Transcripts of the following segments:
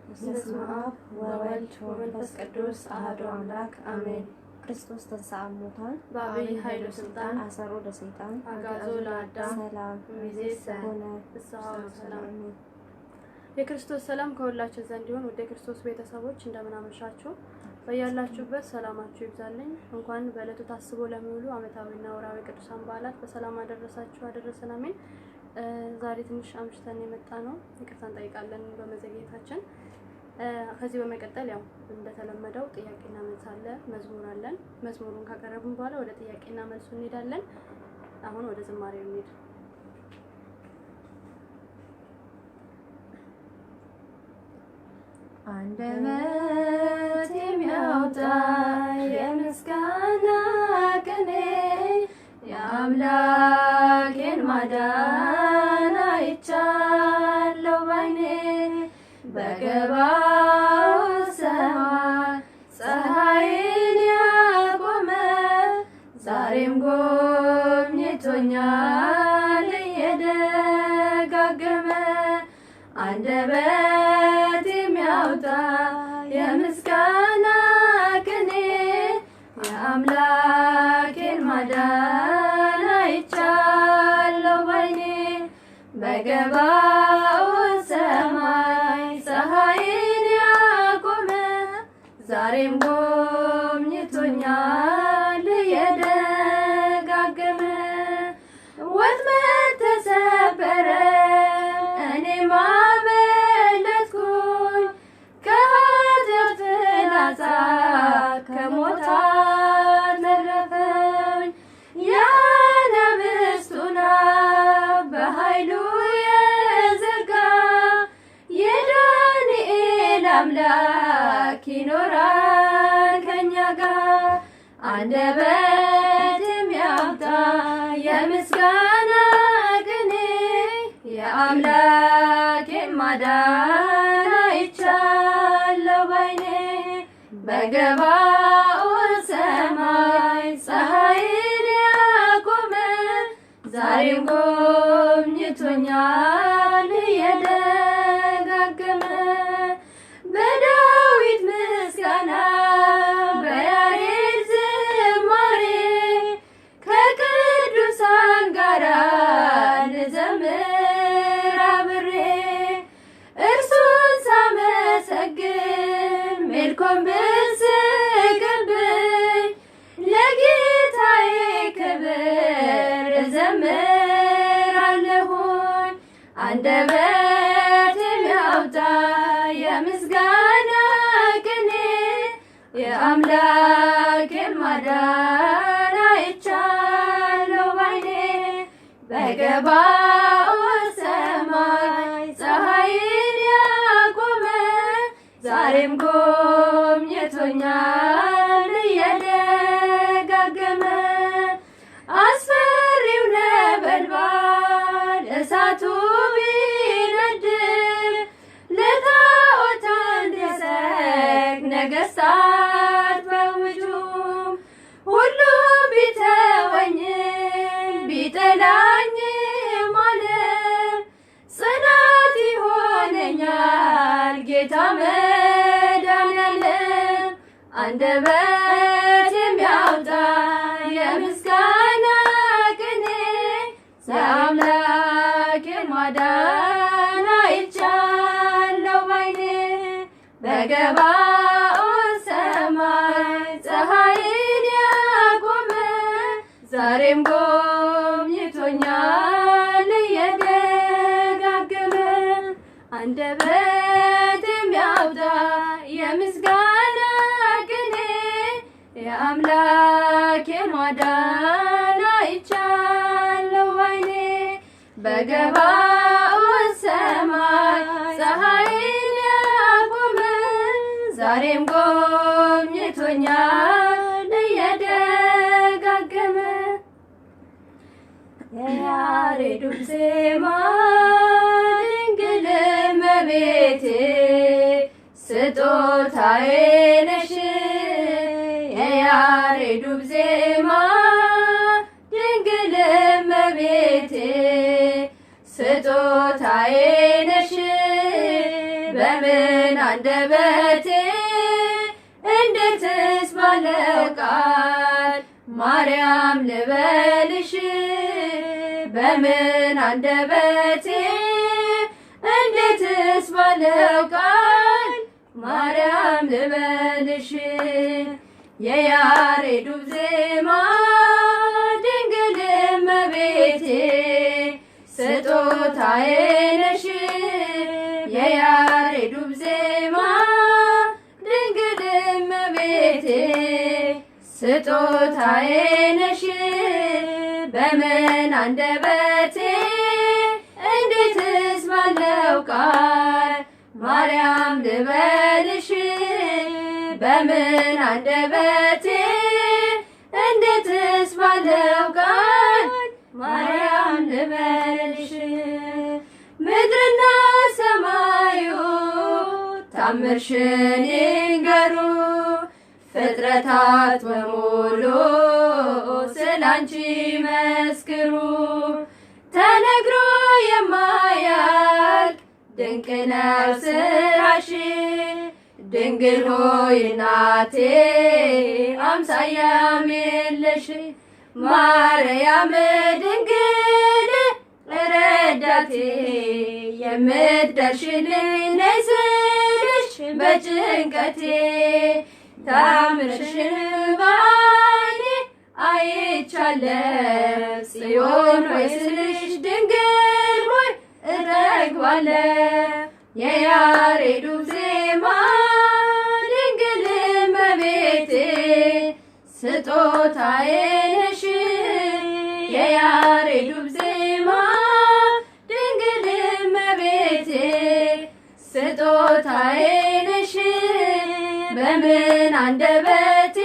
በስመ አብ ወወልድ ወመንፈስ ቅዱስ አሐዱ አምላክ አሜን። ክርስቶስ ተንሥአ እሙታን በአብይ ኃይሉ ስልጣን አሰሮ ለሰይጣን አጋዞ ለአዳም ሰላም ሚዜሰ ሆነ ፍስሐ ወሰላም። የክርስቶስ ሰላም ከሁላችን ዘንድ ይሁን። ወደ ክርስቶስ ቤተሰቦች እንደምን አመሻችሁ። በያላችሁበት ሰላማችሁ ይብዛልኝ። እንኳን በዕለቱ ታስቦ ለሚውሉ ዓመታዊና ወርሃዊ ቅዱሳን በዓላት በሰላም አደረሳችሁ አደረሰን አሜን። ዛሬ ትንሽ አምሽተን የመጣ ነው፣ ይቅርታ እንጠይቃለን በመዘግየታችን። ከዚህ በመቀጠል ያው እንደተለመደው ጥያቄና መልስ አለ፣ መዝሙር አለን። መዝሙሩን ካቀረብን በኋላ ወደ ጥያቄና መልሱ እንሄዳለን። አሁን ወደ ዝማሬው እንሄድ። አንደበት የሚያወጣ የምስጋና ቅኔ የአምላኬን ማዳን አይቻለሁ ባይኔ በገባው ሰማይ ፀሐይን ያቆመ ዛሬም ጎብኝቶኛል እየደጋገመ አንደበት የሚያወጣ የምስጋና ቅኔ የአምላኬን ማዳን አይቻለሁ ባይኔ በገባው ሰማይ ፀሐይን ያቆመ ዛሬም ጎብኝቶኛል እየደጋገመ ወጥመድ ተሰበረ እኔም አመለጥኩኝ ከኃጢአት ፍላጻ ከሞት አተረፈኝ የአናብስቱን አፍ በኃይሉ የዘጋ የዳንኤል አምላክ ይኖራል ከእኛ ጋር አንደበት የሚያወጣ የምስጋና ቅኔ የአምላኬን ማዳን አይቻለሁ ባይኔ በገባኦን ሰማይ ፀሐይን ያቆመ ዛሬም ጎብኝቶኛል እየደጋገመ በዳዊት ምስጋና በያሬድ ዝማሬ ከቅዱሳን ጋር ልዘምር አብሬ እርሱን ሳመሰግን ሜልኮን ብስቅብኝ ለጌታዬ ክብር እዘምራለሁኝ አንደበት የሚያወጣ የምስጋና ቅኔ የአምላኬን ማዳን አይቻለሁ ባይኔ በገባኦን ሰማይ ፀሐይን ያቆመ ዛሬም ጎብኝቶኛል እየደጋገመ አስፈሪው ነበልባል እሳቱ ቢነድም ለጣዖት እንዲሰግድ ነገሥታት ቢያውጁም ሁሉም ቢተወኝም ቢጠላኝም ዓለም ጽናት ይሆነኛል ጌታ መድኃኔዓለም አንደበት የሚያወጣ የምስጋና ቅኔ የአምላኬን ማዳን አይቻለሁ ባይኔ በገባኦን ሰማይ ፀሐይን ያቆመ ዛሬም ጎብኝቶኛል እየደጋገመ አንደበት የሚያወጣ የምስጋና ቅኔ የአምላኬን ማዳን አይቻለሁ ባይኔ በገባኦን ሰማይ ፀሐይን ያቆመ ዛሬም ጎብኝቶኛል እየደጋገመ የያሬዱ ዜማ ድንግል እመቤቴ ስጦ ስጦታዬ ነሽ የያሬዱ ዜማ ድንግል እመቤቴ ስጦታዬ ነሽ በምን አንደበቴ እንዴትስ ባለው ቃል ማርያም ልበልሽ በምን አንደበቴ እንዴትስ ባለው ቃል ማርያም ልበልሽ የያሬዱ ዜማ ድንግል እመቤቴ ስጦታዬ ነሽ የያሬዱ ዜማ ድንግል እመቤቴ ስጦታዬ ነሽ በምን አንደበቴ እንዴትስ ባለው ቃል ማርያም ልበልሽ በምን አንደበቴ እንዴትስ ባለው ቃል ማርያም ልበልሽ ምድርና ሰማዩ ታምርሽን ይንገሩ ፍጥረታት በሙሉ ስላንቺ መስክሩ ተነግሮ የማያልቅ ድንቅ ነው ስራሽ ድንግል ሆይ እናቴ አምሳያም የለሽ ማርያም ድንግል ረዳቴ የምትደርሽልኝ ነይ ስልሽ በጭንቀቴ ታምርሽን ባይኔ አይቻለሁ ጽዮን ሆይ ስልሽ ድንግል ሆይ እጠግባለሁ የያሬዱ ዜማ ድንግል እመቤቴ ስጦታዬ ነሽ የያሬዱ ዜማ ድንግል እመቤቴ ስጦታዬ ነሽ በምን አንደበቴ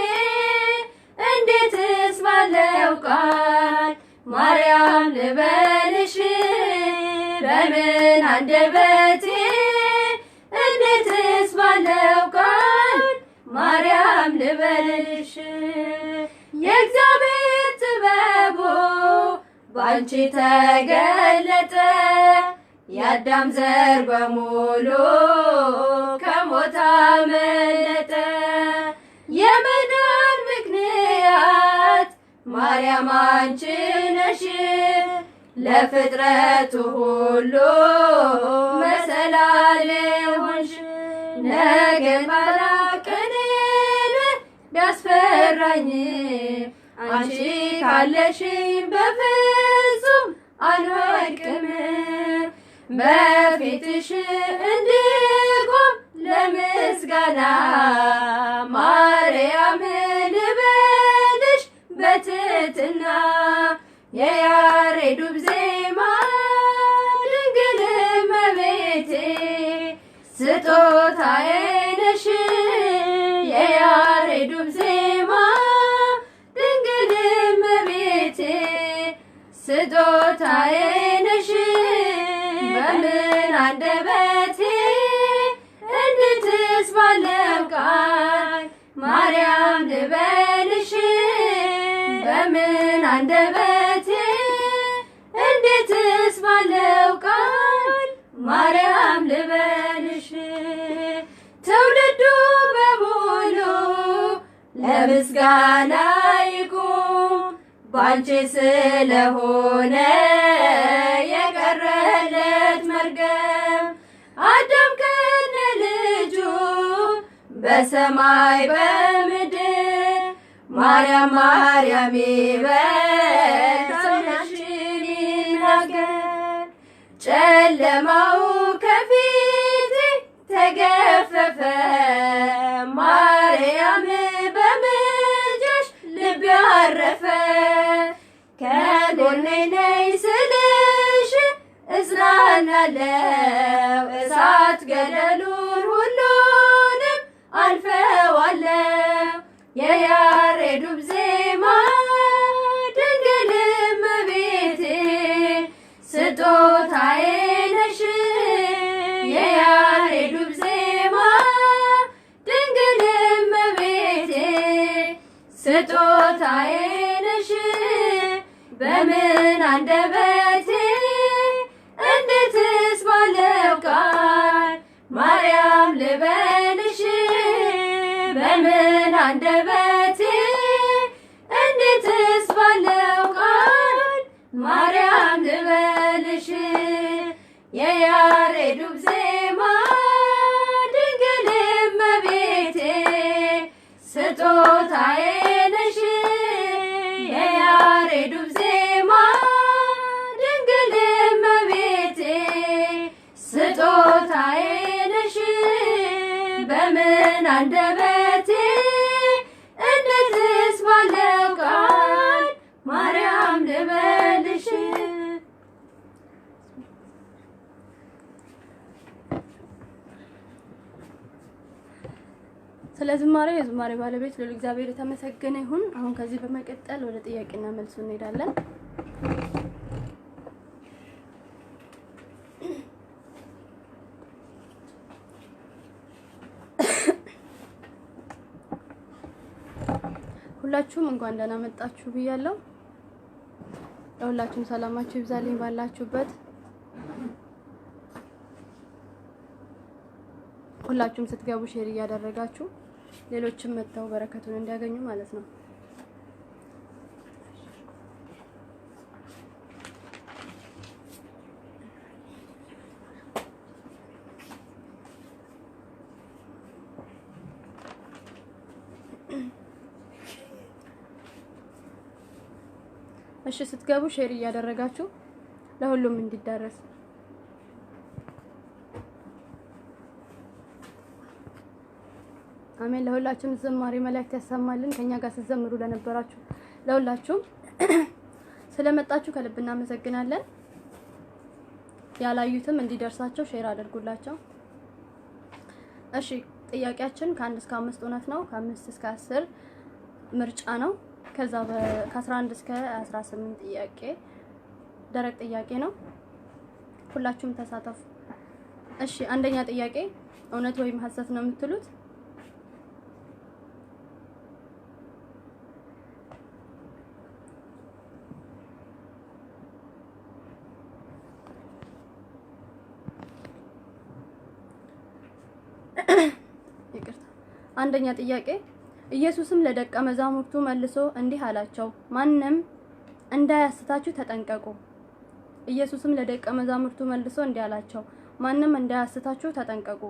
እንዴትስ ባለው ቃል ማርያም ልበልሽ በምን አንደበቴ እንዴትስ ባለው ቃል ማርያም ልበልሽ የእግዚአብሔር ጥበቡ ባንቺ ተገለጠ የአዳም ዘር በሙሉ ከሞት አመለጠ የመዳን ምክንያት ማርያም አንቺ ነሽ ለፍጥረቱ ሁሉ መሰላል ሆንሽ ነገን ባላቅንን ቢያስፈራኝ አንቺ ካለሽ በፍጹም አልወድቅም በፊትሽ እንድቆም ለምስጋና ማርያም ልበልሽ በትህትና የያሬዱ ዜማ ድንግል እመቤቴ ስጦታዬ ነሽ የያሬዱ ዜማ ድንግል እመቤቴ ስጦታዬ ነሽ በምን አንደበቴ እንዴትስ ባለው ቃል ማርያም ልበልሽ በምን አንደበቴ እንዴትስ ባለው ቃል ማርያም ልበልሽ ትውልዱ በሙሉ ለምስጋና ይቁም ባንቺ ስለሆነ የቀረለት መርገም አዳም ከነ ልጁ በሰማይ በምድር ማርያም ማርያም ይበል ስምሽን ይናገር ጨለማው ከፊቴ ተገፈፈ ማርያም በምልጃሽ ልቤ አረፈ ከጎኔ ነይ ስልሽ እጽናናለሁ እሳት ገደሉን ሁሉንም አልፈዋለሁ የያሬዱ ዜማ ድንግል እመቤቴ ስጦታዬ ነሽ የያሬዱ ዜማ ስጦታዬ ነሽ በምን አንደበቴ እንዴትስ ባለው ቃል ማርያም ልበልሽ በምን አንደበቴ እንዴትስ ባለው ቃል ማርያም ልበልሽ የያሬዱ ዜማ ድንግል እመቤቴ ስጦታዬ ነሽ የያሬዱ ዜማ ድንግል እመቤቴ ስጦታዬ ነሽ በምን አንደበቴ እንዴትስ ባለው ቃል ማርያም ልበልሽ። ስለ ዝማሬ የዝማሬ ባለቤት ልዑል እግዚአብሔር የተመሰገነ ይሁን። አሁን ከዚህ በመቀጠል ወደ ጥያቄና መልሱ እንሄዳለን። ሁላችሁም እንኳን ደህና መጣችሁ ብያለሁ። ለሁላችሁም ሰላማችሁ ይብዛልኝ ባላችሁበት። ሁላችሁም ስትገቡ ሼር እያደረጋችሁ ሌሎችም መጥተው በረከቱን እንዲያገኙ ማለት ነው። እሺ ስትገቡ ሼር እያደረጋችሁ ለሁሉም እንዲዳረስ አሜን። ለሁላችሁም ዝማሬ መላእክት ያሰማልን። ከኛ ጋር ስትዘምሩ ለነበራችሁ ለሁላችሁም ስለመጣችሁ ከልብ እናመሰግናለን። ያላዩትም እንዲደርሳቸው ሼር አድርጉላቸው። እሺ ጥያቄያችን ከ1 እስከ 5 እውነት ነው። ከ5 እስከ 10 ምርጫ ነው። ከዛ ከ11 እስከ 18 ጥያቄ ደረቅ ጥያቄ ነው። ሁላችሁም ተሳተፉ። እሺ አንደኛ ጥያቄ እውነት ወይም ሐሰት ነው የምትሉት? ይቅርታ። አንደኛ ጥያቄ ኢየሱስም ለደቀ መዛሙርቱ መልሶ እንዲህ አላቸው፣ ማንም እንዳያስታችሁ ተጠንቀቁ። ኢየሱስም ለደቀ መዛሙርቱ መልሶ እንዲህ አላቸው፣ ማንም እንዳያስታችሁ ተጠንቀቁ።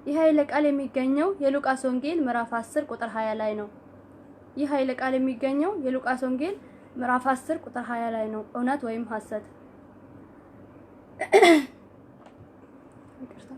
ይህ ኃይለ ቃል የሚገኘው የሉቃስ ወንጌል ምዕራፍ 10 ቁጥር 20 ላይ ነው። ይህ ኃይለ ቃል የሚገኘው የሉቃስ ወንጌል ምዕራፍ 10 ቁጥር 20 ላይ ነው። እውነት ወይም ሐሰት? ይቅርታ።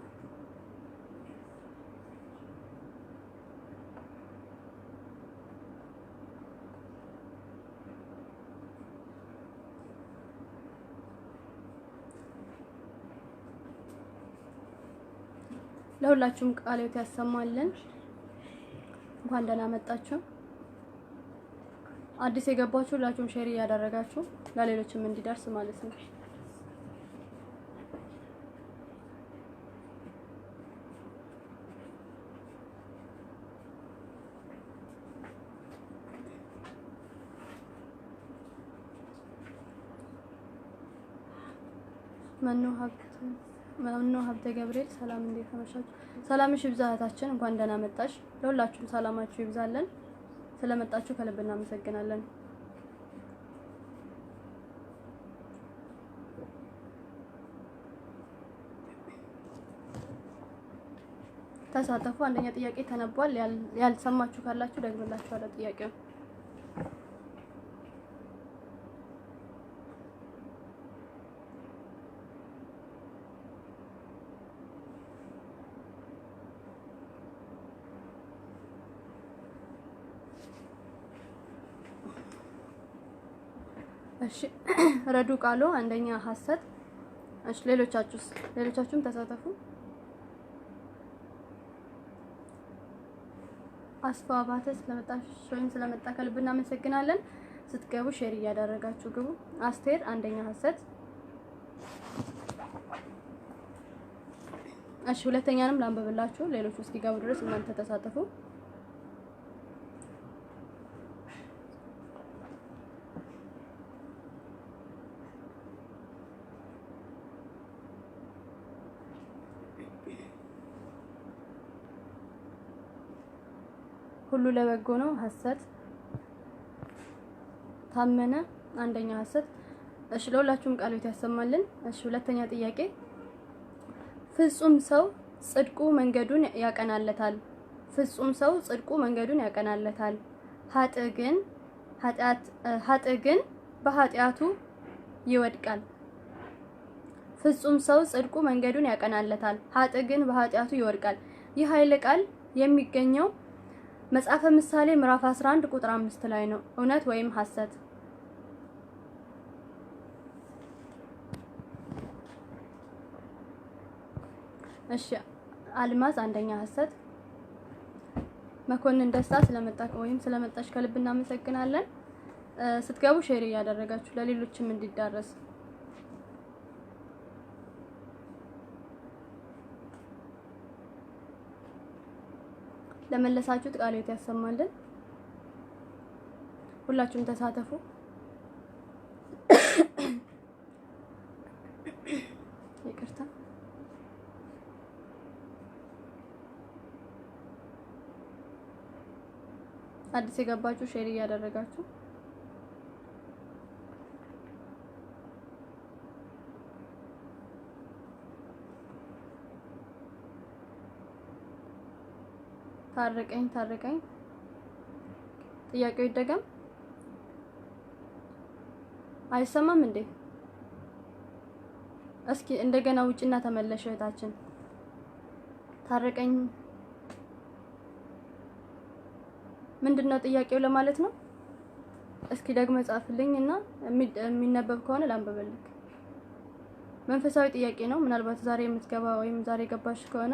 ለሁላችሁም ቃልዎት ያሰማልን። እንኳን ደህና መጣችሁ። አዲስ የገባችሁ ሁላችሁም ሼር እያደረጋችሁ ለሌሎችም እንዲደርስ ማለት ነው። መኖ ሀብተ ገብርኤል ሰላም፣ እንዴት አመሻችሁ? ሰላምሽ ይብዛ እህታችን፣ እንኳን ደህና መጣሽ። ለሁላችሁም ሰላማችሁ ይብዛልን። ስለመጣችሁ ከልብ እናመሰግናለን። ተሳተፉ። አንደኛ ጥያቄ ተነቧል። ያልሰማችሁ ካላችሁ ደግምላችኋለሁ ጥያቄው። እሺ ረዱ ቃሉ አንደኛ ሐሰት። እሺ ሌሎቻችሁም ተሳተፉ። አስፋባተ ስለመጣ ከልብ እናመሰግናለን። ስትገቡ ሼር እያደረጋችሁ ግቡ። አስቴር አንደኛ ሐሰት። እሺ ሁለተኛንም ላንብብላችሁ ሌሎቹ እስኪገቡ ድረስ እናንተ ተሳተፉ። ሁሉ ለበጎ ነው ሐሰት። ታመነ አንደኛ ሐሰት። እሺ ለሁላችሁም ቃሎት ያሰማልን። እሺ ሁለተኛ ጥያቄ ፍጹም ሰው ጽድቁ መንገዱን ያቀናለታል። ፍጹም ሰው ጽድቁ መንገዱን ያቀናለታል። ኃጥእ ግን በኃጢአቱ ይወድቃል። ፍጹም ሰው ጽድቁ መንገዱን ያቀናለታል፣ ኃጥእ ግን በኃጢአቱ ይወድቃል። ይህ ኃይለ ቃል የሚገኘው መጽሐፈ ምሳሌ ምዕራፍ 11 ቁጥር 5 ላይ ነው። እውነት ወይም ሐሰት? እሺ አልማዝ አንደኛ ሐሰት። መኮንን ደስታ ስለመጣሽ ከልብ እናመሰግናለን። ስትገቡ ሼር እያደረጋችሁ ለሌሎችም እንዲዳረስ። ለመለሳችሁት ቃሎት ያሰማልን። ሁላችሁም ተሳተፉ። ይቅርታ። አዲስ የገባችሁ ሼር እያደረጋችሁ ታረቀኝ ጥያቄው ይደገም። አይሰማም እንዴ? እስኪ እንደገና ውጪና ተመለሽ እህታችን። ታረቀኝ ምንድነው ጥያቄው ለማለት ነው? እስኪ ደግሞ ጻፍልኝና የሚነበብ ከሆነ ላንብብልክ። መንፈሳዊ ጥያቄ ነው። ምናልባት ዛሬ የምትገባ ወይም ዛሬ ገባሽ ከሆነ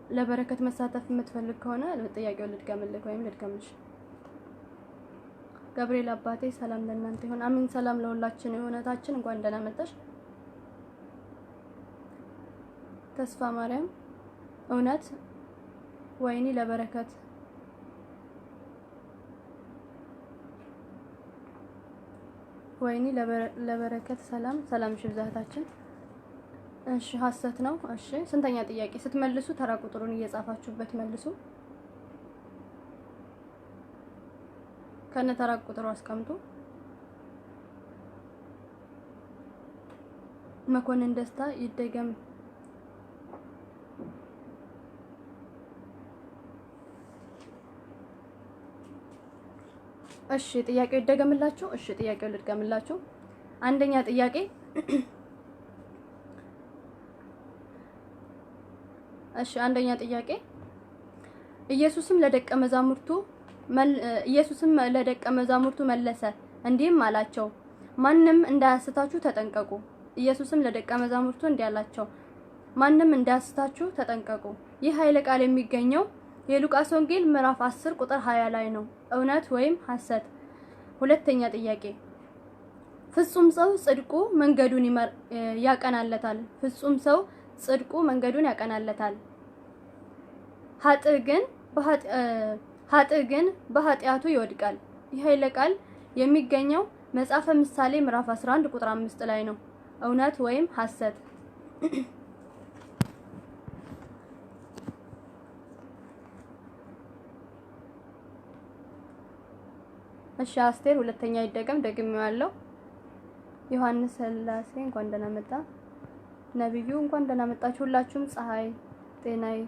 ለበረከት መሳተፍ የምትፈልግ ከሆነ ጥያቄውን ልድገምልክ ወይም ልድገምልሽ። ገብርኤል አባቴ ሰላም ለእናንተ ይሁን። አሚን። ሰላም ለሁላችን የሆነታችን እንኳን ደህና መጣሽ። ተስፋ ማርያም እውነት ወይኒ ለበረከት ለበረከት ሰላም ሽብዛታችን። እሺ ሐሰት ነው። እሺ ስንተኛ ጥያቄ? ስትመልሱ ተራ ቁጥሩን እየጻፋችሁበት መልሱ። ከነ ተራ ቁጥሩ አስቀምጡ። መኮንን ደስታ ይደገም። እሺ ጥያቄው ይደገምላችሁ። እሺ ጥያቄው ልድገምላችሁ። አንደኛ ጥያቄ አንደኛ ጥያቄ ኢየሱስም ለደቀ መዛሙርቱ መለሰ እንዲህም አላቸው፣ ማንም እንዳያስታችሁ ተጠንቀቁ። ኢየሱስም ለደቀ መዛሙርቱ እንዲህ አላቸው፣ ማንም እንዳያስታችሁ ተጠንቀቁ። ይህ ኃይለ ቃል የሚገኘው የሉቃስ ወንጌል ምዕራፍ 10 ቁጥር 20 ላይ ነው። እውነት ወይም ሐሰት? ሁለተኛ ጥያቄ ፍጹም ሰው ጽድቁ መንገዱን ያቀናለታል። ፍጹም ሰው ጽድቁ መንገዱን ያቀናለታል። ኃጥእ ግን በኃጢአቱ ይወድቃል። ይህ ኃይለ ቃል የሚገኘው መጽሐፈ ምሳሌ ምዕራፍ 11 ቁጥር 5 ላይ ነው። እውነት ወይም ሐሰት? እሺ አስቴር ሁለተኛ ይደገም። ደግሜዋለሁ። ዮሐንስ ሰላሴ እንኳን ደህና መጣ። ነብዩ እንኳን ደህና መጣችሁ ሁላችሁም። ፀሐይ ጤናይ።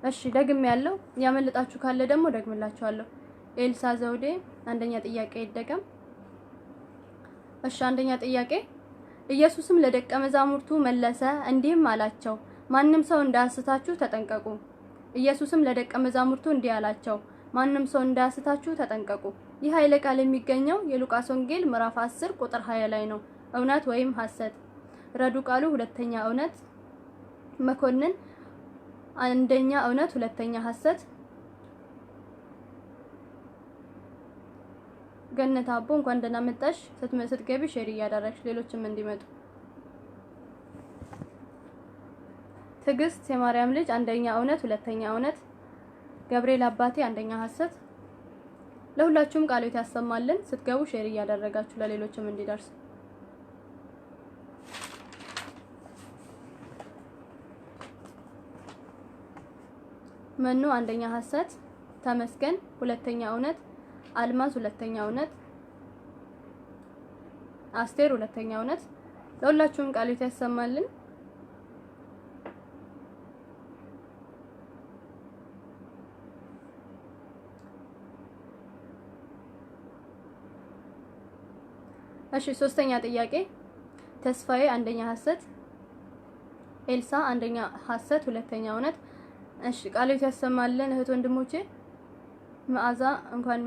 እሺ ደግሜያለሁ። ያመለጣችሁ ካለ ደግሞ ደግምላችኋለሁ። ኤልሳ ዘውዴ አንደኛ ጥያቄ ይደገም። እሺ አንደኛ ጥያቄ ኢየሱስም ለደቀ መዛሙርቱ መለሰ እንዲህም አላቸው፣ ማንም ሰው እንዳያስታችሁ ተጠንቀቁ። ኢየሱስም ለደቀ መዛሙርቱ እንዲህ አላቸው፣ ማንም ሰው እንዳያስታችሁ ተጠንቀቁ። ይህ ኃይለ ቃል የሚገኘው የሉቃስ ወንጌል ምዕራፍ 10 ቁጥር 20 ላይ ነው። እውነት ወይም ሐሰት? ረዱ ቃሉ ሁለተኛ እውነት፣ መኮንን አንደኛ እውነት ሁለተኛ ሐሰት። ገነት አቦ እንኳን ደህና መጣሽ። ስትገቢ ሼር እያደረግሽ ሌሎችም እንዲመጡ። ትዕግስት የማርያም ልጅ አንደኛ እውነት ሁለተኛ እውነት። ገብርኤል አባቴ አንደኛ ሐሰት። ለሁላችሁም ቃሎት ያሰማልን። ስትገቡ ሼር እያደረጋችሁ ለሌሎችም እንዲደርስ። መኑ አንደኛ ሐሰት፣ ተመስገን ሁለተኛ እውነት፣ አልማዝ ሁለተኛ እውነት፣ አስቴር ሁለተኛ እውነት። ለሁላችሁም ቃሉት ያሰማልን። እሺ ሶስተኛ ጥያቄ ተስፋዬ አንደኛ ሐሰት፣ ኤልሳ አንደኛ ሐሰት ሁለተኛ እውነት። እሺ ቃሉት ያሰማልን እህት ወንድሞቼ።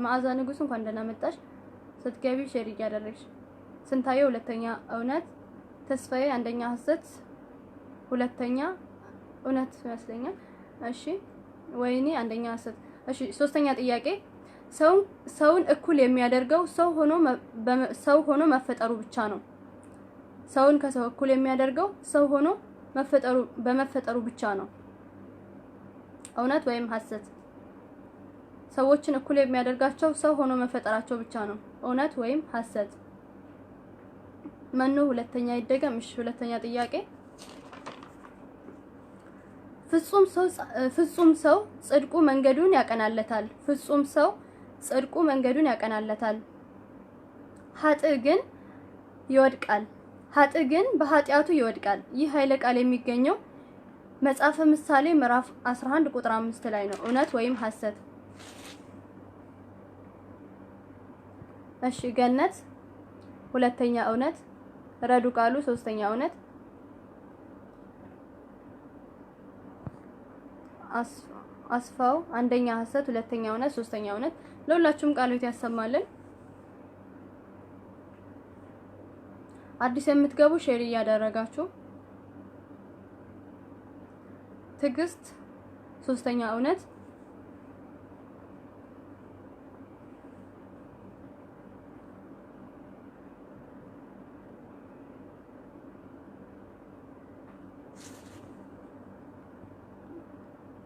መዓዛ ንጉስ እንኳን ደህና መጣሽ። ስትገቢ ሼር እያደረግሽ። ስንታየው ሁለተኛ እውነት፣ ተስፋዬ አንደኛ ሐሰት ሁለተኛ እውነት ይመስለኛል። እሺ ወይኔ አንደኛ ሐሰት። እሺ ሶስተኛ ጥያቄ ሰውን እኩል የሚያደርገው ሰው ሆኖ መፈጠሩ ብቻ ነው። ሰውን ከሰው እኩል የሚያደርገው ሰው ሆኖ በመፈጠሩ ብቻ ነው። እውነት ወይም ሐሰት? ሰዎችን እኩል የሚያደርጋቸው ሰው ሆኖ መፈጠራቸው ብቻ ነው። እውነት ወይም ሐሰት? መኑ ሁለተኛ ይደገም። እሺ ሁለተኛ ጥያቄ ፍጹም ሰው ጽድቁ መንገዱን ያቀናለታል። ፍጹም ሰው ጽድቁ መንገዱን ያቀናለታል። ኃጥእ ግን በኃጢአቱ ይወድቃል። ይህ ኃይለ ቃል የሚገኘው መጽሐፈ ምሳሌ ምዕራፍ 11 ቁጥር 5 ላይ ነው። እውነት ወይም ሐሰት? እሺ ገነት ሁለተኛ እውነት፣ ረዱ ቃሉ ሶስተኛ እውነት፣ አስፋው አንደኛ ሐሰት ሁለተኛ እውነት ሶስተኛ እውነት። ለሁላችሁም ቃሉት ያሰማልን። አዲስ የምትገቡ ሼር እያደረጋችሁ። ትዕግስት ሶስተኛ እውነት፣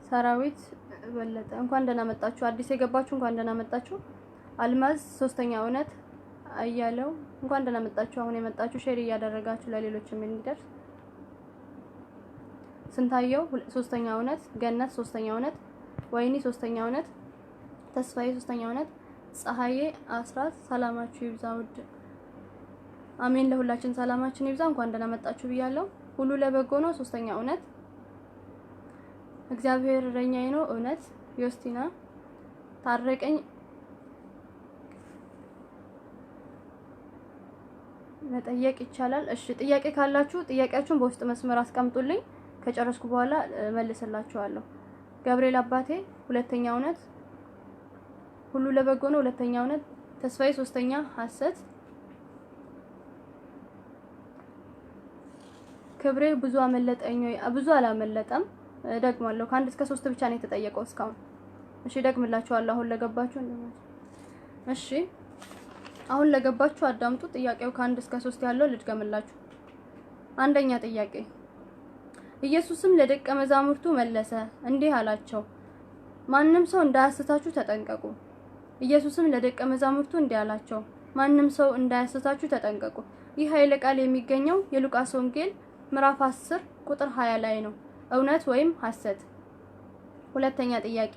ሰራዊት በለጠ እንኳን ደህና መጣችሁ። አዲስ የገባችሁ እንኳን ደህና መጣችሁ። አልማዝ ሶስተኛ እውነት፣ አያለው እንኳን ደህና መጣችሁ። አሁን የመጣችሁ ሼር እያደረጋችሁ ለሌሎችም እንዲደርስ። ስንታየው ሶስተኛ እውነት፣ ገነት ሶስተኛ እውነት፣ ወይኒ ሶስተኛ እውነት፣ ተስፋዬ ሶስተኛ እውነት፣ ፀሐዬ አስራት ሰላማችሁ ይብዛ ውድ። አሜን። ለሁላችን ሰላማችን ይብዛ። እንኳን ደህና መጣችሁ ብያለሁ። ሁሉ ለበጎ ነው ሶስተኛ እውነት፣ እግዚአብሔር እረኛዬ ነው እውነት፣ ዮስቲና ታረቀኝ መጠየቅ ይቻላል። እሺ ጥያቄ ካላችሁ ጥያቄያችሁን በውስጥ መስመር አስቀምጡልኝ። ከጨረስኩ በኋላ መልስላችኋለሁ። ገብርኤል አባቴ ሁለተኛ እውነት፣ ሁሉ ለበጎ ነው ሁለተኛ እውነት፣ ተስፋዬ ሶስተኛ ሐሰት፣ ክብሬ ብዙ አመለጠኝ ወይ? ብዙ አላመለጠም። ደግማለሁ። ከ1 እስከ 3 ብቻ ነው የተጠየቀው እስካሁን። እሺ ደግምላችኋለሁ አሁን ለገባችሁ እንደማለት። እሺ አሁን ለገባችሁ አዳምጡ። ጥያቄው ከ1 እስከ 3 ያለው ልድገምላችሁ። አንደኛ ጥያቄ ኢየሱስም ለደቀ መዛሙርቱ መለሰ እንዲህ አላቸው፣ ማንም ሰው እንዳያስታችሁ ተጠንቀቁ። ኢየሱስም ለደቀ መዛሙርቱ እንዲህ አላቸው፣ ማንም ሰው እንዳያስታችሁ ተጠንቀቁ። ይህ ኃይለ ቃል የሚገኘው የሉቃስ ወንጌል ምዕራፍ 10 ቁጥር 20 ላይ ነው። እውነት ወይም ሐሰት? ሁለተኛ ጥያቄ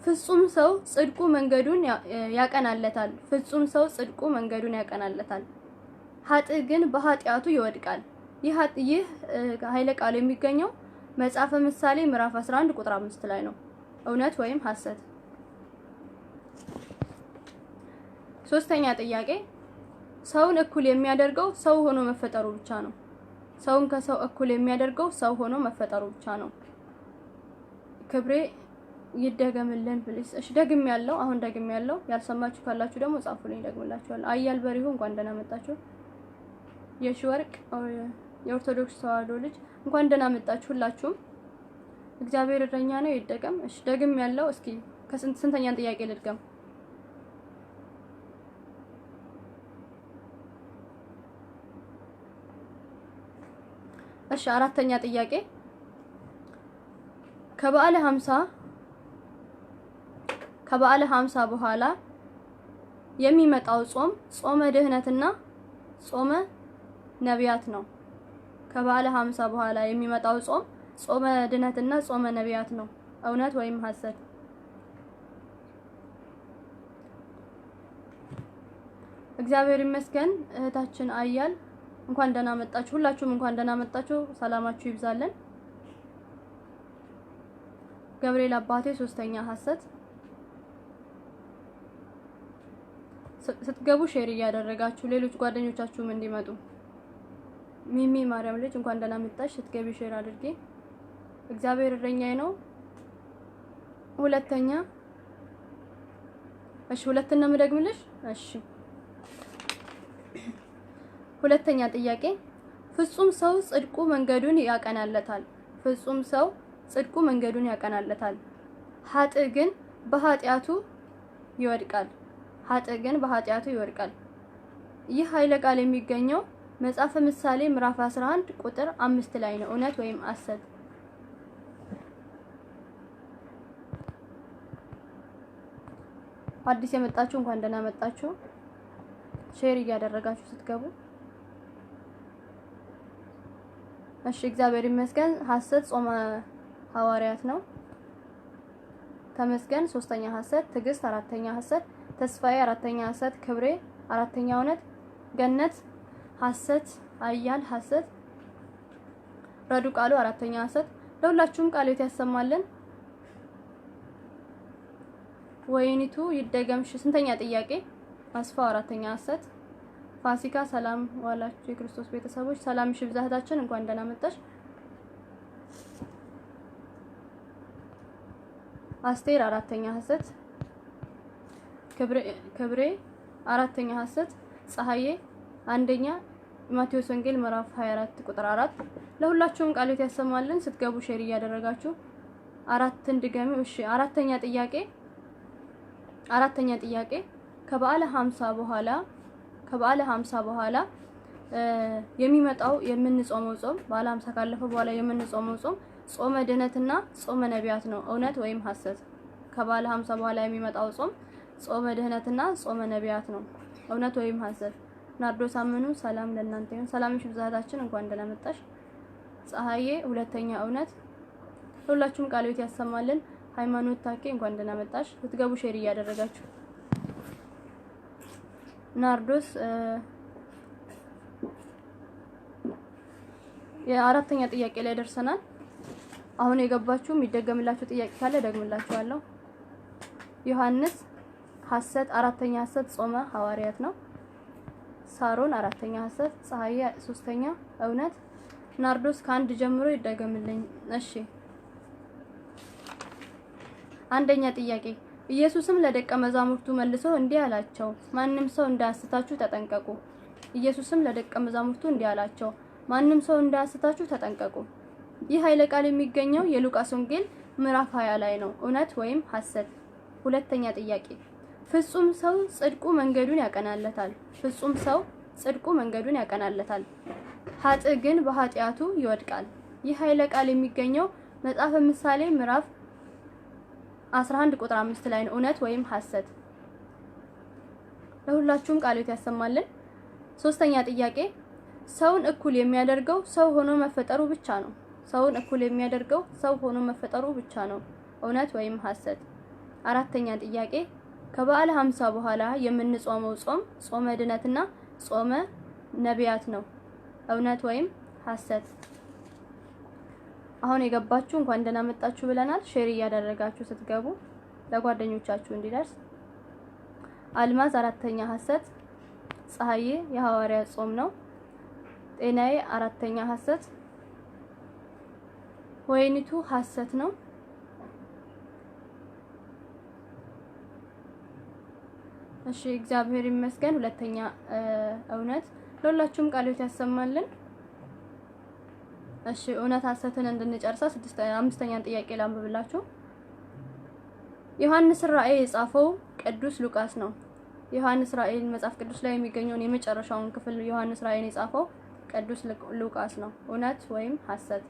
ፍጹም ሰው ጽድቁ መንገዱን ያቀናለታል። ፍጹም ሰው ጽድቁ መንገዱን ያቀናለታል። ኃጥእ ግን በኃጢአቱ ይወድቃል። ይህ ኃይለ ቃል የሚገኘው መጽሐፈ ምሳሌ ምዕራፍ 11 ቁጥር 5 ላይ ነው። እውነት ወይም ሐሰት? ሶስተኛ ጥያቄ ሰውን እኩል የሚያደርገው ሰው ሆኖ መፈጠሩ ብቻ ነው። ሰውን ከሰው እኩል የሚያደርገው ሰው ሆኖ መፈጠሩ ብቻ ነው። ክብሬ ይደገምልን ፕሊስ። እሺ ደግሜያለሁ። አሁን ደግሜያለሁ። ያልሰማችሁ ካላችሁ ደግሞ ጻፉልኝ፣ ደግምላችኋለሁ። አያል በሪሁ እንኳን ደህና መጣችሁ። የሽወርቅ የኦርቶዶክስ ተዋህዶ ልጅ እንኳን ደህና መጣችሁ ሁላችሁም። እግዚአብሔር እረኛ ነው ይደገም። እሺ ደግሜያለሁ። እስኪ ከስንተኛ ጥያቄ ልድገም? እሺ አራተኛ ጥያቄ ከበዓለ 50 በኋላ የሚመጣው ጾመ ድህነትና ጾመ ነቢያት ነው። ከበዓለ 50 በኋላ የሚመጣው ጾመ ድህነትና ጾመ ነቢያት ነው። እውነት ወይም ሐሰት? እግዚአብሔር ይመስገን። እህታችን አያል እንኳን ደህና መጣችሁ። ሁላችሁም እንኳን ደህና መጣችሁ። ሰላማችሁ ይብዛልን። ገብርኤል አባቴ ሶስተኛ ሐሰት። ስትገቡ ሼር እያደረጋችሁ ሌሎች ጓደኞቻችሁም እንዲመጡ። ሚሚ ማርያም ልጅ እንኳን ደህና መጣሽ። ስትገቢ ሼር አድርጌ። እግዚአብሔር እረኛዬ ነው። ሁለተኛ። እሺ ሁለተኛ ምደግምልሽ። እሺ ሁለተኛ ጥያቄ ፍጹም ሰው ጽድቁ መንገዱን ያቀናለታል። ፍጹም ሰው ጽድቁ መንገዱን ያቀናለታል። ኃጥእ ግን በኃጢአቱ ይወድቃል። ኃጥእ ግን በኃጢአቱ ይወድቃል። ይህ ኃይለ ቃል የሚገኘው መጽሐፈ ምሳሌ ምዕራፍ 11 ቁጥር 5 ላይ ነው። እውነት ወይም ሐሰት? አዲስ የመጣችሁ እንኳን ደህና መጣችሁ። ሼር እያደረጋችሁ ስትገቡ። እሺ እግዚአብሔር ይመስገን። ሐሰት ጾመ ሐዋርያት ነው። ተመስገን ሶስተኛ ሐሰት። ትዕግስት አራተኛ ሐሰት። ተስፋዬ አራተኛ ሐሰት። ክብሬ አራተኛ እውነት። ገነት ሐሰት። አያል ሐሰት። ረዱ ቃሉ አራተኛ ሐሰት። ለሁላችሁም ቃልዎት ያሰማልን። ወይኒቱ ይደገምሽ ስንተኛ ጥያቄ? አስፋው አራተኛ ሐሰት። ፋሲካ ሰላም ዋላችሁ የክርስቶስ ቤተሰቦች፣ ሰላም ይብዛ እህታችን እንኳን ደህና መጣሽ። አስቴር አራተኛ ሐሰት። ክብሬ አራተኛ ሐሰት። ፀሐዬ አንደኛ። ማቴዎስ ወንጌል ምዕራፍ 24 ቁጥር 4። ለሁላችሁም ቃልዎት ያሰማልን። ስትገቡ ሼር እያደረጋችሁ አራትን ድገሚ። እሺ አራተኛ ጥያቄ ከበዓለ 50 በኋላ የሚመጣው የምንጾመው ጾም በዓለ 50 ካለፈ በኋላ የምንጾመው ጾም ጾመ ድህነትና ጾመ ነቢያት ነው። እውነት ወይም ሐሰት? ከበዓለ 50 በኋላ የሚመጣው ጾም ጾመ ድህነትና ጾመ ነቢያት ነው። እውነት ወይም ሐሰት? ናርዶስ አመኑ ሰላም ለእናንተ ይሁን። ሰላምሽ ብዛታችን እንኳን ደህና መጣሽ። ፀሐዬ ሁለተኛ እውነት። ሁላችሁም ቃልዎት ያሰማልን። ሃይማኖት ታኬ እንኳን ደህና መጣሽ። ስትገቡ ሼር እያደረጋችሁ ናርዶስ የአራተኛ ጥያቄ ላይ ደርሰናል። አሁን የገባችሁ የሚደገምላችሁ ጥያቄ ካለ ደግምላችኋለሁ። ዮሐንስ ሐሰት አራተኛ ሐሰት ጾመ ሐዋርያት ነው። ሳሮን አራተኛ ሐሰት። ፀሐይ ሶስተኛ እውነት። ናርዶስ ከአንድ ጀምሮ ይደገምልኝ። እሺ አንደኛ ጥያቄ ኢየሱስም ለደቀ መዛሙርቱ መልሶ እንዲህ አላቸው፣ ማንም ሰው እንዳያስታችሁ ተጠንቀቁ። ኢየሱስም ለደቀ መዛሙርቱ እንዲህ አላቸው፣ ማንም ሰው እንዳያስታችሁ ተጠንቀቁ። ይህ ኃይለ ቃል የሚገኘው የሉቃስ ወንጌል ምዕራፍ 20 ላይ ነው። እውነት ወይም ሐሰት? ሁለተኛ ጥያቄ ፍጹም ሰው ጽድቁ መንገዱን ያቀናለታል። ፍጹም ሰው ጽድቁ መንገዱን ያቀናለታል። ኃጥእ ግን በኃጢአቱ ይወድቃል። ይህ ኃይለ ቃል የሚገኘው መጽሐፈ ምሳሌ ምዕራፍ 11 ቁጥር 5 ላይ ነው። እውነት ወይም ሐሰት? ለሁላችሁም ቃልዎት ያሰማልን። ሶስተኛ ጥያቄ ሰውን እኩል የሚያደርገው ሰው ሆኖ መፈጠሩ ብቻ ነው። ሰውን እኩል የሚያደርገው ሰው ሆኖ መፈጠሩ ብቻ ነው። እውነት ወይም ሐሰት? አራተኛ ጥያቄ ከበዓለ 50 በኋላ የምንጾመው ጾም ጾመ ድነትና ጾመ ነቢያት ነው። እውነት ወይም ሐሰት? አሁን የገባችሁ እንኳን ደህና መጣችሁ ብለናል። ሼር እያደረጋችሁ ስትገቡ ለጓደኞቻችሁ እንዲደርስ። አልማዝ አራተኛ ሐሰት። ፀሐዬ የሐዋርያት ጾም ነው። ጤናዬ አራተኛ ሐሰት። ወይኒቱ ሐሰት ነው። እሺ እግዚአብሔር ይመስገን። ሁለተኛ እውነት። ለሁላችሁም ቃልዎት ያሰማልን። እሺ እውነት ሐሰትን እንድንጨርሳ አምስተኛ ጥያቄ ላንብብላችሁ። ዮሐንስ ራእይ የጻፈው ቅዱስ ሉቃስ ነው። ዮሐንስ ራእይ መጽሐፍ ቅዱስ ላይ የሚገኘውን የመጨረሻውን ክፍል ዮሐንስ ራእይን የጻፈው ቅዱስ ሉቃስ ነው። እውነት ወይም ሐሰት?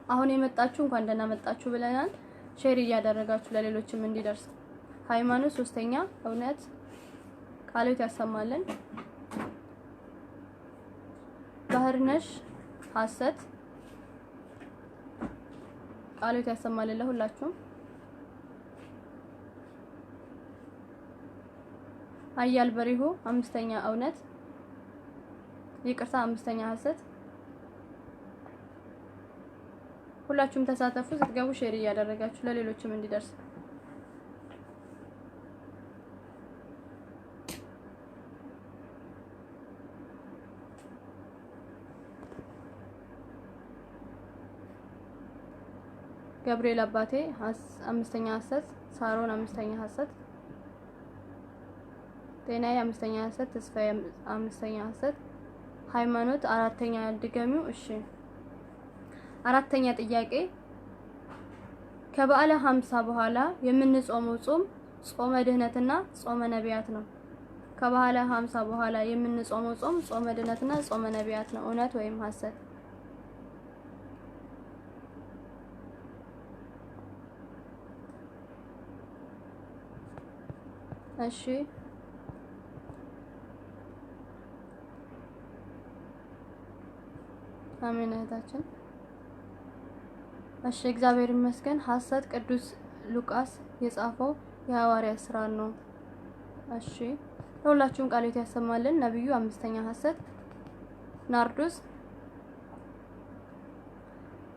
አሁን የመጣችሁ እንኳን ደህና መጣችሁ ብለናል። ሼር እያደረጋችሁ ለሌሎችም እንዲደርስ። ሃይማኖት ሶስተኛ እውነት። ቃልዎት ያሰማልን። ባህርነሽ ሐሰት። ቃሎት ያሰማልን ለሁላችሁም። አያል በሪሁ አምስተኛ እውነት ይቅርታ አምስተኛ ሐሰት። ሁላችሁም ተሳተፉ። ስትገቡ ሼር እያደረጋችሁ ለሌሎችም እንዲደርስ። ገብርኤል አባቴ አምስተኛ ሐሰት። ሳሮን አምስተኛ ሐሰት። ጤናዬ አምስተኛ ሐሰት። ተስፋዬ አምስተኛ ሐሰት። ሃይማኖት አራተኛ ድገሚው። እሺ አራተኛ ጥያቄ ከበዓለ 50 በኋላ የምንጾመው ጾም ጾመ ድህነትና ጾመ ነቢያት ነው። ከበዓለ 50 በኋላ የምንጾመው ጾም ጾመ ድህነትና ጾመ ነቢያት ነው። እውነት ወይም ሐሰት? እሺ አሜን እህታችን። እሺ እግዚአብሔር ይመስገን። ሐሰት ቅዱስ ሉቃስ የጻፈው የሐዋርያት ሥራ ነው። እሺ ለሁላችሁም ቃሎት ያሰማልን። ነብዩ አምስተኛ ሐሰት።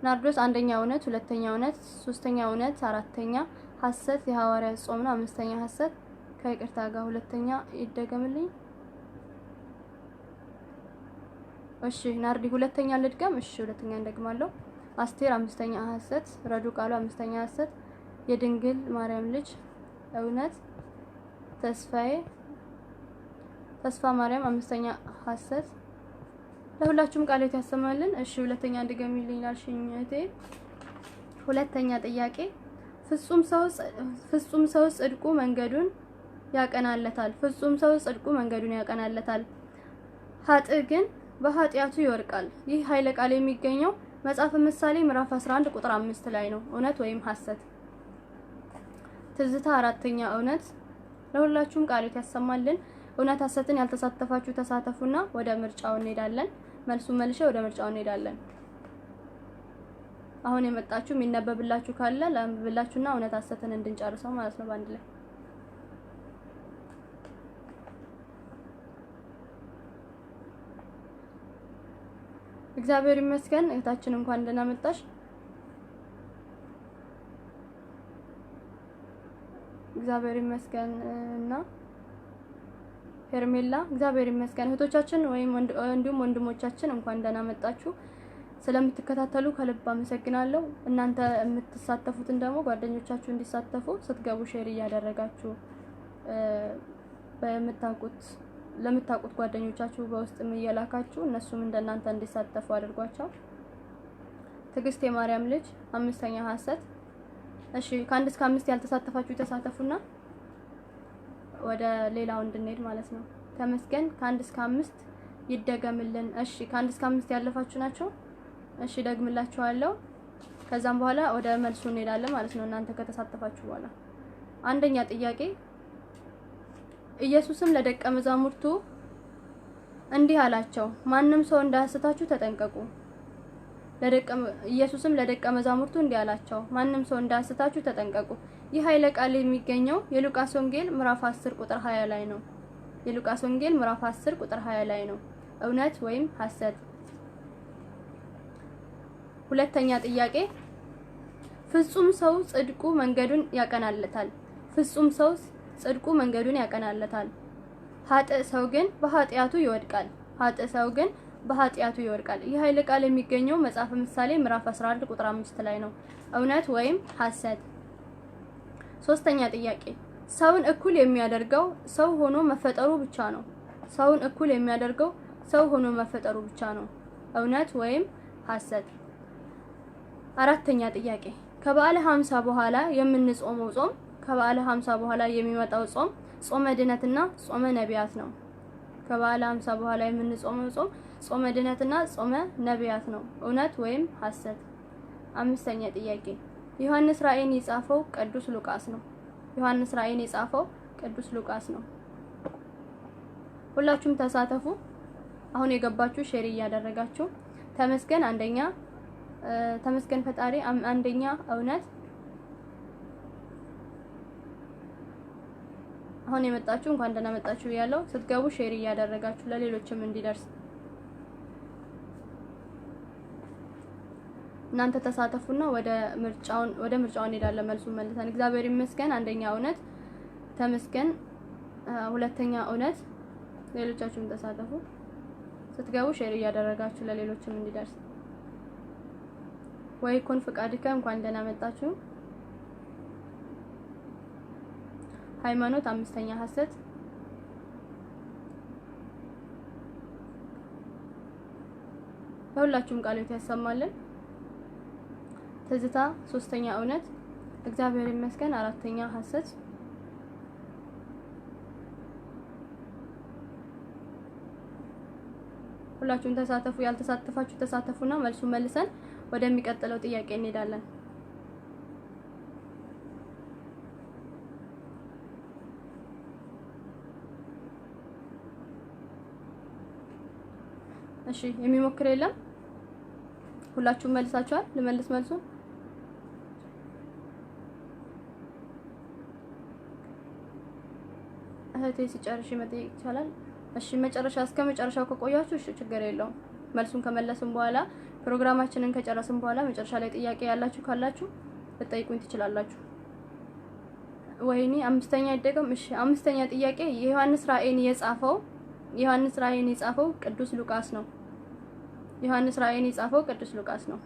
ናርዶስ አንደኛ እውነት፣ ሁለተኛ እውነት፣ ሶስተኛ እውነት፣ አራተኛ ሐሰት የሐዋርያት ጾም ነው። አምስተኛ ሐሰት። ከይቅርታ ጋር ሁለተኛ ይደገምልኝ። እሺ ናርዲ ሁለተኛ ልድገም። እሺ ሁለተኛ እንደግማለሁ። አስቴር አምስተኛ ሐሰት። ረዱ ቃሉ አምስተኛ ሐሰት። የድንግል ማርያም ልጅ እውነት። ተስፋ ማርያም አምስተኛ ሐሰት። ለሁላችሁም ቃሎት ያሰማልን። እሺ ሁለተኛ እንደገምልኝ ላልሽኝ እህቴ ሁለተኛ ጥያቄ ፍጹም ሰው ጽድቁ መንገዱን ያቀናለታል። ፍጹም ሰው ጽድቁ መንገዱን ያቀናለታል፣ ኃጥእ ግን በኃጢያቱ ይወድቃል። ይህ ኃይለ ቃል የሚገኘው መጽሐፈ ምሳሌ ምዕራፍ 11 ቁጥር 5 ላይ ነው። እውነት ወይም ሐሰት? ትዝታ አራተኛ እውነት። ለሁላችሁም ቃሎት ያሰማልን። እውነት ሐሰትን ያልተሳተፋችሁ ተሳተፉና ወደ ምርጫው እንሄዳለን። መልሱን መልሼ ወደ ምርጫው እንሄዳለን። አሁን የመጣችሁ የሚነበብላችሁ ካለ ለአንብብላችሁና እውነት ሐሰትን እንድንጨርሰው ማለት ነው ባንድ ላይ። እግዚአብሔር ይመስገን። እህታችን እንኳን ደህና መጣሽ። እግዚአብሔር ይመስገን እና ሄርሜላ እግዚአብሔር ይመስገን። እህቶቻችን ወይም እንዲሁም ወንድሞቻችን እንኳን ደህና መጣችሁ። ስለምትከታተሉ ከልብ አመሰግናለሁ። እናንተ የምትሳተፉትን ደግሞ ጓደኞቻችሁ እንዲሳተፉ ስትገቡ ሼር እያደረጋችሁ ለምታውቁት ጓደኞቻችሁ በውስጥም እየላካችሁ እነሱም እንደናንተ እንዲሳተፉ አድርጓቸው። ትዕግስት የማርያም ልጅ አምስተኛ ሐሰት። እሺ ከ1 እስከ 5 ያልተሳተፋችሁ ተሳተፉና ወደ ሌላው እንድንሄድ ማለት ነው። ተመስገን ከ1 እስከ 5 ይደገምልን። እሺ ከ1 እስከ 5 ያለፋችሁ ናቸው። እሺ ደግምላችኋለሁ። ከዛም በኋላ ወደ መልሱ እንሄዳለን ማለት ነው እናንተ ከተሳተፋችሁ በኋላ። አንደኛ ጥያቄ ኢየሱስም ለደቀ መዛሙርቱ እንዲህ አላቸው፣ ማንም ሰው እንዳያስታችሁ ተጠንቀቁ። ኢየሱስም ለደቀ መዛሙርቱ እንዲህ አላቸው፣ ማንም ሰው እንዳያስታችሁ ተጠንቀቁ። ይህ ኃይለ ቃል የሚገኘው የሉቃስ ወንጌል ምዕራፍ 10 ቁጥር 20 ላይ ነው። የሉቃስ ወንጌል ምዕራፍ 10 ቁጥር 20 ላይ ነው። እውነት ወይም ሐሰት? ሁለተኛ ጥያቄ ፍጹም ሰው ጽድቁ መንገዱን ያቀናለታል። ፍጹም ሰው ጽድቁ መንገዱን ያቀናለታል፣ ኃጥእ ሰው ግን በኃጢያቱ ይወድቃል። ኃጥእ ሰው ግን በኃጢያቱ ይወድቃል። ይህ ኃይለ ቃል የሚገኘው መጽሐፈ ምሳሌ ምዕራፍ 11 ቁጥር 5 ላይ ነው። እውነት ወይም ሐሰት? ሶስተኛ ጥያቄ ሰውን እኩል የሚያደርገው ሰው ሆኖ መፈጠሩ ብቻ ነው። ሰውን እኩል የሚያደርገው ሰው ሆኖ መፈጠሩ ብቻ ነው። እውነት ወይም ሐሰት? አራተኛ ጥያቄ ከበዓለ 50 በኋላ የምንጾመው ጾም ከበዓለ 50 በኋላ የሚመጣው ጾም ጾመ ድነትና ጾመ ነቢያት ነው። ከበዓለ 50 በኋላ የምንጾመው ጾም ጾመ ድነትና ጾመ ነቢያት ነው። እውነት ወይም ሐሰት? አምስተኛ ጥያቄ ዮሐንስ ራእይን የጻፈው ቅዱስ ሉቃስ ነው። ዮሐንስ ራእይን የጻፈው ቅዱስ ሉቃስ ነው። ሁላችሁም ተሳተፉ። አሁን የገባችሁ ሼር እያደረጋችሁ ተመስገን አንደኛ፣ ተመስገን ፈጣሪ አንደኛ እውነት። አሁን የመጣችሁ እንኳን ደህና መጣችሁ ያለው ስትገቡ ሼር እያደረጋችሁ ለሌሎችም እንዲደርስ እናንተ ተሳተፉና ወደ ምርጫው እንሄዳለን። መልሱን መልሰን እግዚአብሔር ይመስገን አንደኛ እውነት ተመስገን፣ ሁለተኛ እውነት። ሌሎቻችሁም ተሳተፉ። ስትገቡ ሼር እያደረጋችሁ ለሌሎችም እንዲደርስ። ወይኩን ፍቃድከ እንኳን ደህና መጣችሁ። ሃይማኖት አምስተኛ ሐሰት። ለሁላችሁም ቃሎት ያሰማልን። ትዝታ ሶስተኛ እውነት። እግዚአብሔር ይመስገን አራተኛ ሐሰት። ሁላችሁም ተሳተፉ። ያልተሳተፋችሁ ተሳተፉና መልሱን መልሰን ወደሚቀጥለው ጥያቄ እንሄዳለን። እሺ የሚሞክር የለም? ሁላችሁም መልሳችኋል? ልመልስ መልሱን? እህቴ ሲጨርሽ መጠየቅ ይቻላል? እሺ መጨረሻ እስከ መጨረሻው ከቆያችሁ እሺ ችግር የለውም። መልሱን ከመለስን በኋላ ፕሮግራማችንን ከጨረስን በኋላ መጨረሻ ላይ ጥያቄ ያላችሁ ካላችሁ ልጠይቁኝ ትችላላችሁ። ወይኔ አምስተኛ ይደገም። እሺ አምስተኛ ጥያቄ የዮሐንስ ራእይን የጻፈው ቅዱስ ሉቃስ ነው። ዮሐንስ ራእይን የጻፈው ቅዱስ ሉቃስ ነው።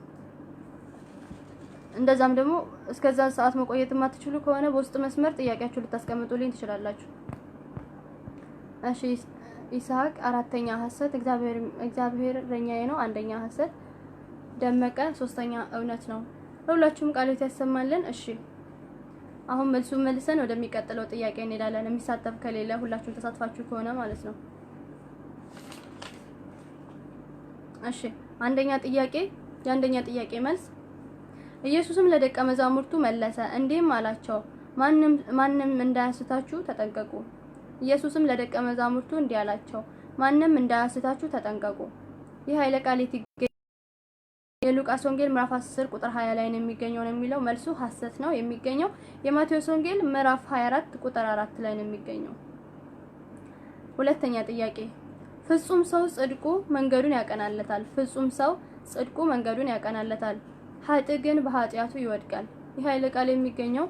እንደዛም ደግሞ እስከዛ ሰዓት መቆየት የማትችሉ ከሆነ በውስጥ መስመር ጥያቄያችሁ ልታስቀምጡልኝ ትችላላችሁ። እሺ ይስሐቅ አራተኛ ሐሰት። እግዚአብሔር እረኛዬ ነው አንደኛ ሐሰት። ደመቀ ሶስተኛ እውነት ነው። ሁላችሁም ቃሎት ያሰማልን። እሺ አሁን መልሱን መልሰን ወደሚቀጥለው ጥያቄ እንሄዳለን። የሚሳተፍ ከሌለ ሁላችሁም ተሳትፋችሁ ከሆነ ማለት ነው። እሺ የአንደኛ ጥያቄ መልስ ኢየሱስም ለደቀ መዛሙርቱ መለሰ እንዲህም አላቸው፣ ማንም እንዳያስታችሁ ተጠንቀቁ። ኢየሱስም ለደቀ መዛሙርቱ እንዲህ አላቸው፣ ማንም እንዳያስታችሁ ተጠንቀቁ። ይህ ኃይለ ቃል የሉቃስ ወንጌል ምዕራፍ 10 ቁጥር 20 ላይ ነው የሚገኘው ነው የሚለው። መልሱ ሐሰት ነው። የሚገኘው የማቴዎስ ወንጌል ምዕራፍ 24 ቁጥር 4 ላይ ነው የሚገኘው። ሁለተኛ ጥያቄ ፍጹም ሰው ጽድቁ መንገዱን ያቀናለታል። ፍጹም ሰው ጽድቁ መንገዱን ያቀናለታል፣ ኃጥእ ግን በኃጢአቱ ይወድቃል። ይህ ኃይለ ቃል የሚገኘው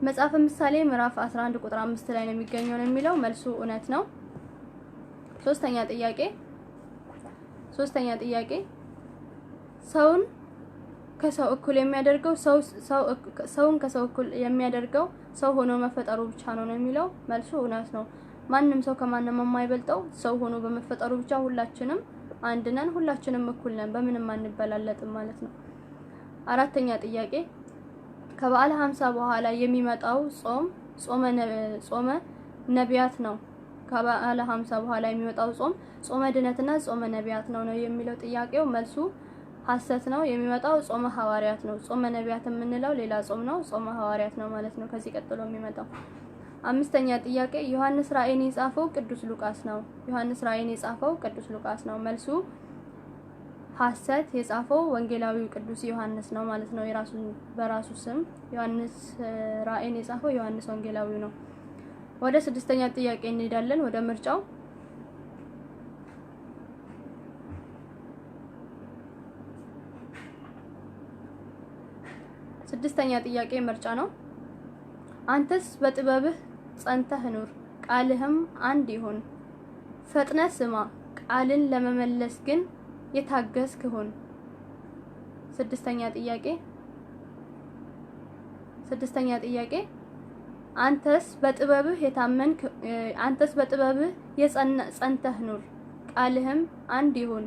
መጽሐፈ ምሳሌ ምዕራፍ 11 ቁጥር 5 ላይ ነው የሚገኘው ነው የሚለው። መልሱ እውነት ነው። ሶስተኛ ጥያቄ ሰውን ከሰው እኩል የሚያደርገው ሰው ሆኖ መፈጠሩ ብቻ ነው የሚለው። መልሱ እውነት ነው። ማንም ሰው ከማንም የማይበልጠው ሰው ሆኖ በመፈጠሩ ብቻ ሁላችንም አንድ ነን፣ ሁላችንም እኩል ነን፣ በምንም አንበላለጥም ማለት ነው። አራተኛ ጥያቄ ከበዓለ 50 በኋላ የሚመጣው ጾመ ነቢያት ነው። ከበዓለ 50 በኋላ የሚመጣው ጾመ ድነትና ጾመ ነቢያት ነው የሚለው ጥያቄው። መልሱ ሐሰት ነው። የሚመጣው ጾመ ሐዋርያት ነው። ጾመ ነቢያት የምንለው ሌላ ጾም ነው። ጾመ ሐዋርያት ነው ማለት ነው ከዚህ ቀጥሎ የሚመጣው። አምስተኛ ጥያቄ ዮሐንስ ራእይን የጻፈው ቅዱስ ሉቃስ ነው። ዮሐንስ ራእይን የጻፈው ቅዱስ ሉቃስ ነው። መልሱ ሐሰት። የጻፈው ወንጌላዊው ቅዱስ ዮሐንስ ነው ማለት ነው። በራሱ ስም ዮሐንስ ራእይን የጻፈው ዮሐንስ ወንጌላዊው ነው። ወደ ስድስተኛ ጥያቄ እንሄዳለን። ወደ ምርጫው ስድስተኛ ጥያቄ ምርጫ ነው። አንተስ በጥበብህ ጸንተህ ኑር፣ ቃልህም አንድ ይሁን። ፈጥነህ ስማ፣ ቃልን ለመመለስ ግን የታገስክ ሁን። ስድስተኛ ጥያቄ አንተስ በጥበብህ ጸንተህ ኑር፣ ቃልህም አንድ ይሁን።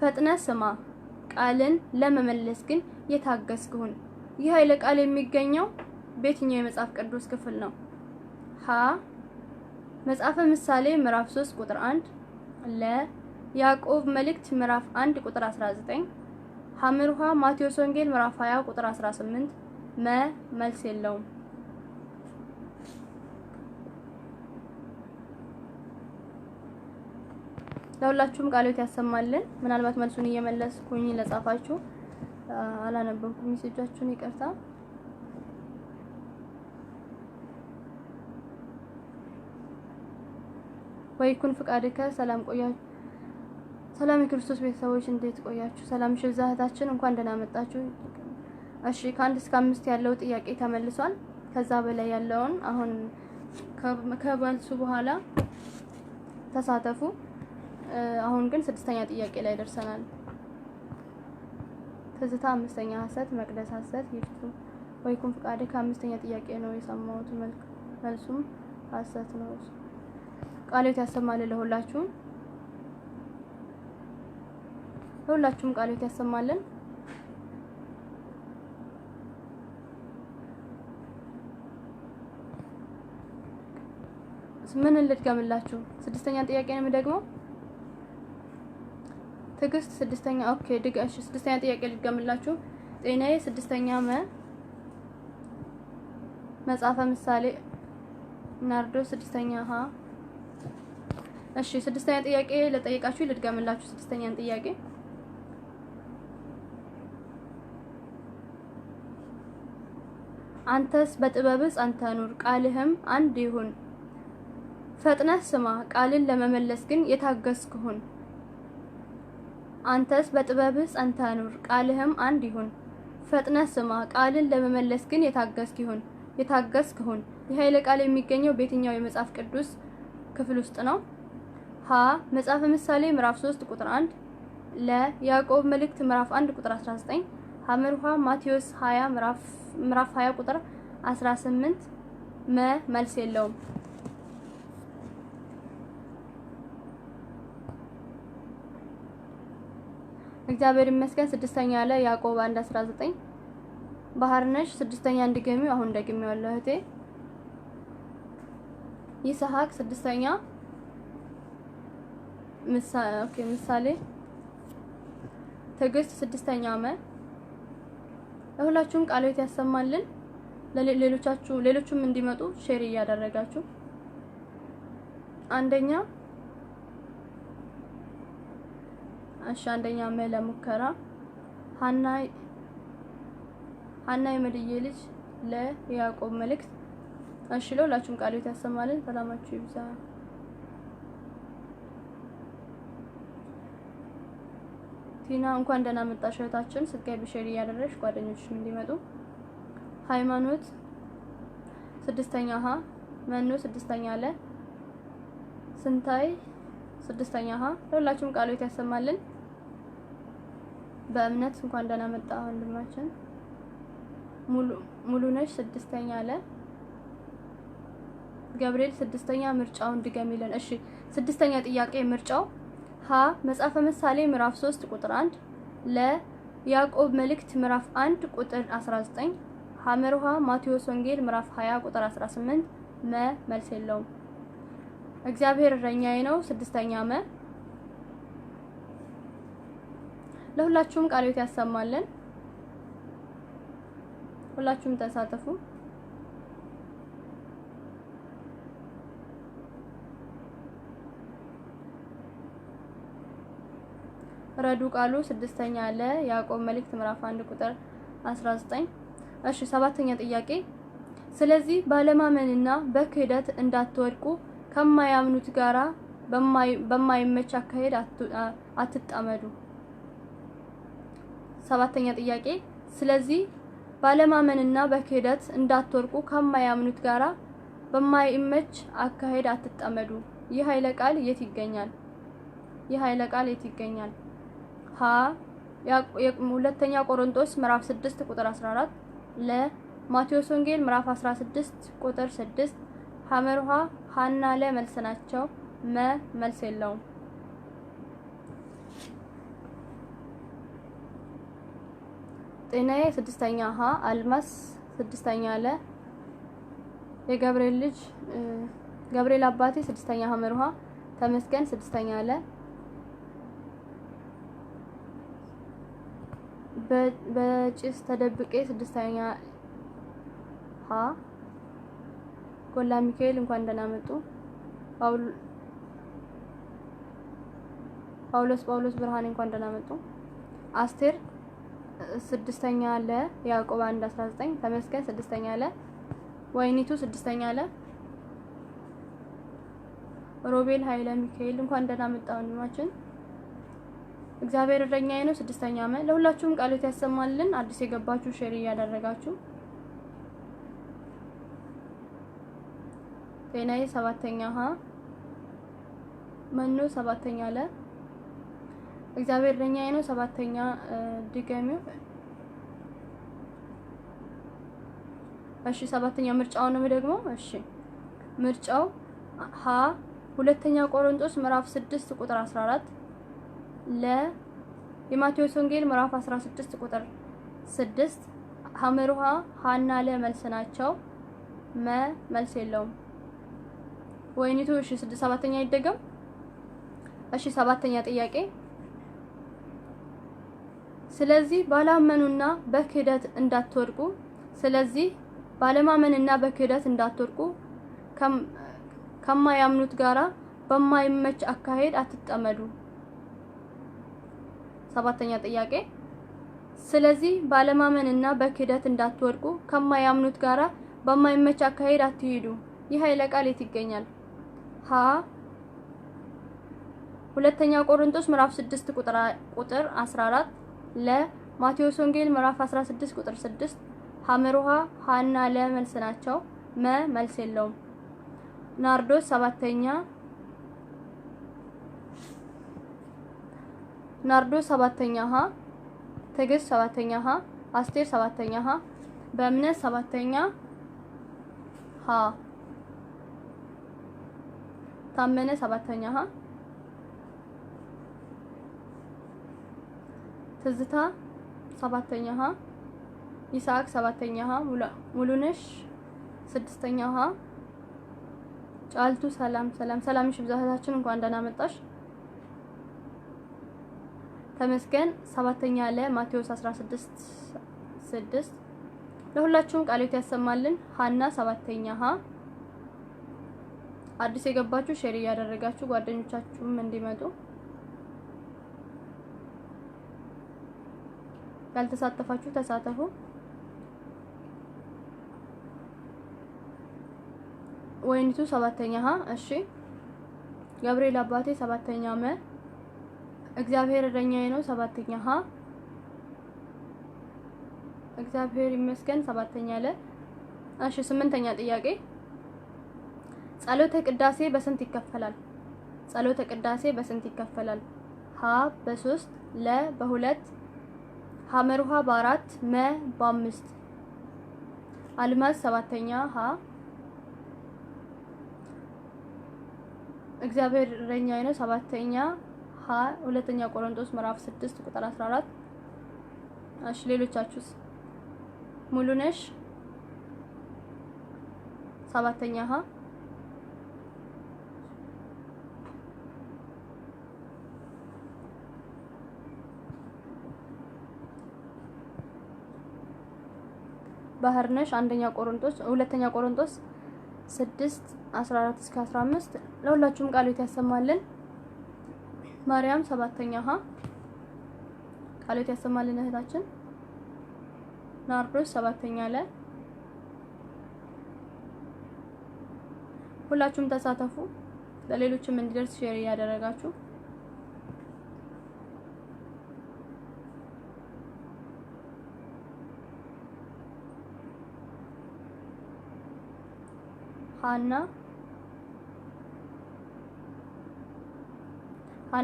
ፈጥነህ ስማ፣ ቃልን ለመመለስ ግን የታገስክ ሁን። ይህ ኃይለ ቃል የሚገኘው በየትኛው የመጽሐፍ ቅዱስ ክፍል ነው? ሀ መጽሐፈ ምሳሌ ምዕራፍ 3 ቁጥር 1፣ ለ ያዕቆብ መልእክት ምዕራፍ 1 ቁጥር 19፣ ሐመርሃ ማቴዎስ ወንጌል ምዕራፍ 20 ቁጥር 18፣ መልስ የለውም። ለሁላችሁም ቃሎት ያሰማልን። ምናልባት መልሱን እየመለስኩኝ ለጻፋችሁ አላነበብኩም ሜሴጃችሁን ይቅርታ። ወይኩን ፍቃድከ ሰላም ቆያችሁ። ሰላም የክርስቶስ ቤተሰቦች እንዴት ቆያችሁ? ሰላም ሽብዛ እህታችን እንኳን ደህና መጣችሁ። እሺ ከ1 እስከ 5 ያለው ጥያቄ ተመልሷል። ከዛ በላይ ያለውን አሁን ከመልሱ በኋላ ተሳተፉ። አሁን ግን 6ኛ ጥያቄ ላይ ደርሰናል። ትዝታ 5ኛ ሐሰት መቅደስ ሐሰት ይፍቱ። ወይኩን ፍቃድከ 5ኛ ጥያቄ ነው የሰማሁት። መልሱም ሐሰት ነው። ቃልዮት ያሰማልን ለሁላችሁም ቃልዮት ያሰማልን። ምን ልድገምላችሁ? 6ኛ ጥያቄ ነው ደግሞ ትግስት 6ኛ ኦኬ ድጋሽ 6ኛ ጥያቄ ልድገምላችሁ። ጤናዬ 6ኛ መጽሐፈ ምሳሌ ናርዶስ 6ኛ እሺ 6ኛ ጥያቄ ለጠይቃችሁ ልድገምላችሁ። 6ኛን ጥያቄ አንተስ በጥበብህ ጸንተህ ኑር ቃልህም አንድ ይሁን። ፈጥነህ ስማ ቃልን ለመመለስ ግን የታገስክ ሁን። አንተስ በጥበብህ ጸንተህ ኑር ቃልህም አንድ ይሁን። ፈጥነህ ስማ ቃልን ለመመለስ ግን የታገስክ ሁን። የኃይለ ቃል የሚገኘው በየትኛው የመጽሐፍ ቅዱስ ክፍል ውስጥ ነው? ሀ መጽሐፈ ምሳሌ ምዕራፍ 3 ቁጥር 1፣ ለ ያዕቆብ መልእክት ምዕራፍ 1 ቁጥር 19፣ ሐመርሃ ማቴዎስ 20 ምዕራፍ 20 ቁጥር 18፣ መልስ የለውም። እግዚአብሔር ይመስገን 6ኛ ላይ ያዕቆብ 1:19 ባህርነሽ 6ኛ እንድገሚው አሁን ደግሜዋለሁ እህቴ። ይስሐቅ 6ኛ ምሳሌ ትግስት 6ኛ ለሁላችሁም ቃልዮት ያሰማልን። ሌሎቹም እንዲመጡ ሼር እያደረጋችሁ አንደኛ ለሙከራ ሐና የመድዬ ልጅ ለያዕቆብ መልእክት። እሺ ለሁላችሁም ቃልዮት ያሰማልን። ሰላማችሁ ይብዛ። ቲና እንኳን ደህና መጣሽ እህታችን። ስትገቢ ሼር እያደረግሽ ጓደኞችሽም እንዲመጡ። ሃይማኖት 6ኛ መኑ 6ኛ ስንታይ 6ኛ ለሁላችሁም ቃልዮት ያሰማልን። በእምነት እንኳን ደህና መጣ ወንድማችን። ሙሉ ነሽ 6ኛ ገብርኤል 6ኛ ምርጫውን ድገሚልን። እሺ 6ኛ ጥያቄ ምርጫው ሀ መጽሐፈ ምሳሌ ምዕራፍ 3 ቁጥር 1፣ ለ ያዕቆብ መልእክት ምዕራፍ 1 ቁጥር 19፣ ሐመርሃ ማቴዎስ ወንጌል ምዕራፍ 20 ቁጥር 18፣ መልስ የለውም። እግዚአብሔር እረኛዬ ነው 6ኛ ለሁላችሁም ቃልዮት ያሰማልን። ሁላችሁም ተሳተፉ። ረዱ ቃሉ 6ኛ ያዕቆብ መልእክት ምዕራፍ 1 ቁጥር 19። እሺ 7ኛ ጥያቄ ስለዚህ ባለማመንና በክህደት እንዳትወድቁ ከማያምኑት ጋራ በማይመች አካሄድ አትጣመዱ። 7ኛ ጥያቄ ስለዚህ ባለማመንና በክህደት እንዳትወድቁ ከማያምኑት ጋራ በማይመች አካሄድ አትጣመዱ። ይህ ኃይለ ቃል የት ይገኛል? ሀ ሁለተኛ ቆሮንቶስ ምዕራፍ 6 ቁጥር 14፣ ለ ማቴዎስ ወንጌል ምዕራፍ 16 ቁጥር 6፣ ሐመርሃ ሐና መልስ ናቸው። መልስ የለውም። ጤናዬ 6ኛ አልማስ 6ኛ የገብርኤል ልጅ ገብርኤል አባቴ 6ኛ ሐመርሃ ተመስገን 6ኛ በጭስ ተደብቄ 6ኛ ጎላ ሚካኤል እንኳን ደህና መጡ። ጳውሎስ ብርሃኔ እንኳን ደህና መጡ። አስቴር ስድስተኛ ለ ያዕቆብ 1:19 ተመስገን ስድስተኛ ለ ወይኒቱ ስድስተኛ ለ ሮቤል ኃይለ ሚካኤል እንኳን ደህና መጣህ ወንድማችን። እግዚአብሔር እረኛዬ ነው ስድስተኛ መ ለሁላችሁም ቃሎት ያሰማልን። አዲስ የገባችሁ ሼር እያደረጋችሁ ጤናዬ ሰባተኛ ሀ መኖ ሰባተኛ ለ እግዚአብሔር እረኛዬ ነው ሰባተኛ ድገሚው። እሺ ሰባተኛ ምርጫው ነው ደግሞ። እሺ ምርጫው ሀ ሁለተኛ ቆሮንቶስ ምዕራፍ 6 ቁጥር 14 ለ የማቴዎስ ወንጌል ምዕራፍ 16 ቁጥር 6 ሐመሩሃ ሃና ለ መልስ ናቸው። መልስ የለውም። ወይኒቱ እሺ ሰባተኛ ይደገም። እሺ ሰባተኛ ጥያቄ ስለዚህ ባለማመንና በክህደት እንዳትወድቁ ስለዚህ ባለማመንና በክህደት እንዳትወድቁ ከማያምኑት ጋራ በማይመች አካሄድ አትጠመዱ። ሰባተኛ ጥያቄ ስለዚህ ባለማመንና በክህደት እንዳትወድቁ ከማያምኑት ጋራ በማይመች አካሄድ አትሂዱ። ይህ ኃይለ ቃል የት ይገኛል? ሀ ሁለተኛ ቆሮንቶስ ምዕራፍ 6 ቁጥር 14 ለ ማቴዎስ ወንጌል ምዕራፍ 16 ቁጥር 6 ሐመሩሃ ሃና ለ መልስ ናቸው። መልስ የለውም። ናርዶስ ሰባተኛ ሀ ትዕግስት ሰባተኛ ሀ አስቴር ሰባተኛ ሀ በእምነት ሰባተኛ ሀ ታመነ ሰባተኛ ሀ ትዝታ ሰባተኛ ሀ ይስሐቅ ሰባተኛ ሀ ሙሉነሽ ስድስተኛ ሀ ጫልቱ ሰላምሽ ብዛታችን እንኳን ደህና መጣሽ። ተመስገን ሰባተኛ ለ ማቴዎስ 16:6 ለሁላችሁም ቃሎት ያሰማልን። ሃና ሰባተኛ ሀ አዲስ የገባችሁ ሼር እያደረጋችሁ ጓደኞቻችሁም እንዲመጡ ያልተሳተፋችሁ ተሳተፉ። ወይኒቱ ሰባተኛ ሀ እሺ ገብርኤል አባቴ ሰባተኛ መ እግዚአብሔር እረኛዬ ነው ሰባተኛ ሀ እግዚአብሔር ይመስገን ሰባተኛ ለ እሺ ስምንተኛ ጥያቄ ጸሎተ ቅዳሴ በስንት ይከፈላል? ጸሎተ ቅዳሴ በስንት ይከፈላል? ሀ በ3 ለ በ2 ሐመሩሃ በ4 በ5 አልማዝ ሰባተኛ ሀ እግዚአብሔር እረኛዬ ነው ሰባተኛ ሀ ሁለተኛ ቆሮንቶስ ምዕራፍ 6 ቁጥር 14 እሺ ሌሎቻችሁስ? ሙሉነሽ ሰባተኛ ሀ ባህርነሽ አንደኛ ቆሮንቶስ ሁለተኛ ቆሮንቶስ 6:14 እስከ 15 ለሁላችሁም ቃሎት ያሰማልን። ማርያም ሰባተኛ ሀ ቃሎት ያሰማልን እህታችን። ናርዶስ ሰባተኛ ለ ሁላችሁም ተሳተፉ። ለሌሎችም እንዲደርስ ሼር እያደረጋችሁ ሃና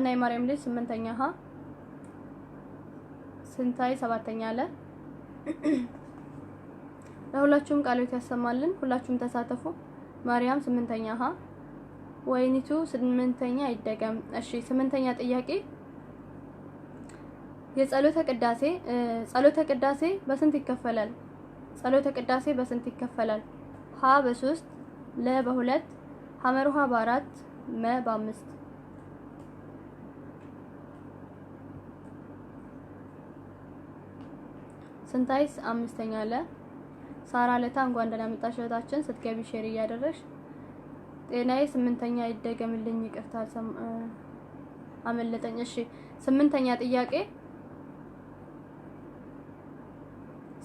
የማርያም ልጅ ስምንተኛ ሀ ስንታይ ሰባተኛ ለ ለሁላችሁም ቃሎት ያሰማልን። ሁላችሁም ተሳተፉ። ማርያም ስምንተኛ ሀ ወይኒቱ ስምንተኛ ይደገም። እሺ ስምንተኛ ጥያቄ የጸሎተ ቅዳሴ በስንት ይከፈላል? ጸሎተ ቅዳሴ በስንት ይከፈላል? ሀ በ3 ለ በ2 ሐመሩሃ በ4 በ5 ስንታይስ አምስተኛ ለ ሳራ ለታ እንኳን ደህና መጣሽ እህታችን። ስትገቢ ሼር እያደረግሽ ጤናዬ ስምንተኛ ይደገምልኝ ይቅርታ አመለጠኝ። እሺ ስምንተኛ ጥያቄ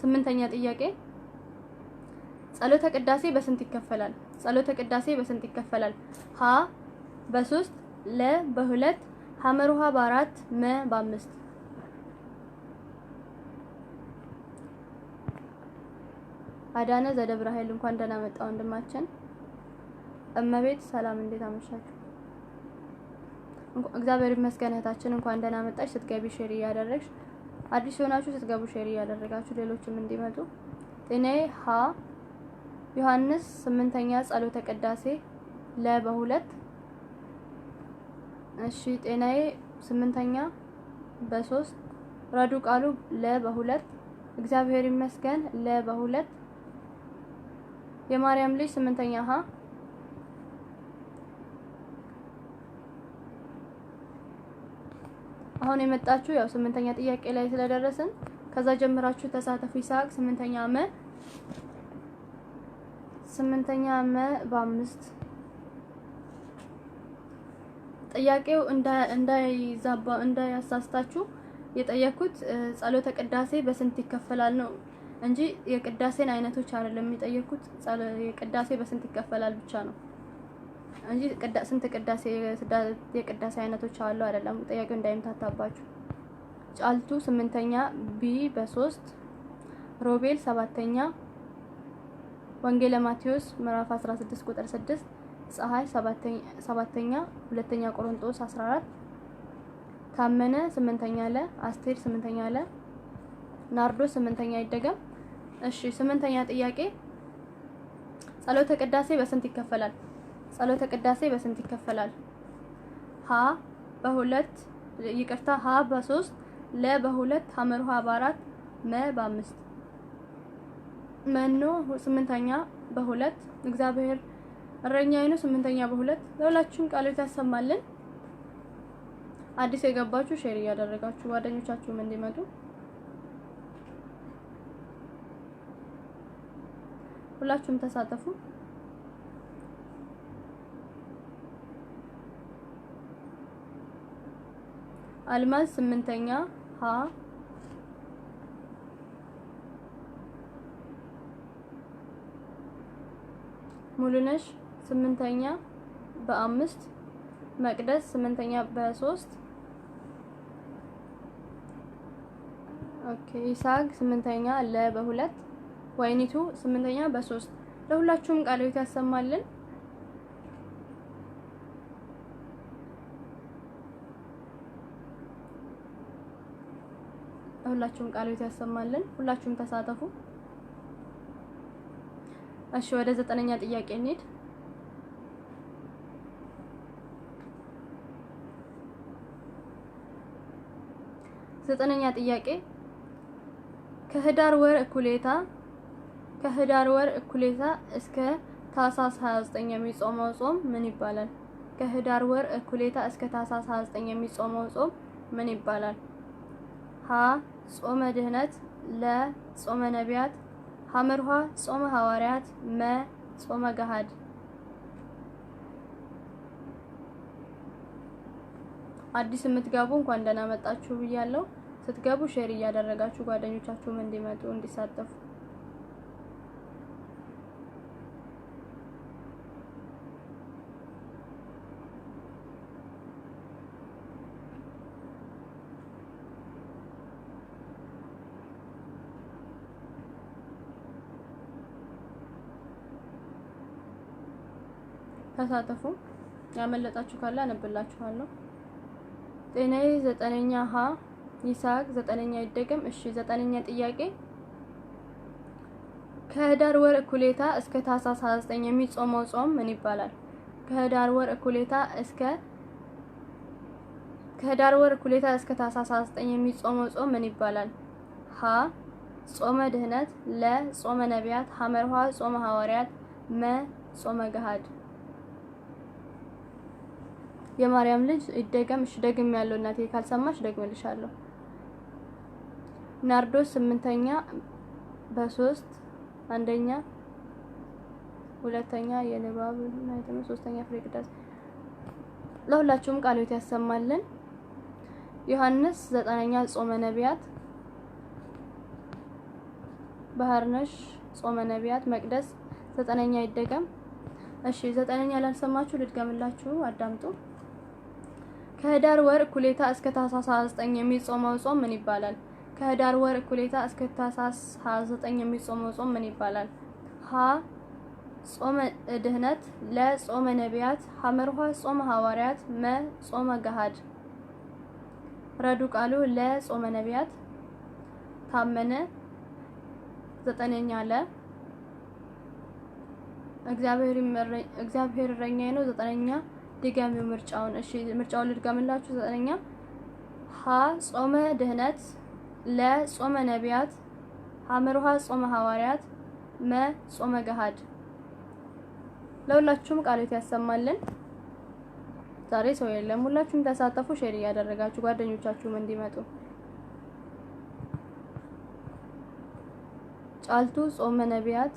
ስምንተኛ ጥያቄ ጸሎተ ቅዳሴ በስንት ይከፈላል? ጸሎተ ቅዳሴ በስንት ይከፈላል? ሀ በ3 ለ በ2 ሐመሩሃ በ4 መ በ5 አዳነ ዘደብረ ኃይል እንኳን ደህና መጣ ወንድማችን። እመቤት ሰላም እንዴት አመሻችሁ? እግዚአብሔር ይመስገን እህታችን እንኳን ደህና መጣሽ። ስትገቢ ሼር እያደረግሽ አዲስ ሆናችሁ ስትገቡ ሼር እያደረጋችሁ ሌሎችም እንዲመጡ። ጤናዬ ሀ ዮሐንስ 8ኛ ጸሎተ ቅዳሴ ለ በ2 እሺ ጤናዬ 8ኛ በ3 ረዱ ቃሉ ለ በ2 እግዚአብሔር ይመስገን ለ በ2 የማርያም ልጅ 8ኛ ሀ አሁን የመጣችሁ ያው 8ኛ ጥያቄ ላይ ስለደረስን ከዛ ጀምራችሁ ተሳተፉ። ይሳቅ 8ኛ መ 8ኛ መ በ5 ጥያቄው እንዳያሳስታችሁ የጠየኩት ጸሎተ ቅዳሴ በስንት ይከፈላል ነው እንጂ የቅዳሴን አይነቶች አይደለም የጠየኩት። የቅዳሴ በስንት ይከፈላል ብቻ ነው እንጂ ስንት ቅዳሴ የቅዳሴ አይነቶች አሉ አይደለም። ጥያቄው እንዳይምታታባችሁ። ጫልቱ 8ኛ ቢ በ3 ሮቤል 7ኛ ወንጌለ ማቴዎስ ምዕራፍ 16 ቁጥር 6 ፀሐይ 7ኛ ሁለተኛ ቆሮንቶስ 14 ታመነ 8ኛ ለ አስቴር 8ኛ ለ ናርዶስ 8ኛ ይደገም። እሺ 8ኛ ጥያቄ ጸሎተ ቅዳሴ በስንት ይከፈላል? ጸሎተ ቅዳሴ በስንት ይከፈላል? ሀ በ2 ይቅርታ ሀ በ3 ለ በ2 ሐመሩሃ በ4 መ በ5 መኖ 8ኛ በ2 እግዚአብሔር እረኛዬ ነው 8ኛ በ2 ለሁላችሁም ቃሎት ያሰማልን። አዲስ የገባችሁ ሼር እያደረጋችሁ ጓደኞቻችሁም እንዲመጡ ሁላችሁም ተሳተፉ። አልማዝ 8ኛ ሀ ሙሉነሽ 8ኛ በ5 መቅደስ 8ኛ በ3 ኦኬ ይሳቅ 8ኛ ለ በ2 ወይኒቱ 8ኛ በ3 ለሁላችሁም ቃሎት ያሰማልን። ሁላችሁም ቃሎት ያሰማልን። ሁላችሁም ተሳተፉ። እሺ ወደ 9ኛ ጥያቄ እንሂድ። 9ኛ ጥያቄ ከህዳር ወር እኩሌታ እስከ ታህሳስ 29 የሚጾመው ጾም ምን ይባላል? ከህዳር ወር እኩሌታ እስከ ታህሳስ 29 የሚጾመው ጾም ምን ይባላል? ሀ ጾመ ድህነት ለ ጾመ ነቢያት ሐመርሃ ጾመ ሐዋርያት መ ጾመ ገሃድ አዲስ የምትገቡ እንኳን ደህና መጣችሁ ብያለሁ። ስትገቡ ሼር እያደረጋችሁ ጓደኞቻችሁም እንዲመጡ እንዲሳተፉ ተሳተፉ። ያመለጣችሁ ካለ አነብላችኋለሁ። ጤናዬ 9ኛ ሀ ይሳቅ 9ኛ ይደገም። እሺ 9ኛ ጥያቄ ከህዳር ወር እኩሌታ እስከ ታህሳስ 29 የሚጾመው ጾም ምን ይባላል? ከህዳር ወር እኩሌታ እስከ ታህሳስ 29 የሚጾመው ጾም ምን ይባላል? ሀ ጾመ ድህነት ለ ጾመ ነቢያት ሐመርሃ ጾመ ሐዋርያት መ ጾመ ገሃድ የማርያም ልጅ ይደገም። እሺ ደግም ያለው እናቴ ካልሰማሽ ደግምልሻለሁ። ናርዶስ 8ኛ በ3 አንደኛ ሁለተኛ የንባብ እና የትምህርት 3ኛ ፍሬ ቅዳሴ ለሁላችሁም ቃሎት ያሰማልን። ዮሐንስ 9ኛ ጾመ ነቢያት ባህርነሽ ጾመ ነቢያት መቅደስ 9ኛ ይደገም። እሺ 9ኛ ላልሰማችሁ ልድገምላችሁ አዳምጡ። ከህዳር ወር እኩሌታ እስከ ታኅሳስ 29 የሚጾመው ጾም ምን ይባላል? ከህዳር ወር እኩሌታ እስከ ታኅሳስ 29 የሚጾመው ጾም ምን ይባላል? ሀ ጾመ ድህነት፣ ለ ጾመ ነቢያት፣ ሐመርኋ ጾመ ሐዋርያት፣ መ ጾመ ገሃድ። ረዱ ቃሉ ለ ጾመ ነቢያት። ታመነ 9ኛ ለ እግዚአብሔር እረኛዬ ነው 9ኛ ድጋሚው ምርጫውን። እሺ ምርጫውን ልድገምላችሁ 9ኛ ሀ ጾመ ድህነት፣ ለ ጾመ ነቢያት፣ ሐመርኋ ጾመ ሐዋርያት፣ መ ጾመ ገሃድ። ለሁላችሁም ቃሎት ያሰማልን። ዛሬ ሰው የለም፣ ሁላችሁም ተሳተፉ፣ ሼር እያደረጋችሁ ጓደኞቻችሁም እንዲመጡ። ጫልቱ ጾመ ነቢያት፣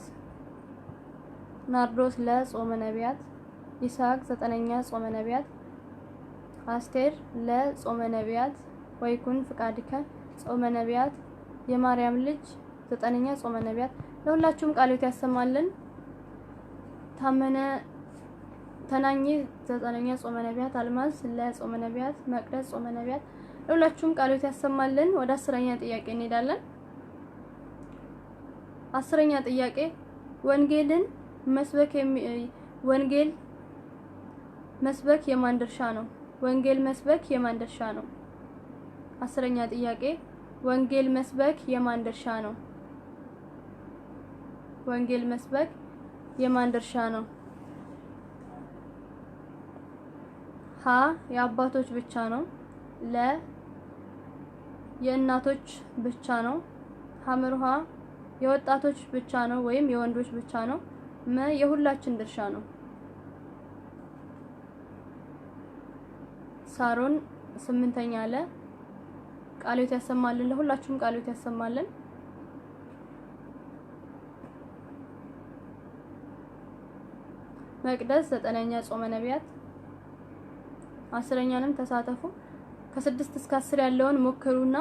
ናርዶስ ለ ጾመ ነቢያት፣ ይስሐቅ 9ኛ ጾመ ነቢያት፣ አስቴር ለ ጾመ ነቢያት፣ ወይኩን ፍቃድከ ጾመ ነቢያት፣ የማርያም ልጅ 9ኛ ጾመ ነቢያት። ለሁላችሁም ቃሎት ያሰማልን። ታመነ ተናኝ 9ኛ ጾመ ነቢያት፣ አልማዝ ለ ጾመ ነቢያት፣ መቅደስ ጾመ ነቢያት። ለሁላችሁም ቃሎት ያሰማልን። ወደ 10ኛ ጥያቄ እንሄዳለን። 10ኛ ጥያቄ ወንጌል መስበክ የማን ድርሻ ነው? ወንጌል መስበክ የማን ድርሻ ነው? 10ኛ ጥያቄ ወንጌል መስበክ የማን ድርሻ ነው? ወንጌል መስበክ የማን ድርሻ ነው? ሀ የአባቶች ብቻ ነው፣ ለ የእናቶች ብቻ ነው፣ ሐመርኋ የወጣቶች ብቻ ነው ወይም የወንዶች ብቻ ነው፣ መ የሁላችን ድርሻ ነው። ሳሮን 8ኛ ለ ቃሎት ያሰማልን። ለሁላችሁም ቃሎት ያሰማልን። መቅደስ 9ኛ ጾመ ነቢያት። 10ኛንም ተሳተፉ። ከ6 እስከ 10 ያለውን ሞክሩና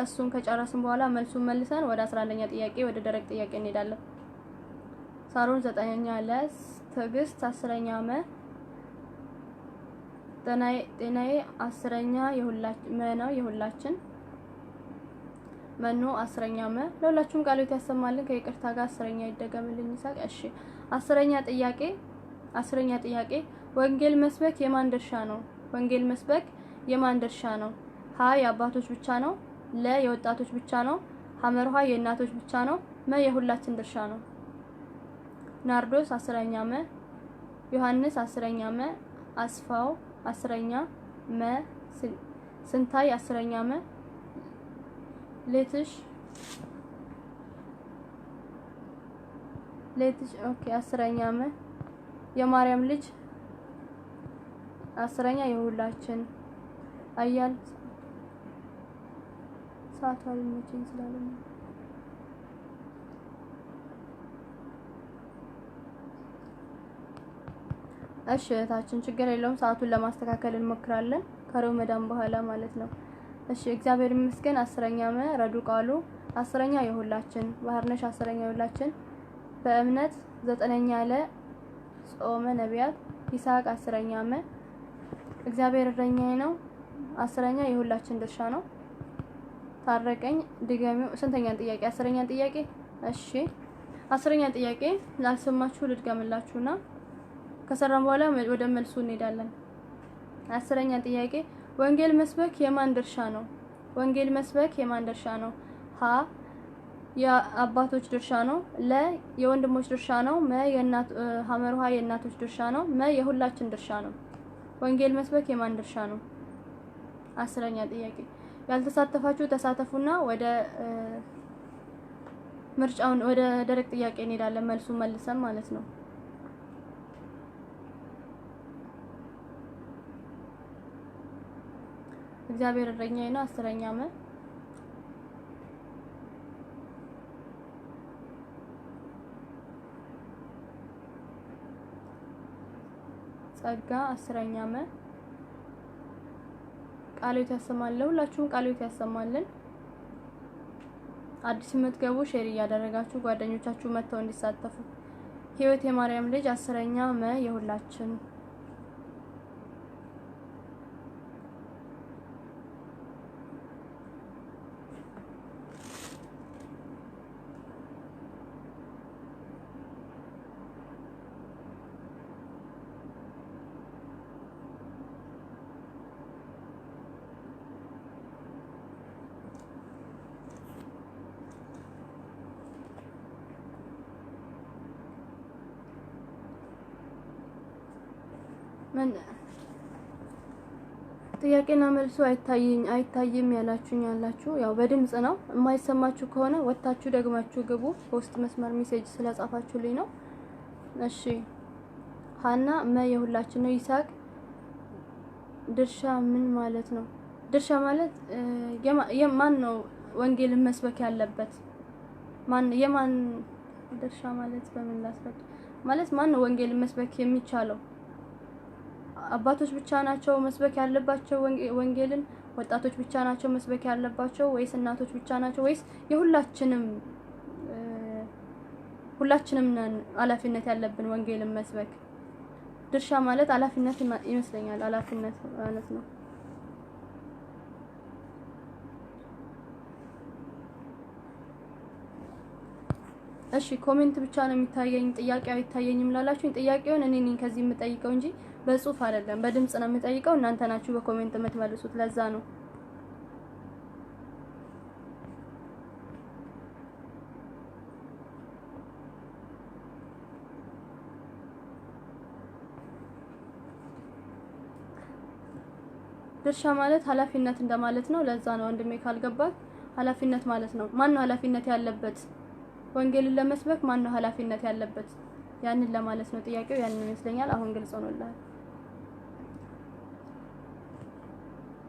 እሱን ከጨረስን በኋላ መልሱን መልሰን ወደ 11ኛ ጥያቄ ወደ ደረቅ ጥያቄ እንሄዳለን። ሳሮን 9ኛ ለ ትዕግስት 10ኛ መ ጤናዬ 10ኛ የሁላችን መኖ 10ኛ መ። ለሁላችሁም ቃሎት ያሰማልን። ከይቅርታ ጋር 10ኛ ይደገምልኝ ይሳቅ። እሺ 10ኛ ጥያቄ ወንጌል መስበክ የማን ድርሻ ነው? ወንጌል መስበክ የማን ድርሻ ነው? ሀ የአባቶች ብቻ ነው፣ ለ የወጣቶች ብቻ ነው፣ ሐመርኋ የእናቶች ብቻ ነው፣ መ የሁላችን ድርሻ ነው። ናርዶስ 10ኛ መ፣ ዮሐንስ 10ኛ መ፣ አስፋው 10ኛ መ፣ ስንታይ 10ኛ መ፣ ሌትሽ ኦኬ 10ኛ መ፣ የማርያም ልጅ 10ኛ የሁላችን አያል ሳቷል መቼም ስላለም እሺ እህታችን ችግር የለውም። ሰዓቱን ለማስተካከል እንሞክራለን ከረመዳን በኋላ ማለት ነው። እሺ እግዚአብሔር ይመስገን። 10ኛ መ ረዱ ቃሉ 10ኛ የሁላችን ባህርነሽ 10ኛ የሁላችን በእምነት 9ኛ ለ ጾመ ነቢያት ይስሐቅ 10ኛ መ እግዚአብሔር እረኛዬ ነው 10ኛ የሁላችን ድርሻ ነው። ታረቀኝ ድጋሚው ስንተኛ ጥያቄ? 10ኛ ጥያቄ። እሺ 10ኛ ጥያቄ ላልሰማችሁ ልድገምላችሁና ከሰራን በኋላ ወደ መልሱ እንሄዳለን። 10ኛ ጥያቄ ወንጌል መስበክ የማን ድርሻ ነው? ወንጌል መስበክ የማን ድርሻ ነው? ሀ የአባቶች ድርሻ ነው፣ ለ የወንድሞች ድርሻ ነው፣ መ ሐመርኋ የእናቶች ድርሻ ነው፣ መ የሁላችን ድርሻ ነው። ወንጌል መስበክ የማን ድርሻ ነው? 10ኛ ጥያቄ። ያልተሳተፋችሁ ተሳተፉና ወደ ምርጫውን ወደ ደረቅ ጥያቄ እንሄዳለን። መልሱን መልሰን ማለት ነው። እግዚአብሔር እረኛዬ ነው 10ኛ መ ጸጋ 10ኛ መ ቃሎት ያሰማልን። ሁላችሁም ቃሎት ያሰማልን። አዲስ የምትገቡ ሼር እያደረጋችሁ ጓደኞቻችሁ መተው እንዲሳተፉ። ህይወት የማርያም ልጅ 10ኛ የሁላችን ጥያቄና መልሱ አይታይም ያላችሁ ያው በድምጽ ነው። የማይሰማችሁ ከሆነ ወጣችሁ ደግማችሁ ግቡ። በውስጥ መስመር ሜሴጅ ስለጻፋችሁልኝ ነው። እሺ ሀና የሁላችን ነው። ይሳቅ ድርሻ ምን ማለት ነው? ድርሻ ማለት የማን ነው ወንጌልን መስበክ ያለበት? የማን ድርሻ ማለት በምን ላስረዳ? ማለት ማን ነው ወንጌልን መስበክ የሚቻለው? አባቶች ብቻ ናቸው መስበክ ያለባቸው ወንጌልን? ወጣቶች ብቻ ናቸው መስበክ ያለባቸው ወይስ እናቶች ብቻ ናቸው? ወይስ ሁላችንም ነን ኃላፊነት ያለብን ወንጌልን መስበክ? ድርሻ ማለት ኃላፊነት ይመስለኛል። ኃላፊነት ማለት ነው። እሺ ኮሜንት ብቻ ነው የሚታየኝ፣ ጥያቄው አይታየኝም ላላችሁኝ ጥያቄውን እኔ ነኝ ከዚህ የምጠይቀው እንጂ በጽሁፍ አይደለም፣ በድምጽ ነው የምጠይቀው። እናንተ ናችሁ በኮሜንት የምትመልሱት። ለዛ ነው ድርሻ ማለት ኃላፊነት እንደማለት ነው። ለዛ ነው ወንድሜ ካልገባክ ኃላፊነት ማለት ነው። ማን ነው ኃላፊነት ያለበት? ወንጌልን ለመስበክ ማን ነው ኃላፊነት ያለበት? ያንን ለማለት ነው ጥያቄው። ያንን ይመስለኛል። አሁን ግልጽ ሆኖልሃል።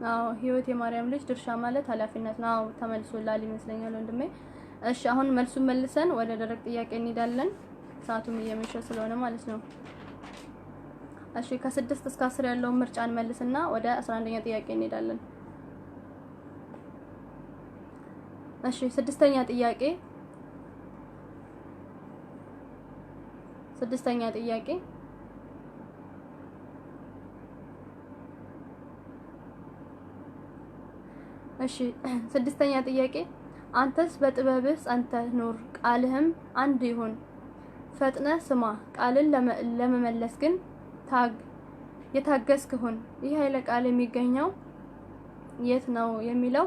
አዎ ህይወት የማርያም ልጅ ድርሻ ማለት ኃላፊነት ነው። አዎ ተመልሶላል ይመስለኛል ወንድሜ። እሺ አሁን መልሱን መልሰን ወደ ደረቅ ጥያቄ እንሄዳለን። ሰዓቱም እየመሸ ስለሆነ ማለት ነው። እሺ ከ6 እስከ 10 ያለውን ምርጫን መልስና ወደ 11ኛ ጥያቄ እንሄዳለን። እሺ ስድስተኛ ጥያቄ እሺ ስድስተኛ ጥያቄ አንተስ በጥበብህ ጸንተህ ኑር፣ ቃልህም አንድ ይሁን፣ ፈጥነህ ስማ፣ ቃልን ለመመለስ ግን የታገስክ ሁን። ይህ ኃይለ ቃል የሚገኘው የት ነው የሚለው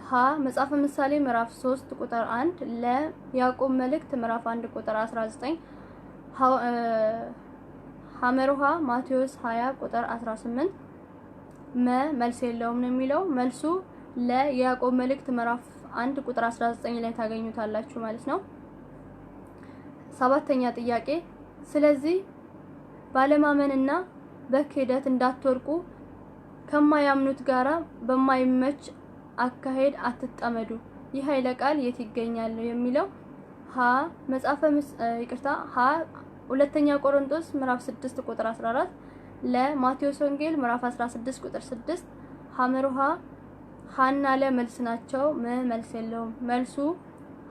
ሀ መጽሐፈ ምሳሌ ምዕራፍ 3 ቁጥር 1፣ ለ ያዕቆብ መልእክት ምዕራፍ 1 ቁጥር 19፣ ሐመሩሃ ማቴዎስ 20 ቁጥር 18፣ መልስ የለውም ነው የሚለው። መልሱ ለያዕቆብ መልእክት ምዕራፍ 1 ቁጥር 19 ላይ ታገኙታላችሁ ማለት ነው። ሰባተኛ ጥያቄ ስለዚህ ባለማመንና በክህደት እንዳትወርቁ ከማያምኑት ጋራ በማይመች አካሄድ አትጠመዱ። ይህ ኃይለ ቃል የት ይገኛል የሚለው ሀ መጽሐፈ ሀ ሁለተኛ ቆሮንቶስ ምዕራፍ 6 ቁጥር 14፣ ለማቴዎስ ወንጌል ምዕራፍ 16 ቁጥር 6፣ ሐመሩሃ ሀና ለመልስ ናቸው። መልስ የለውም። መልሱ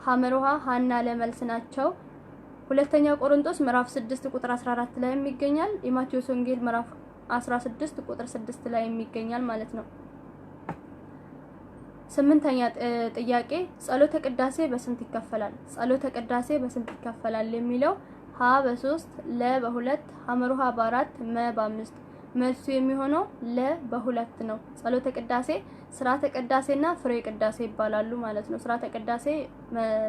ሐመሩሃ ሀና ለመልስ ናቸው። ሁለተኛ ቆሮንቶስ ምዕራፍ 6 ቁጥር 14 ላይ ይገኛል። የማቴዎስ ወንጌል ምዕራፍ 16 ቁጥር 6 ላይ ይገኛል ማለት ነው። ስምንተኛ ጥያቄ ጸሎተ ቅዳሴ በስንት ይከፈላል? ጸሎተ ቅዳሴ በስንት ይከፈላል የሚለው ሀ በ3፣ ለ በ2፣ ሐመሩሃ በ4፣ በ5። መልሱ የሚሆነው ለ በ2 ነው። ጸሎተ ቅዳሴ ስርዓተ ቅዳሴና ፍሬ ቅዳሴ ይባላሉ ማለት ነው። ስርዓተ ቅዳሴ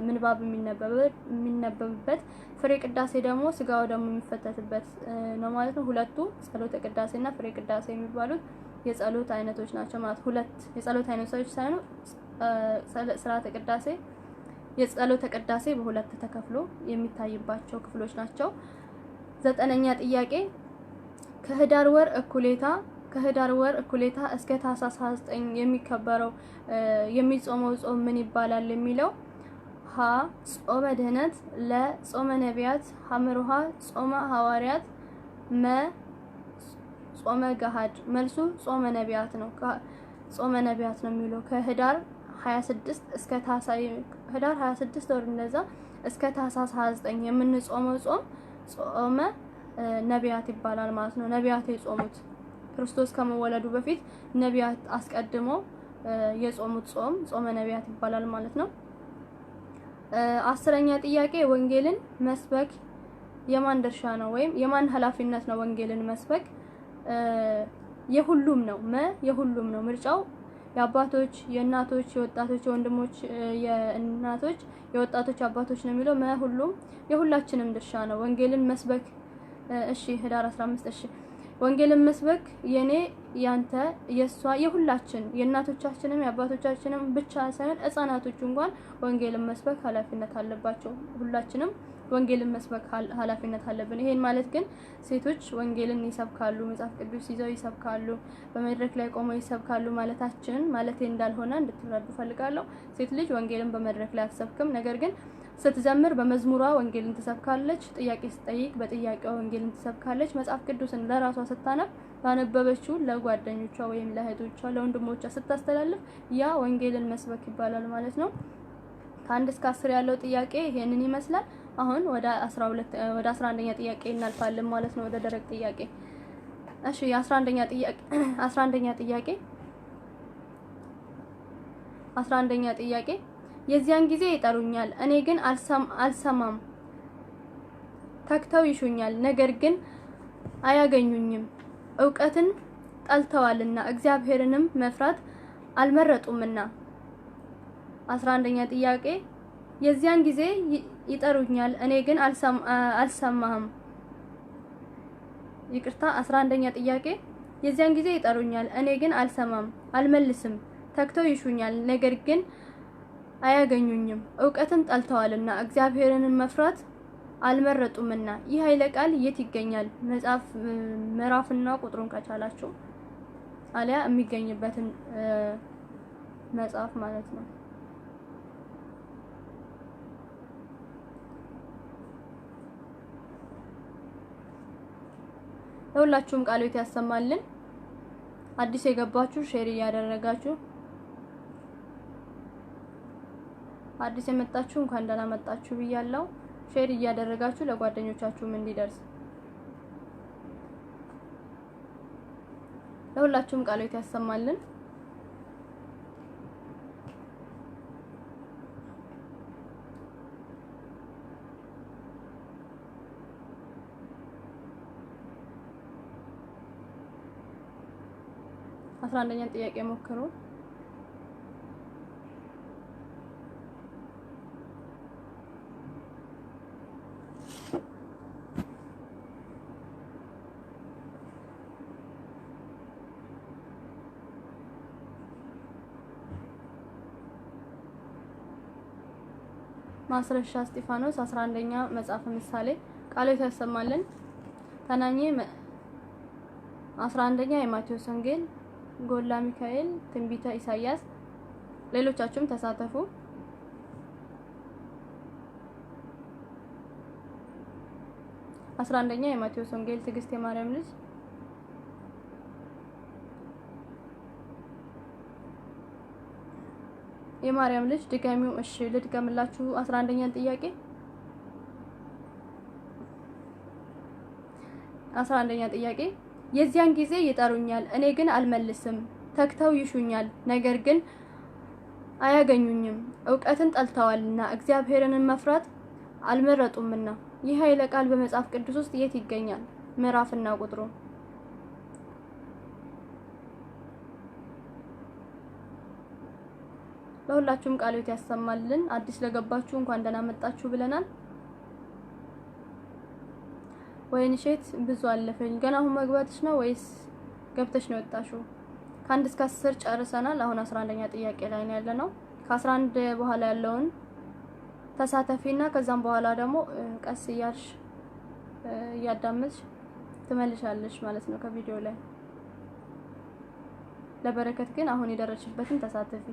ምንባብ የሚነበብበት፣ ፍሬ ቅዳሴ ደግሞ ስጋው ደግሞ የሚፈተትበት ነው ማለት ነው። ሁለቱ ጸሎተ ቅዳሴና ፍሬ ቅዳሴ የሚባሉት የጸሎት አይነቶች ናቸው ማለት ሁለት የጸሎት አይነቶች ሳይሆኑ ስርዓተ ቅዳሴ የጸሎተ ቅዳሴ በሁለት ተከፍሎ የሚታይባቸው ክፍሎች ናቸው። ዘጠነኛ ጥያቄ ከህዳር ወር እኩሌታ እስከ ታኅሳስ 29 የሚከበረው የሚጾመው ጾም ምን ይባላል የሚለው ሀ ጾመ ድህነት፣ ለ ጾመ ነቢያት፣ ሐመሩሃ ጾመ ሐዋርያት፣ ጾመ ገሃድ። መልሱ ጾመ ነቢያት ነው። ጾመ ነቢያት ነው የሚለው ከህዳር 26 እስከ ታህሳስ ህዳር 26 ወር እንደዛ እስከ ታህሳስ 29 የምንጾመው ጾመ ነቢያት ይባላል ማለት ነው። ነቢያት የጾሙት ክርስቶስ ከመወለዱ በፊት ነቢያት አስቀድሞ የጾሙት ጾመ ነቢያት ይባላል ማለት ነው። 10ኛ ጥያቄ ወንጌልን መስበክ የማን ድርሻ ነው ወይም የማን ኃላፊነት ነው? ወንጌልን መስበክ የሁሉም ነው። የሁሉም ነው። ምርጫው የአባቶች፣ የእናቶች፣ የወጣቶች፣ የወንድሞች፣ የእናቶች፣ የወጣቶች አባቶች ነው የሚለው ሁሉም የሁላችንም ድርሻ ነው። ወንጌልን መስበክ እሺ ህዳር 15 እሺ ወንጌልን መስበክ የኔ ያንተ የሷ የሁላችን የእናቶቻችንም የአባቶቻችንም ብቻ ሳይሆን ህፃናቶች እንኳን ወንጌልን መስበክ ኃላፊነት አለባቸው። ሁላችንም ወንጌልን መስበክ ኃላፊነት አለብን። ይሄን ማለት ግን ሴቶች ወንጌልን ይሰብካሉ፣ መጽሐፍ ቅዱስ ይዘው ይሰብካሉ፣ በመድረክ ላይ ቆመው ይሰብካሉ ማለቴ እንዳልሆነ እንድትረዱ ፈልጋለሁ። ሴት ልጅ ወንጌልን በመድረክ ላይ አትሰብክም። ነገር ግን ስትዘምር በመዝሙሯ ወንጌልን ትሰብካለች። ጥያቄ ስትጠይቅ በጥያቄዋ ወንጌልን ትሰብካለች። መጽሐፍ ቅዱስን ለራሷ ስታነብ ባነበበችው ለጓደኞቿ ወይም ለእህቶቿ ለወንድሞቿ ስታስተላልፍ ያ ወንጌልን መስበክ ይባላል ማለት ነው። ከ1 እስከ 10 ያለው ጥያቄ ይሄንን ይመስላል። አሁን ወደ 11ኛ ጥያቄ እናልፋለን ማለት ነው፣ ወደ ደረቅ ጥያቄ። እሺ 11ኛ ጥያቄ የዚያን ጊዜ ይጠሩኛል፣ እኔ ግን አልሰማም። ተግተው ይሹኛል፣ ነገር ግን አያገኙኝም። እውቀትን ጠልተዋልና እግዚአብሔርንም መፍራት አልመረጡምና። 11ኛ ጥያቄ የዚያን ጊዜ ይጠሩኛል፣ እኔ ግን አልሰማህም። ይቅርታ 11ኛ ጥያቄ የዚያን ጊዜ ይጠሩኛል፣ እኔ ግን አልሰማም፣ አልመልስም። ተግተው ይሹኛል፣ ነገር ግን አያገኙኝም። እውቀትን ጠልተዋልና እግዚአብሔርን መፍራት አልመረጡምና። ይህ ኃይለ ቃል የት ይገኛል? መጽሐፍ ምዕራፍና ቁጥሩን ከቻላችሁ አሊያ የሚገኝበትን መጽሐፍ ማለት ነው። ለሁላችሁም ቃሎት ያሰማልን። አዲስ የገባችሁ ሼር እያደረጋችሁ፣ አዲስ የመጣችሁ እንኳን ደህና መጣችሁ ብያለሁ። ሼር እያደረጋችሁ ለጓደኞቻችሁም እንዲደርስ ለሁላችሁም ቃሎት ያሰማልን። አስራ አንደኛ ጥያቄ ሞክሩ። ማስረሻ እስጢፋኖስ 11ኛ መጽሐፈ ምሳሌ ቃሎት ያሰማልን። ተናኘ 11ኛ የማቴዎስ ወንጌል፣ ጎላ ሚካኤል፣ ትንቢተ ኢሳይያስ። ሌሎቻችሁም ተሳተፉ። 11ኛ የማቴዎስ ወንጌል፣ ትዕግስት የማርያም ልጅ፣ የማርያም ልጅ ድጋሚው። እሺ ልድገምላችሁ 11ኛን ጥያቄ። 11ኛ ጥያቄ የዚያን ጊዜ ይጠሩኛል፣ እኔ ግን አልመልስም። ተግተው ይሹኛል፣ ነገር ግን አያገኙኝም። እውቀትን ጠልተዋልና እግዚአብሔርን መፍራት አልመረጡምና። ይህ ኃይለ ቃል በመጽሐፍ ቅዱስ ውስጥ የት ይገኛል? ምዕራፍና ቁጥሩ። ለሁላችሁም ቃሎት ያሰማልን። አዲስ ለገባችሁ እንኳን ደህና መጣችሁ ብለናል። ወይንሸት ብዙ አለፈኝ። ገና አሁን መግባትሽ ነው ወይስ ገብተሽ ነው ወጣሽው? ከ1 እስከ 10 ጨርሰናል። አሁን 11ኛ ጥያቄ ላይ ነው ያለነው። ከ11 በኋላ ያለውን ተሳተፊና ከዛም በኋላ ደግሞ ቀስ እያልሽ እያዳመጥሽ ትመልሻለሽ ማለት ነው ከቪዲዮ ላይ። ለበረከት ግን አሁን የደረስሽበትን ተሳተፊ።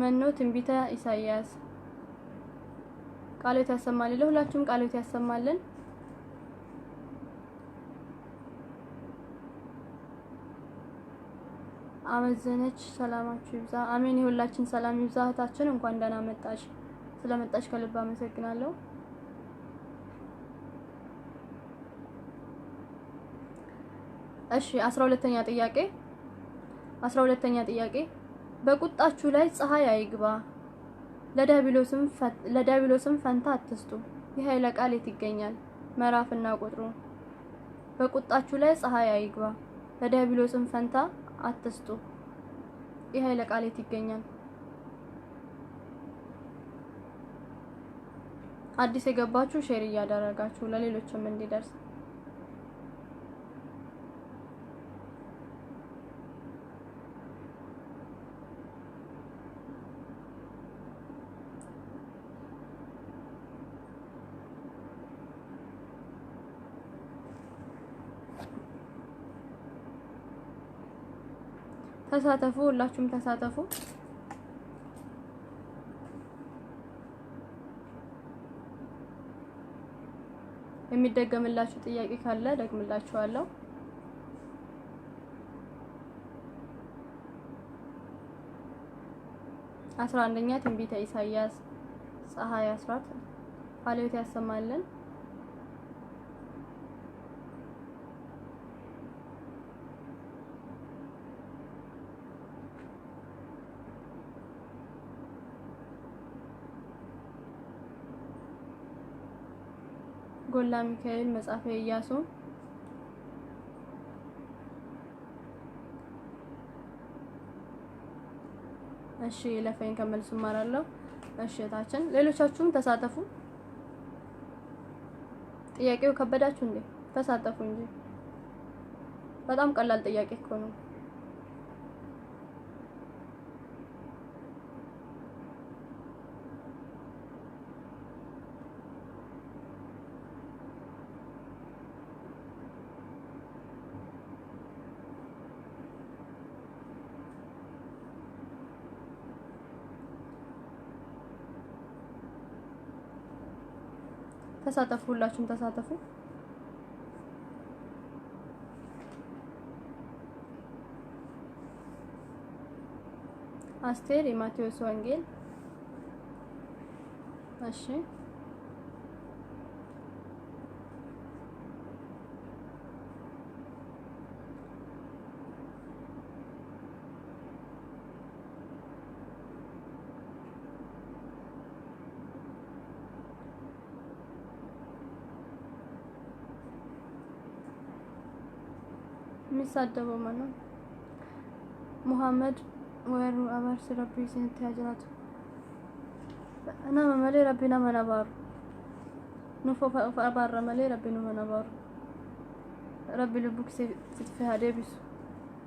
መኖ ትንቢተ ኢሳይያስ ቃሎት ያሰማልን። ለሁላችሁም ቃሎት ያሰማልን። አመዘነች ሰላማችሁ ይብዛ። አሜን። የሁላችን ሰላም ይብዛ። እህታችን እንኳን ደህና መጣሽ። ስለመጣሽ ከልብ አመሰግናለሁ። እሺ 12ኛ ጥያቄ በቁጣችሁ ላይ ፀሐይ አይግባ፣ ለዲያብሎስም ፈንታ አትስጡ። ይህ ኃይለ ቃል የት ይገኛል? ምዕራፍና ቁጥሩ። በቁጣችሁ ላይ ፀሐይ አይግባ፣ ለዲያብሎስም ፈንታ አትስጡ። ይህ ኃይለ ቃል የት ይገኛል? አዲስ የገባችሁ ሼር እያደረጋችሁ ለሌሎችም እንዲደርስ። ተሳተፉ፣ ሁላችሁም ተሳተፉ። የሚደገምላችሁ ጥያቄ ካለ ደግምላችኋለሁ። 11ኛ ትንቢተ ኢሳይያስ ፀሐይ አስራት ቃሎት ያሰማልን። ጎላ ሚካኤል መጽሐፈ ኢያሱ እሺ ለፈይን ከመልሱ ማራለሁ። እሺ ታችን ሌሎቻችሁም ተሳተፉ። ጥያቄው ከበዳችሁ እንዴ? ተሳተፉ እንጂ በጣም ቀላል ጥያቄ እኮ ነው። ተሳተፉ፣ ሁላችሁም ተሳተፉ። አስቴር የማቴዎስ ወንጌል እሺ የሚሳደበው ማን ነው? ሙሐመድ ወሩ አባር ረቢ ስንት ያጅራት እና መመሌ ረቢና መናባሩ ንፎ ፈአባር መመሌ ረቢኑ መናባሩ ረቢ ልቡክ ሲትፈ ሀደቢሱ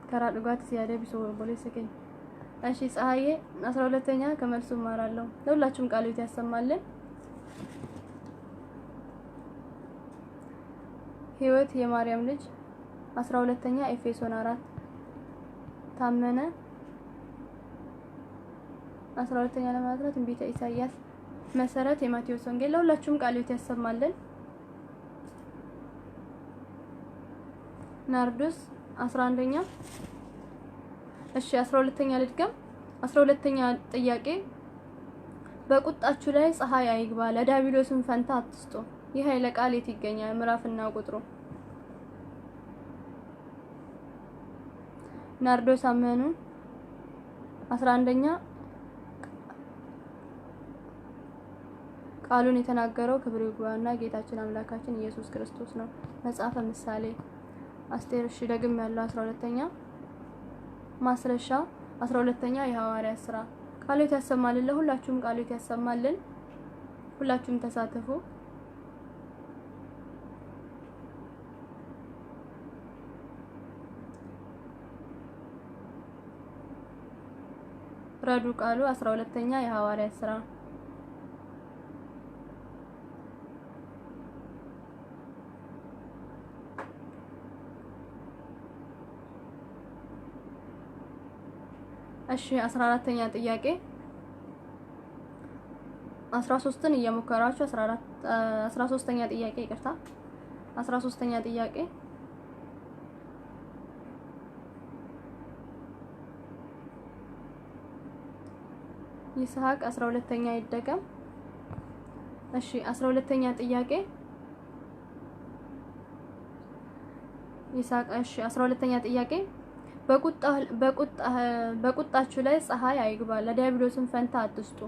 ከራ ድጓት ሲያደቢሱ ቦሌ ሰከኝ። እሺ ፀሐዬ 12ኛ ከመልሱ ማራለሁ። ለሁላችሁም ቃሎት ያሰማልን። ህይወት የማርያም ልጅ 12ኛ ኤፌሶን 4 ታመነ 12ኛ ለማለት ነው። ትንቢተ ኢሳይያስ መሰረት የማቴዎስ ወንጌል ለሁላችሁም ቃሎት ያሰማልን። ናርዶስ 11ኛ እሺ 12ኛ ልድገም። 12ኛ ጥያቄ በቁጣችሁ ላይ ፀሐይ አይግባ፣ ለዲያብሎስም ፈንታ አትስጡ። ይህ ኃይለ ቃል የት ይገኛል? ምዕራፍና ቁጥሩ። ናርዶስ አመኑ 11ኛ ቃሉን የተናገረው ክብር ይግባውና ጌታችን አምላካችን ኢየሱስ ክርስቶስ ነው። መጽሐፈ ምሳሌ አስቴር እሺ ደግም ያለው 12ኛ ማስረሻ 12ኛ የሐዋርያት ሥራ ቃሎት ያሰማልን። ለሁላችሁም ቃሎት ያሰማልን። ሁላችሁም ተሳተፉ። ረዱ ቃሉ 12ኛ የሐዋርያት ሥራ እሺ 14ኛ ጥያቄ 13ን እየሞከራችሁ 13ኛ ጥያቄ ይቅርታ 13ኛ ጥያቄ ይስሐቅ 12ኛ ይደገም። እሺ 12ኛ ጥያቄ ይስሐቅ። እሺ 12ኛ ጥያቄ በቁጣችሁ ላይ ፀሐይ አይግባ፣ ለዲያብሎስም ፈንታ አትስጡ።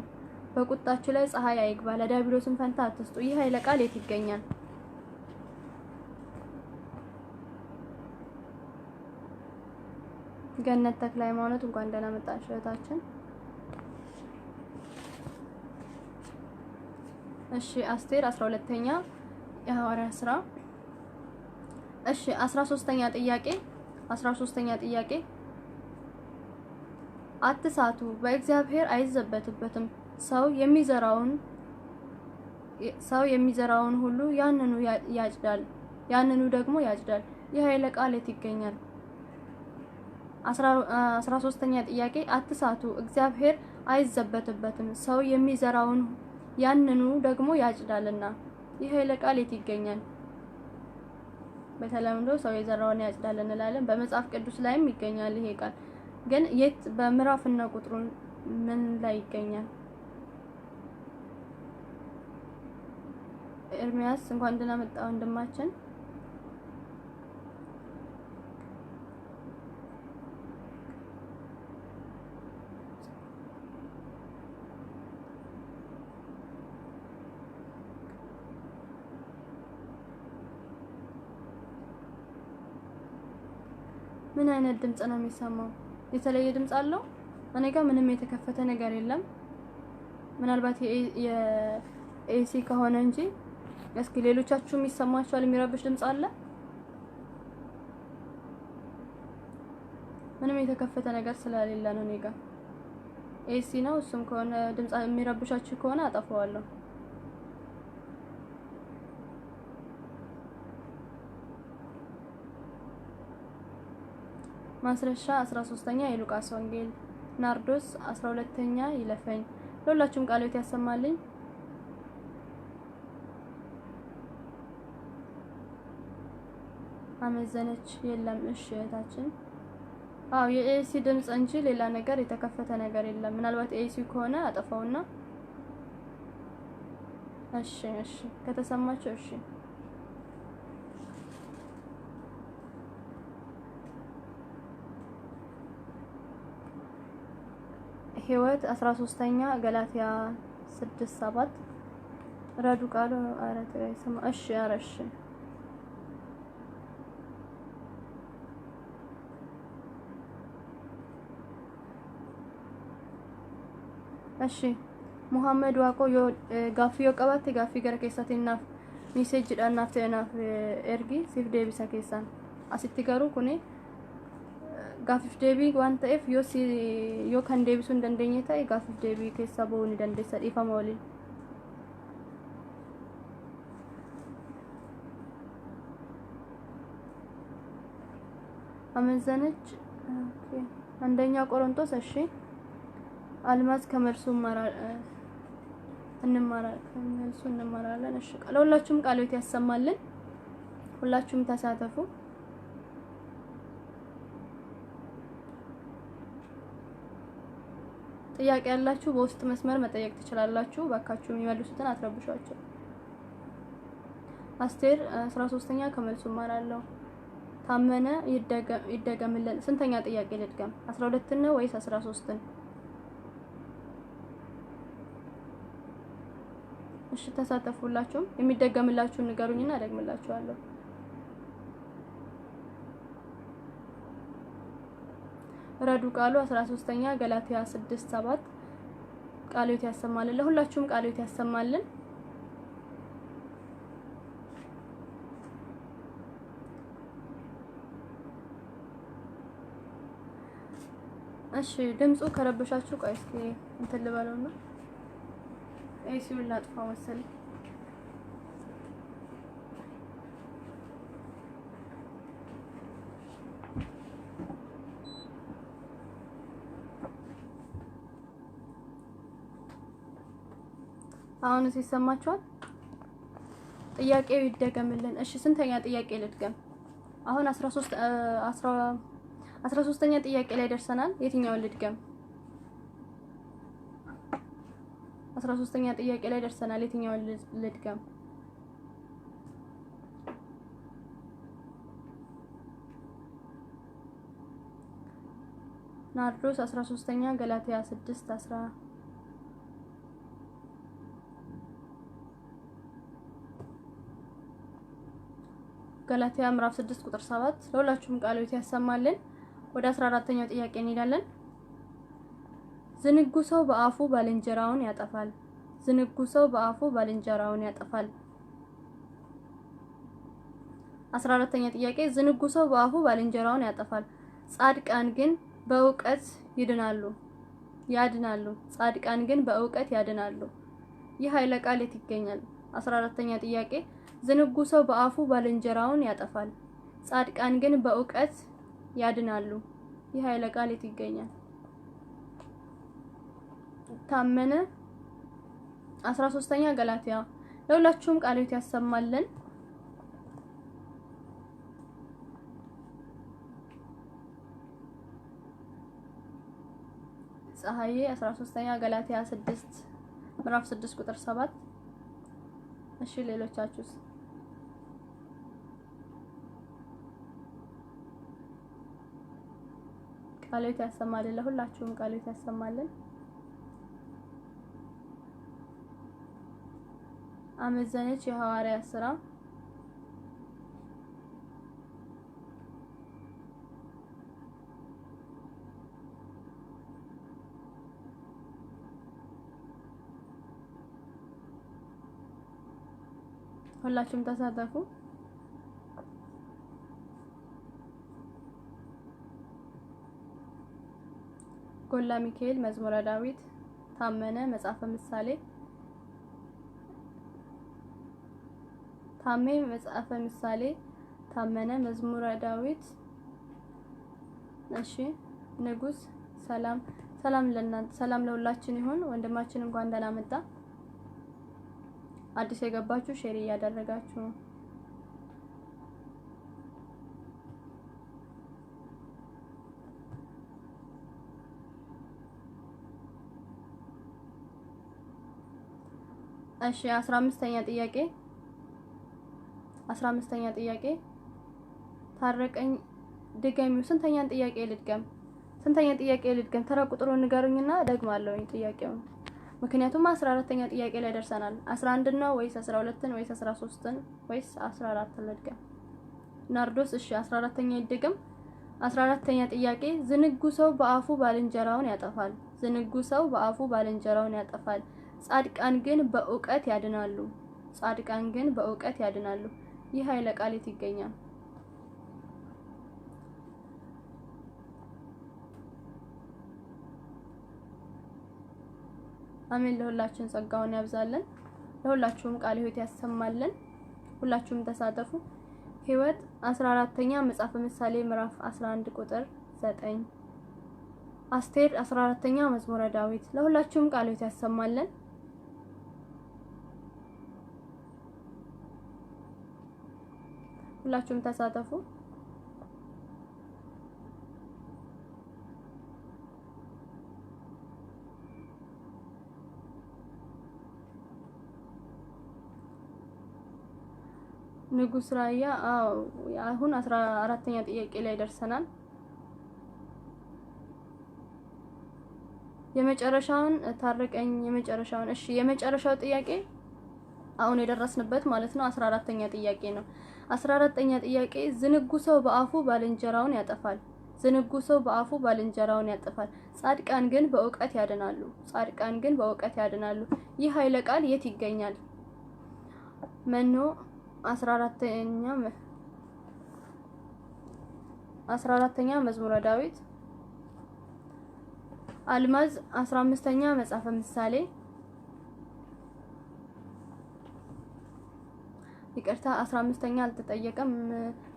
በቁጣችሁ ላይ ፀሐይ አይግባ፣ ለዲያብሎስም ፈንታ አትስጡ። ይህ ኃይለ ቃል የት ይገኛል? ገነት ተክለ ሃይማኖት እንኳን ደህና መጣሽ እህታችን። እሺ አስቴር 12ኛ የሐዋርያ ሥራ። እሺ 13ኛ ጥያቄ አትሳቱ፣ በእግዚአብሔር አይዘበትበትም። ሰው የሚዘራውን ሁሉ ያንኑ ደግሞ ያጭዳል። ይህ ኃይለ ቃል የት ይገኛል? 13ኛ ጥያቄ አትሳቱ፣ እግዚአብሔር አይዘበትበትም። ሰው የሚዘራውን ያንኑ ደግሞ ያጭዳልና። ይህ ኃይለ ቃል የት ይገኛል? በተለምዶ ሰው የዘራውን ያጭዳል እንላለን። በመጽሐፍ ቅዱስ ላይም ይገኛል ይሄ ቃል። ግን የት በምዕራፍና ቁጥሩን ምን ላይ ይገኛል? ኤርሚያስ እንኳን ደህና መጣ ወንድማችን። ምን አይነት ድምጽ ነው የሚሰማው? የተለየ ድምጽ አለው? እኔ ጋር ምንም የተከፈተ ነገር የለም። ምናልባት የኤሲ ከሆነ እንጂ እስኪ ሌሎቻችሁ የሚሰማችኋል? የሚረብሽ ድምጽ አለ? ምንም የተከፈተ ነገር ስለሌለ ነው እኔ ጋር። ኤሲ ነው። እሱም ከሆነ ድምጽ የሚረብሻችሁ ከሆነ አጠፋዋለሁ። ማስረሻ 13ኛ የሉቃስ ወንጌል። ናርዶስ 12ኛ ይለፈኝ። ለሁላችሁም ቃል ሕይወት ያሰማልኝ። አመዘነች የለም። እሺ እህታችን። አዎ የኤሲ ድምጽ እንጂ ሌላ ነገር የተከፈተ ነገር የለም። ምናልባት ኤሲ ከሆነ አጠፋውና እሺ ከተሰማችሁ እሺ። ህይወት 13ኛ ገላትያ 6:7 ረዱ ቃሉ አረተ ይሰማ። እሺ አረሽ እሺ ሙሐመድ ዋቆ ጋፊዮ ቀባት ጋፊ ገረ ከሰቲናፍ ሜሴጅ ዳናፍተናፍ ኤርጊ ሲፍ ዴቢሳ ከሳን አሲቲ ገሩ ኩኒ ጋፊፍ ዴቢ ዋን ta'eef yoo kan deebisuu hin dandeenye ta'e gaafif deebii keessa ba'uu ni dandeessa dhiifama waliin. አመዘነች ኦኬ። አንደኛ ቆሮንቶስ እሺ። አልማዝ ከመልሱ እንማራለን። እሺ ለሁላችሁም ቃል ሕይወት ያሰማልን። ሁላችሁም ተሳተፉ። ጥያቄ ያላችሁ በውስጥ መስመር መጠየቅ ትችላላችሁ። ባካችሁ የሚመልሱትን አትረብሿቸው። አስቴር 13ኛ ከመልሱ እማራለሁ። ታመነ ይደገምልን። ስንተኛ ጥያቄ ልድገም? 12 ነው ወይስ 13? እሺ ተሳተፉላችሁም። የሚደገምላችሁን ንገሩኝና እደግምላችኋለሁ። ረዱ ቃሉ 13ኛ ገላትያ 6:7 ቃል ሕይወት ያሰማልን። ለሁላችሁም ቃል ሕይወት ያሰማልን። እሺ ድምጹ ከረበሻችሁ ቆይ እስኪ እንትን ልበለውና ኤሲውን ላጥፋው መሰለኝ። አሁን ሲሰማችኋል? ጥያቄው ይደገምልን። እሺ ስንተኛ ጥያቄ ልድገም? አሁን 13ኛ ጥያቄ ላይ ደርሰናል። የትኛውን ልድገም? 13ኛ ጥያቄ ላይ ደርሰናል። የትኛውን ልድገም? ናርዶስ 13ኛ፣ ገላትያ 6:10 ገላትያ ምዕራፍ 6 ቁጥር 7 ለሁላችሁም ቃሎት ያሰማልን። ወደ 14ኛው ጥያቄ እንሄዳለን። ዝንጉ ሰው በአፉ ባልንጀራውን ያጠፋል። ዝንጉ ሰው በአፉ ባልንጀራውን ያጠፋል። 14ኛ ጥያቄ ዝንጉ ሰው በአፉ ባልንጀራውን ያጠፋል፣ ጻድቃን ግን በእውቀት ያድናሉ። ጻድቃን ግን በእውቀት ያድናሉ። ይህ ኃይለ ቃል የት ይገኛል? 14ኛ ጥያቄ ዝንጉ ሰው በአፉ ባልንጀራውን ያጠፋል፣ ጻድቃን ግን በእውቀት ያድናሉ። ይህ ኃይለ ቃል የት ይገኛል? ታመነ 13ኛ ገላትያ ለሁላችሁም ቃሎት ያሰማልን። ፀሐዬ 13ኛ ገላትያ 6 ምዕራፍ 6 ቁጥር 7 እሺ ሌሎቻችሁስ? ቃሎት ያሰማልን። ለሁላችሁም ቃሎት ያሰማልን። አመዘነች የሐዋርያት ሥራ ሁላችሁም ተሳተፉ። ጎላ ሚካኤል መዝሙረ ዳዊት፣ ታመነ መጽሐፈ ምሳሌ፣ ታሜ መጽሐፈ ምሳሌ፣ ታመነ መዝሙረ ዳዊት። እሺ ንጉስ ሰላም ለእናንተ ሰላም ለሁላችን ይሁን። ወንድማችን እንኳን ደህና መጣ። አዲስ የገባችሁ ሼር እያደረጋችሁ እሺ 15ኛ ጥያቄ ታረቀኝ ድገሚው። ስንተኛን ጥያቄ ልድገም? ተራ ቁጥሩን ንገሩኝና ደግማለሁ ጥያቄውን። ምክንያቱም 14ኛ ጥያቄ ላይ ደርሰናል። 11 ነው ወይስ 12 ወይስ 13 ወይስ 14 ልድገም? ናርዶስ እሺ 14ኛ ይደገም። 14ኛ ጥያቄ ዝንጉ ሰው በአፉ ባልንጀራውን ያጠፋል። ዝንጉ ሰው በአፉ ባልንጀራውን ያጠፋል፣ ጻድቃን ግን በእውቀት ያድናሉ። ጻድቃን ግን በእውቀት ያድናሉ። ይህ ኃይለ ቃል የት ይገኛል? አሜን። ለሁላችን ጸጋውን ያብዛልን። ለሁላችሁም ቃል ሕይወት ያሰማልን። ሁላችሁም ተሳተፉ። ሕይወት 14ኛ መጽሐፈ ምሳሌ ምዕራፍ 11 ቁጥር 9 አስቴር 14ኛ መዝሙረ ዳዊት። ለሁላችሁም ቃል ሕይወት ያሰማልን። ሁላችሁም ተሳተፉ። ንጉስ ራያ አሁን 14ኛ ጥያቄ ላይ ደርሰናል። የመጨረሻውን ታረቀኝ የመጨረሻውን እሺ የመጨረሻው ጥያቄ አሁን የደረስንበት ማለት ነው 14ኛ ጥያቄ ነው። 14ኛ ጥያቄ ዝንጉ ሰው በአፉ ባልንጀራውን ያጠፋል። ዝንጉ ሰው በአፉ ባልንጀራውን ያጠፋል፣ ጻድቃን ግን በእውቀት ያድናሉ። ጻድቃን ግን በእውቀት ያድናሉ። ይህ ኃይለ ቃል የት ይገኛል? መኖ 14ኛ መዝሙረ ዳዊት፣ አልማዝ 15ኛ መጽሐፈ ምሳሌ፣ ይቅርታ 15ኛ አልተጠየቀም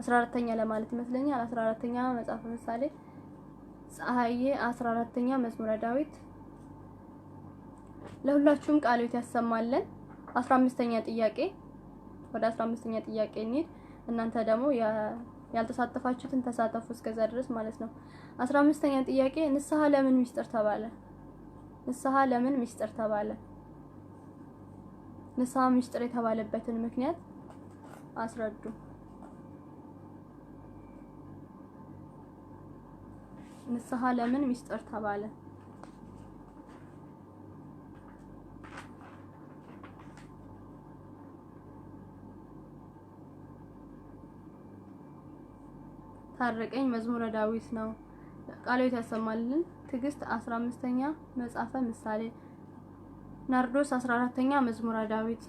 14ኛ ለማለት ይመስለኛል። 14ኛ መጽሐፈ ምሳሌ፣ ፀሐዬ 14ኛ መዝሙረ ዳዊት። ለሁላችሁም ቃል ሕይወት ያሰማልን። 15ኛ ጥያቄ ወደ 15ኛ ጥያቄ እንሂድ። እናንተ ደግሞ ያልተሳተፋችሁትን ተሳተፉ እስከዛ ድረስ ማለት ነው። 15ኛ ጥያቄ ንስሐ ለምን ሚስጥር ተባለ? ንስሐ ለምን ሚስጥር ተባለ? ንስሐ ሚስጥር የተባለበትን ምክንያት አስረዱ። ንስሐ ለምን ሚስጥር ተባለ? ታረቀኝ መዝሙረ ዳዊት ነው። ቃልዮት ያሰማልን። ትዕግስት 15ኛ መጽሐፈ ምሳሌ። ናርዶስ 14ኛ መዝሙረ ዳዊት።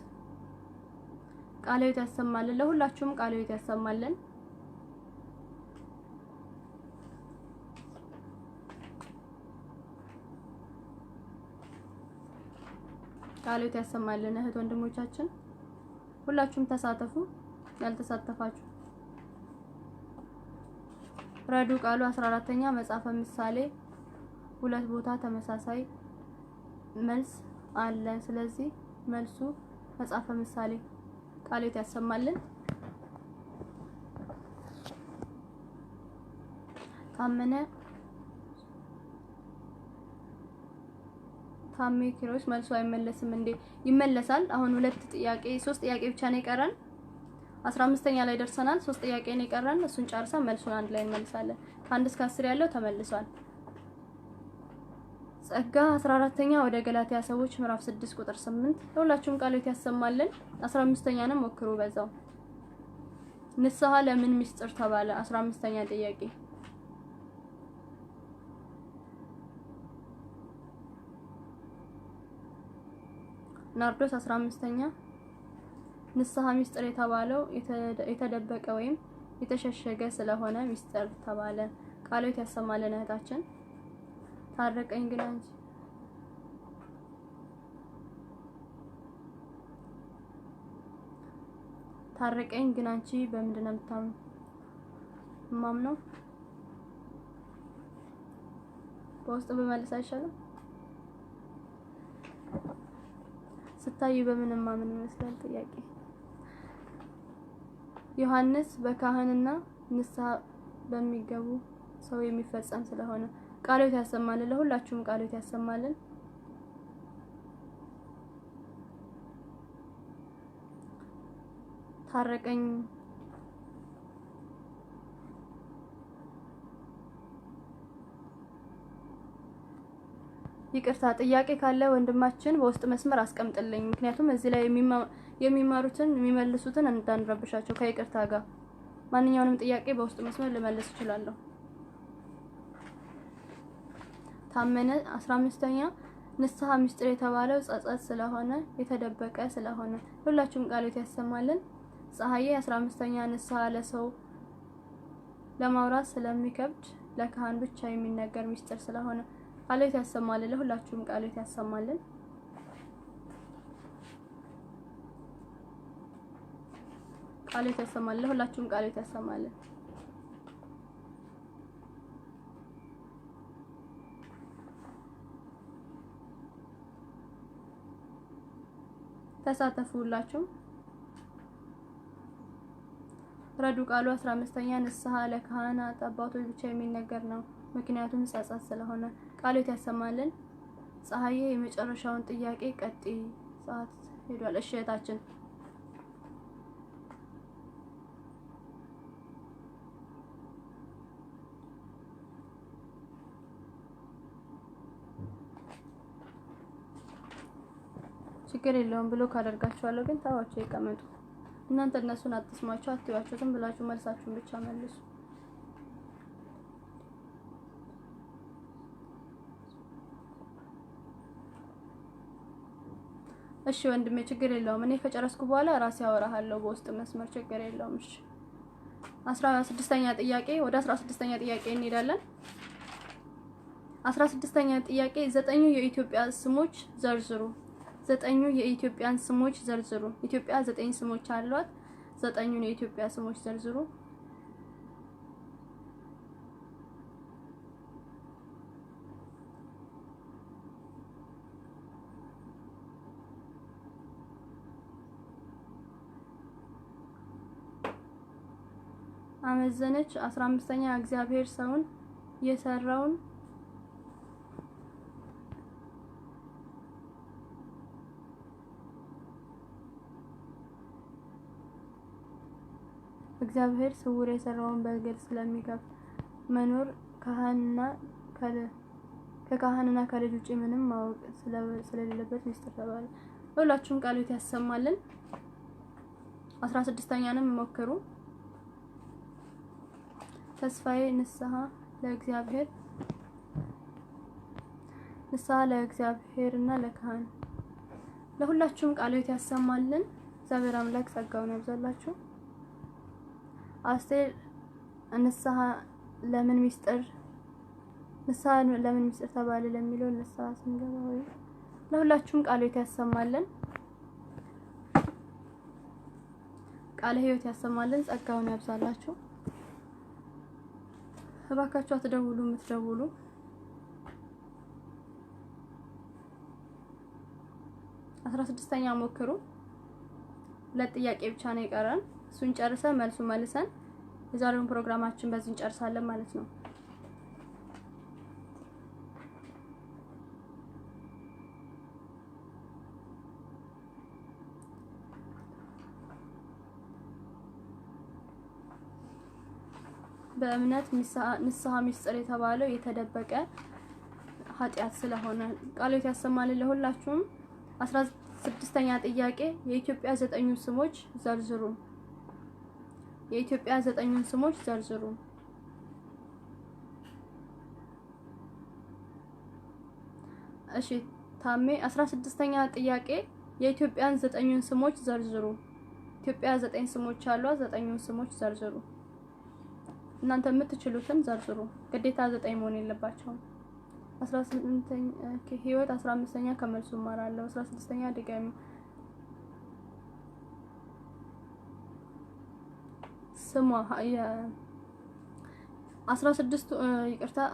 ቃልዮት ያሰማልን። ለሁላችሁም ቃልዮት ያሰማልን። ቃልዮት ያሰማልን። እህት ወንድሞቻችን ሁላችሁም ተሳተፉ። ያልተሳተፋችሁ ረዱ። ቃሉ 14ኛ መጽሐፈ ምሳሌ 2 ቦታ ተመሳሳይ መልስ አለ። ስለዚህ መልሱ መጽሐፈ ምሳሌ። ቃልዮት ያሰማልን። ታሜ ኪሮስ መልሱ አይመለስም እንዴ? ይመለሳል። አሁን 3 ጥያቄ ብቻ ነው የቀረን። 15ኛ ላይ ደርሰናል። 3 ጥያቄ ነው የቀረን። እሱን ጨርሰን መልሱን አንድ ላይ እንመልሳለን። ከ1 እስከ 10 ያለው ተመልሷል። ጸጋ 14ኛ ወደ ገላትያ ሰዎች ምዕራፍ 6 ቁጥር 8። ለሁላችሁም ቃልዮት ያሰማልን። 15ኛንም ሞክሩ በዛው። ንስሐ ለምን ሚስጥር ተባለ? 15ኛ ጥያቄ ናርዶስ 15ኛ ንስሐ ሚስጥር የተባለው የተደበቀ ወይም የተሸሸገ ስለሆነ ሚስጥር ተባለ። ቃልዮት ያሰማልን እህታችን። ታረቀኝ ግን አንቺ ታረቀኝ ግን አንቺ በምንድን ነው የምታምነው? በውስጥ በመልስ አይሻልም? ስታይ በምንም ማምን ይመስላል ጥያቄ። ዮሐንስ በካህንና ንስሐ በሚገቡ ሰው የሚፈጸም ስለሆነ ቃልዮት ያሰማልን። ለሁላችሁም ቃልዮት ያሰማልን። ታረቀኝ ይቅርታ ጥያቄ ካለ ወንድማችን በውስጥ መስመር አስቀምጥልኝ። ምክንያቱም እዚህ ላይ የሚማሩትን የሚመልሱትን እንዳንረብሻቸው ከይቅርታ ጋር ማንኛውንም ጥያቄ በውስጥ መስመር ልመልስ እችላለሁ። ታመነ 15ኛ ንስሐ ሚስጥር የተባለው ጸጸት ስለሆነ የተደበቀ ስለሆነ ሁላችሁም ቃልዮት ያሰማልን። ፀሐዬ 15ኛ ንስሐ ለሰው ለማውራት ስለሚከብድ ለካህን ብቻ የሚነገር ሚስጥር ስለሆነ ቃልዮት ያሰማልን። ለሁላችሁም ቃልዮት ያሰማልን። ቃልዮት ያሰማልን። ለሁላችሁም ቃልዮት ያሰማልን። ተሳተፉ ሁላችሁም። ረዱ ቃሉ 15ኛ ንስሐ ለካህናት አባቶች ብቻ የሚነገር ነው፣ ምክንያቱም ጸጸት ስለሆነ ቃልዮት ያሰማልን። ፀሐዬ የመጨረሻውን ጥያቄ ቀጥይ፣ ሰዓት ሄዷል። እሺ እህታችን ችግር የለውም ብሎ ካደርጋችኋለሁ፣ ግን ታዋቸው ይቀመጡ። እናንተ እነሱን አትስማቸው፣ አትዩዋቸው። ዝም ብላችሁ መልሳችሁን ብቻ መልሱ። እሺ ወንድሜ ችግር የለውም። እኔ ከጨረስኩ በኋላ ራሴ አወራሃለሁ በውስጥ መስመር፣ ችግር የለውም። እሺ 16ኛ ጥያቄ ወደ 16ኛ ጥያቄ እንሄዳለን። 16ኛ ጥያቄ 9 የኢትዮጵያ ስሞች ዘርዝሩ። 9 የኢትዮጵያን ስሞች ዘርዝሩ። ኢትዮጵያ 9 ስሞች አሏት። 9ኙን የኢትዮጵያ ስሞች ዘርዝሩ። አመዘነች። 15ኛ እግዚአብሔር ሰውን የሰራውን እግዚአብሔር ስውር የሰራውን በግልጽ ስለሚከፍ መኖር ከካህንና ከልጅ ውጪ ምንም ማወቅ ስለሌለበት ሚስጥር ተባለ። ሁላችሁም ቃሉት ያሰማልን። 16ኛንም ሞክሩ። ተስፋዬ ንስሐ ለእግዚአብሔርና ለካህን። ለሁላችሁም ቃሉት ያሰማልን። እግዚአብሔር አምላክ ጸጋውን ያብዛላችሁ። አስቴር ንስሐ ለምን ሚስጥር ተባለ ለሚለው ንስሐ ስንገባ ወይ ለሁላችሁም ቃሉት ያሰማልን። ቃለ ሕይወት ያሰማልን። ጸጋውን ያብዛላችሁ። እባካችሁ አትደውሉ። የምትደውሉ 16ኛ ሞክሩ። ለጥያቄ ብቻ ነው የቀረን። እሱን ጨርሰን መልሱን መልሰን የዛሬውን ፕሮግራማችን በዚህ እንጨርሳለን ማለት ነው። በእምነት ንስሐ ሚስጥር የተባለው የተደበቀ ኃጢያት ስለሆነ ቃሉት ያሰማልን ለሁላችሁም። 16ኛ ጥያቄ የኢትዮጵያ 9 ስሞች ዘርዝሩ። የኢትዮጵያ 9 ስሞች ዘርዝሩ። እሺ ታሜ 16ኛ ጥያቄ የኢትዮጵያን 9 ስሞች ዘርዝሩ። ኢትዮጵያ 9 ስሞች አሏት። 9 ስሞች ዘርዝሩ። እናንተ የምትችሉትን ዘርዝሩ። ግዴታ 9 መሆን የለባቸውም። 18ኛ ህይወት 15ኛ ከመልሱ ማራለው። 16ኛ ድጋሚ ስሟ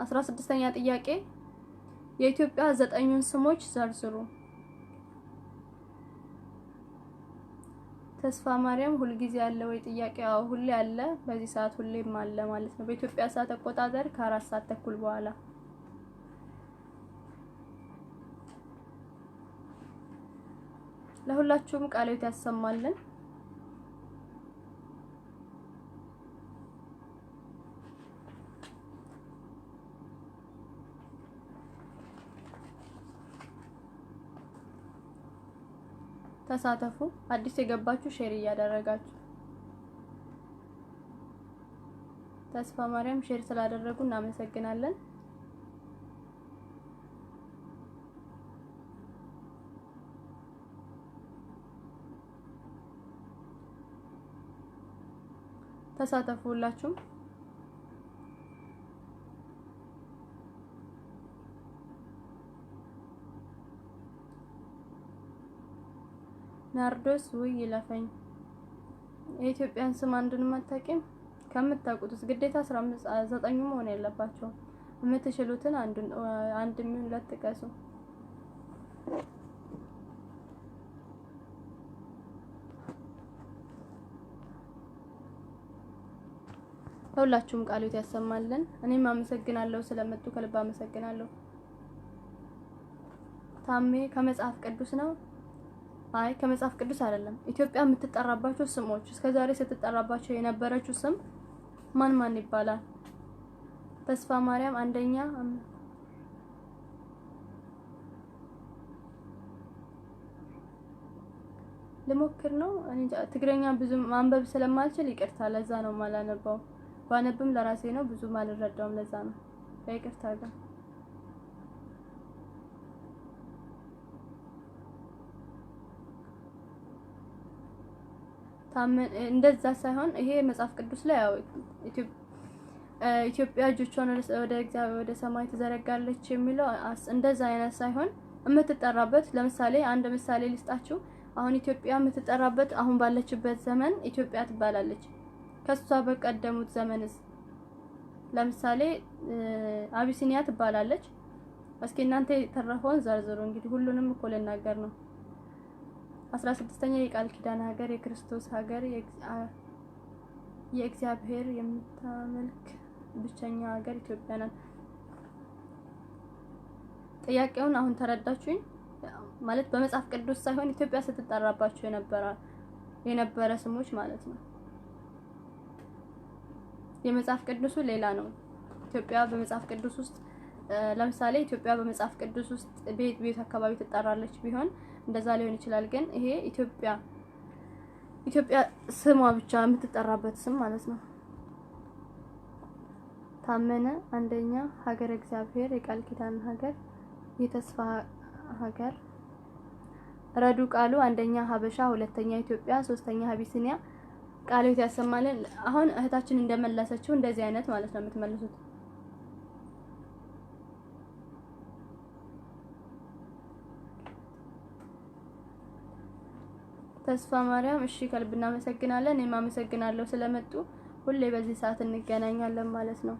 16ኛ ጥያቄ የኢትዮጵያ 9 ስሞች ዘርዝሩ። ተስፋ ማርያም ሁሉ ጊዜ ያለ ወይ ጥያቄ? አዎ ሁሌ አለ። በዚህ ሰዓት ሁሌም አለ ማለት ነው። በኢትዮጵያ ሰዓት አቆጣጠር ከ4 ሰዓት ተኩል በኋላ። ለሁላችሁም ቃሉት ያሰማልን። ተሳተፉ። አዲስ የገባችሁ ሼር እያደረጋችሁ ተስፋ ማርያም ሼር ስላደረጉ እናመሰግናለን። ተሳተፉ ሁላችሁም። ናርዶስ ወይ ይለፈኝ የኢትዮጵያን ስም አንዱንም አታውቂም? ከምታውቁትስ ግዴታ 9 መሆን ያለባቸው የምትችሉትን አንድ ምን ሁለት ጥቀሱ። ሁላችሁም ቃሉት ያሰማልን። እኔም አመሰግናለሁ ስለመጡ ከልብ አመሰግናለሁ። ታሜ ከመጽሐፍ ቅዱስ ነው? አይ ከመጽሐፍ ቅዱስ አይደለም። ኢትዮጵያ የምትጠራባቸው ስሞች እስከዛሬ ስትጠራባቸው የነበረችው ስም ማን ይባላል? ተስፋ ማርያም አንደኛ ልሞክር ነው። እንጃ ትግረኛ ብዙ ማንበብ ስለማልችል ይቅርታ፣ ለዛ ነው ማላነበው። ባነብም ለራሴ ነው ብዙ ማልረዳውም፣ ለዛ ነው ይቅርታ። ግን እንደዛ ሳይሆን ይሄ መጽሐፍ ቅዱስ ላይ ያው ኢትዮጵያ እጆቿን ወደ ሰማይ ትዘረጋለች የሚለው እንደዛ አይነት ሳይሆን የምትጠራበት፣ ለምሳሌ አንድ ምሳሌ ልስጣችሁ። አሁን ኢትዮጵያ የምትጠራበት አሁን ባለችበት ዘመን ኢትዮጵያ ትባላለች። ከሷ በቀደሙት ዘመንስ ለምሳሌ አቢሲኒያ ትባላለች። እስኪ እናንተ የተረፈውን ዘርዝሩ። እንግዲህ ሁሉንም እኮ ልናገር ነው። 16ኛ የቃል ኪዳን ሀገር፣ የክርስቶስ ሀገር፣ የእግዚአብሔር የምታመልክ ብቸኛ ሀገር ኢትዮጵያ ናት። ጥያቄውን አሁን ተረዳችሁኝ? ማለት በመጽሐፍ ቅዱስ ሳይሆን ኢትዮጵያ ስትጠራባቸው የነበረ ስሞች ማለት ነው። የመጽሐፍ ቅዱሱ ሌላ ነው። ኢትዮጵያ በመጽሐፍ ቅዱስ ውስጥ ለምሳሌ ኢትዮጵያ በመጽሐፍ ቅዱስ ውስጥ ቤት አካባቢ ትጠራለች ቢሆን እንደዛ ሊሆን ይችላል። ግን ይሄ ኢትዮጵያ ስሟ ብቻ የምትጠራበት ስም ማለት ነው። ታመነ አንደኛ ሀገረ እግዚአብሔር የቃል ኪዳን ሀገር የተስፋ ሀገር። ረዱ ቃሉ አንደኛ ሀበሻ፣ ሁለተኛ ኢትዮጵያ፣ ሶስተኛ አቢሲኒያ። ቃልዮት ያሰማልን። አሁን እህታችን እንደመለሰችው እንደዚህ አይነት ማለት ነው የምትመልሱት። ተስፋ ማርያም እሺ ከልብ እናመሰግናለን። እኔም አመሰግናለሁ ስለመጡ። ሁሌ በዚህ ሰዓት እንገናኛለን ማለት ነው።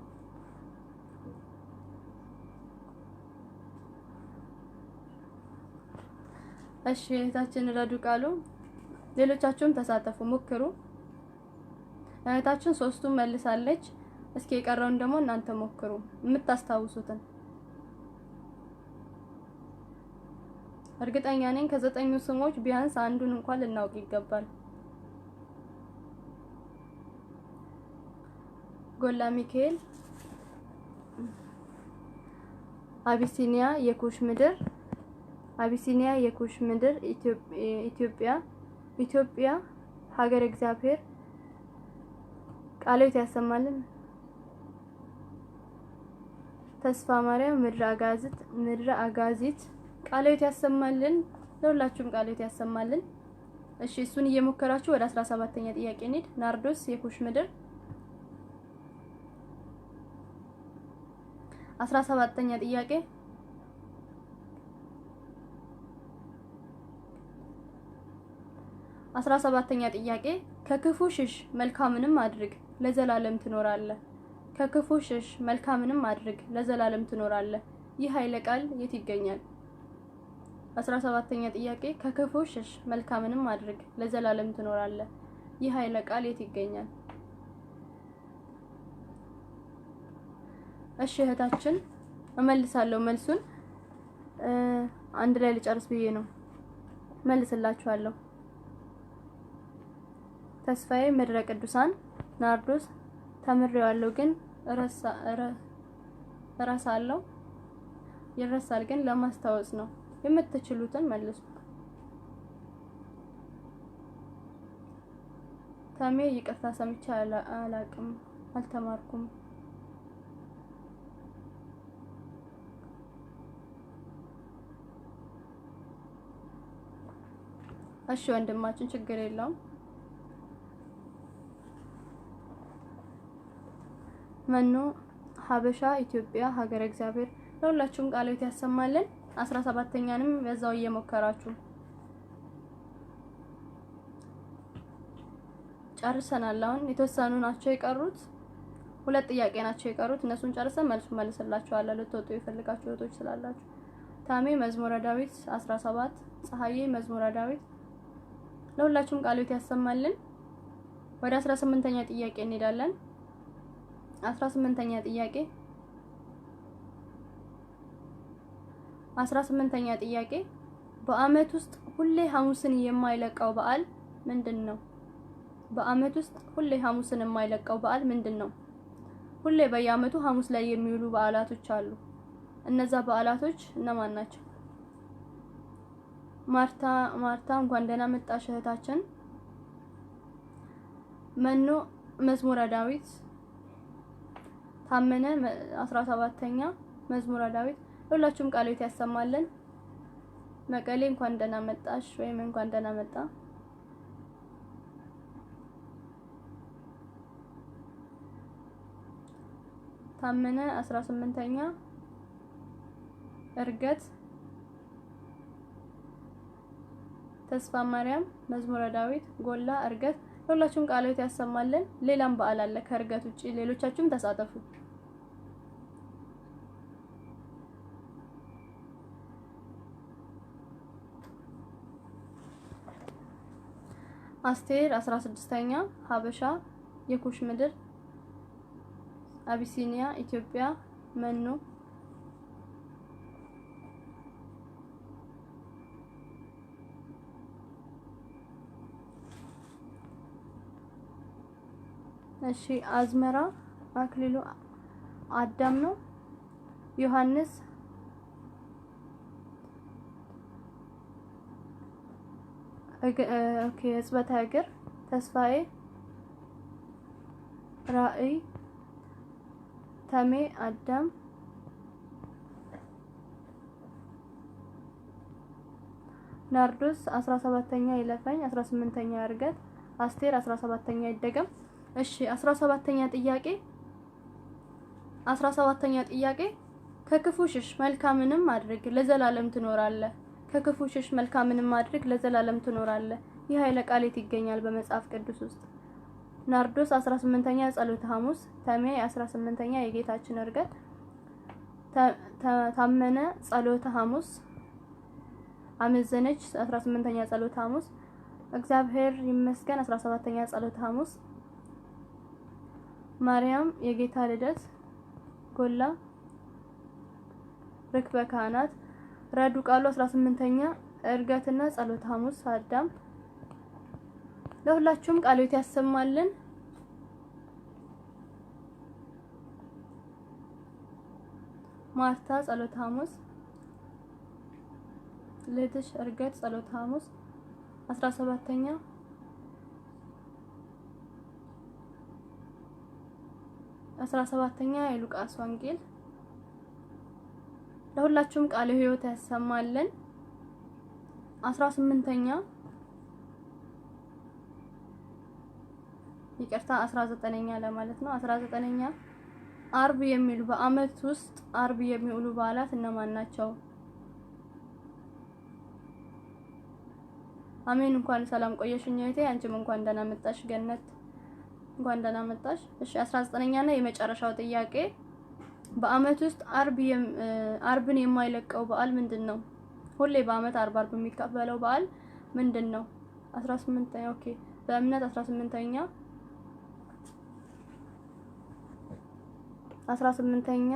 እሺ እህታችን ረዱ ቃሉ፣ ሌሎቻችሁም ተሳተፉ፣ ሞክሩ። እህታችን ሶስቱን መልሳለች። እስኪ የቀረውን ደግሞ እናንተ ሞክሩ የምታስታውሱትን። እርግጠኛ ነኝ ከ9ኙ ስሞች ቢያንስ አንዱን እንኳን ልናውቅ ይገባል። ጎላ ሚካኤል፣ አቢሲኒያ የኩሽ ምድር፣ አቢሲኒያ የኩሽ ምድር፣ ኢትዮጵያ ሀገር እግዚአብሔር። ቃልዮት ያሰማልን። ተስፋ ማርያም ምድረ አጋዚት። ቃልዮት ያሰማልን። ለሁላችሁም ቃልዮት ያሰማልን። እሺ እሱን እየሞከራችሁ ወደ 17ኛ ጥያቄ እንሂድ። ናርዶስ የኩሽ ምድር። 17ኛ ጥያቄ 17ኛ ጥያቄ ከክፉ ሽሽ መልካምንም አድርግ ለዘላለም ትኖራለህ። ከክፉ ሽሽ መልካምንም አድርግ ለዘላለም ትኖራለህ። ይህ ኃይለ ቃል የት ይገኛል? 17ኛ ጥያቄ ከክፉ ሽሽ መልካምንም አድርግ ለዘላለም ትኖራለህ። ይህ ኃይለ ቃል የት ይገኛል? እሺ እህታችን እመልሳለሁ። መልሱን አንድ ላይ ልጨርስ ብዬ ነው መልስላችኋለሁ። ተስፋዬ ምድረ ቅዱሳን ናርዶስ ተምሬዋለሁ ግን እረሳለሁ። ይረሳል ግን ለማስታወስ ነው። የምትችሉትን መልሱ። ታሜ ይቅርታ ሰምቼ አላቅም አልተማርኩም። እሺ ወንድማችን ችግር የለውም። መኑ ሀበሻ ኢትዮጵያ ሀገረ እግዚአብሔር። ለሁላችሁም ቃልዮት ያሰማልን። 17ኛንም በዛው እየሞከራችሁ ጨርሰናል። አሁን የተወሰኑ ናቸው የቀሩት። 2 ጥያቄ ናቸው የቀሩት። እነሱን ጨርሰን መልስላችኋለሁ። ልትወጡ የፈልጋችሁ እህቶች ስላላችሁ። ታሜ መዝሙረ ዳዊት 17፣ ፀሐዬ መዝሙረ ዳዊት። ለሁላችሁም ቃልዮት ያሰማልን። ወደ 18ኛ ጥያቄ እንሄዳለን። 18ኛ ጥያቄ 18ኛ ጥያቄ በአመት ውስጥ ሁሌ ሐሙስን የማይለቀው በዓል ምንድነው? በአመት ውስጥ ሁሌ ሐሙስን የማይለቀው በዓል ምንድነው? ሁሌ በየአመቱ ሐሙስ ላይ የሚውሉ በዓላቶች አሉ። እነዛ በዓላቶች እነማን ናቸው? ማርታ እንኳን ደህና መጣሽ እህታችን። መኖ መዝሙረ ዳዊት። ታመነ 17ኛ መዝሙረ ዳዊት። ሁላችሁም ቃልዮት ያሰማልን። መቀሌ እንኳን ደህና መጣሽ ወይም እንኳን ደህና መጣ። ታመነ 18ኛ እርገት። ተስፋ ማርያም መዝሙረ ዳዊት ጎላ እርገት። ሁላችሁም ቃልዮት ያሰማልን። ሌላም በዓል አለ ከእርገት ውጪ። ሌሎቻችሁም ተሳተፉ። አስቴር 16ኛ ሀበሻ የኩሽ ምድር፣ አቢሲኒያ፣ ኢትዮጵያ፣ መኖ፣ እሺ አዝመራ፣ አክሊሉ፣ አዳም ነው፣ ዮሐንስ፣ ኦኬ ህጽበተ እግር፣ ተስፋዬ፣ ራእይ፣ ተሜ፣ አዳም፣ ናርዶስ 17ኛ ይለፈኝ፣ 18ኛ እርገት፣ አስቴር 17ኛ ይደገም። እሺ 17ኛ ጥያቄ 17ኛ ጥያቄ ከክፉ ሽሽ መልካምንም አድርግ ለዘላለም ትኖራለህ። ከክፉ ሽሽ መልካምንም አድርግ ለዘላለም ትኖራለህ። ይህ ኃይለ ቃል የት ይገኛል በመጽሐፍ ቅዱስ ውስጥ? ናርዶስ 18ኛ ጸሎተ ሐሙስ፣ ተሜ 18ኛ የጌታችን እርገት፣ ታመነ ጸሎተ ሐሙስ፣ አመዘነች 18ኛ ጸሎተ ሐሙስ፣ እግዚአብሔር ይመስገን 17ኛ ጸሎተ ሐሙስ፣ ማርያም የጌታ ልደት፣ ጎላ፣ ርክበ ካህናት፣ ረዱ ቃሉ 18ኛ እርገትና ጸሎተ ሐሙስ፣ አዳም። ለሁላችሁም ቃልዎት ያሰማልን። ማርታ ጸሎተ ሐሙስ፣ ልደትሽ እርገት ጸሎተ ሐሙስ 17ኛ 17ኛ የሉቃስ ወንጌል። ለሁላችሁም ቃለ ሕይወት ያሰማልን። 18ኛ ይቅርታ 19ኛ ለማለት ነው። 19ኛ አርብ የሚሉ በአመት ውስጥ አርብ የሚውሉ በዓላት እነማን ናቸው? አሜን። እንኳን ሰላም ቆየሽኝ እህቴ። አንቺም እንኳን ደህና መጣሽ ገነት፣ እንኳን ደህና መጣሽ። እሺ 19ኛ እና የመጨረሻው ጥያቄ በአመት ውስጥ አርብን የማይለቀው በዓል ምንድነው? ሁሌ በአመት አርብ የሚከበረው በዓል ምንድነው? 18ኛ ኦኬ። በእምነት 18ኛ 18ኛ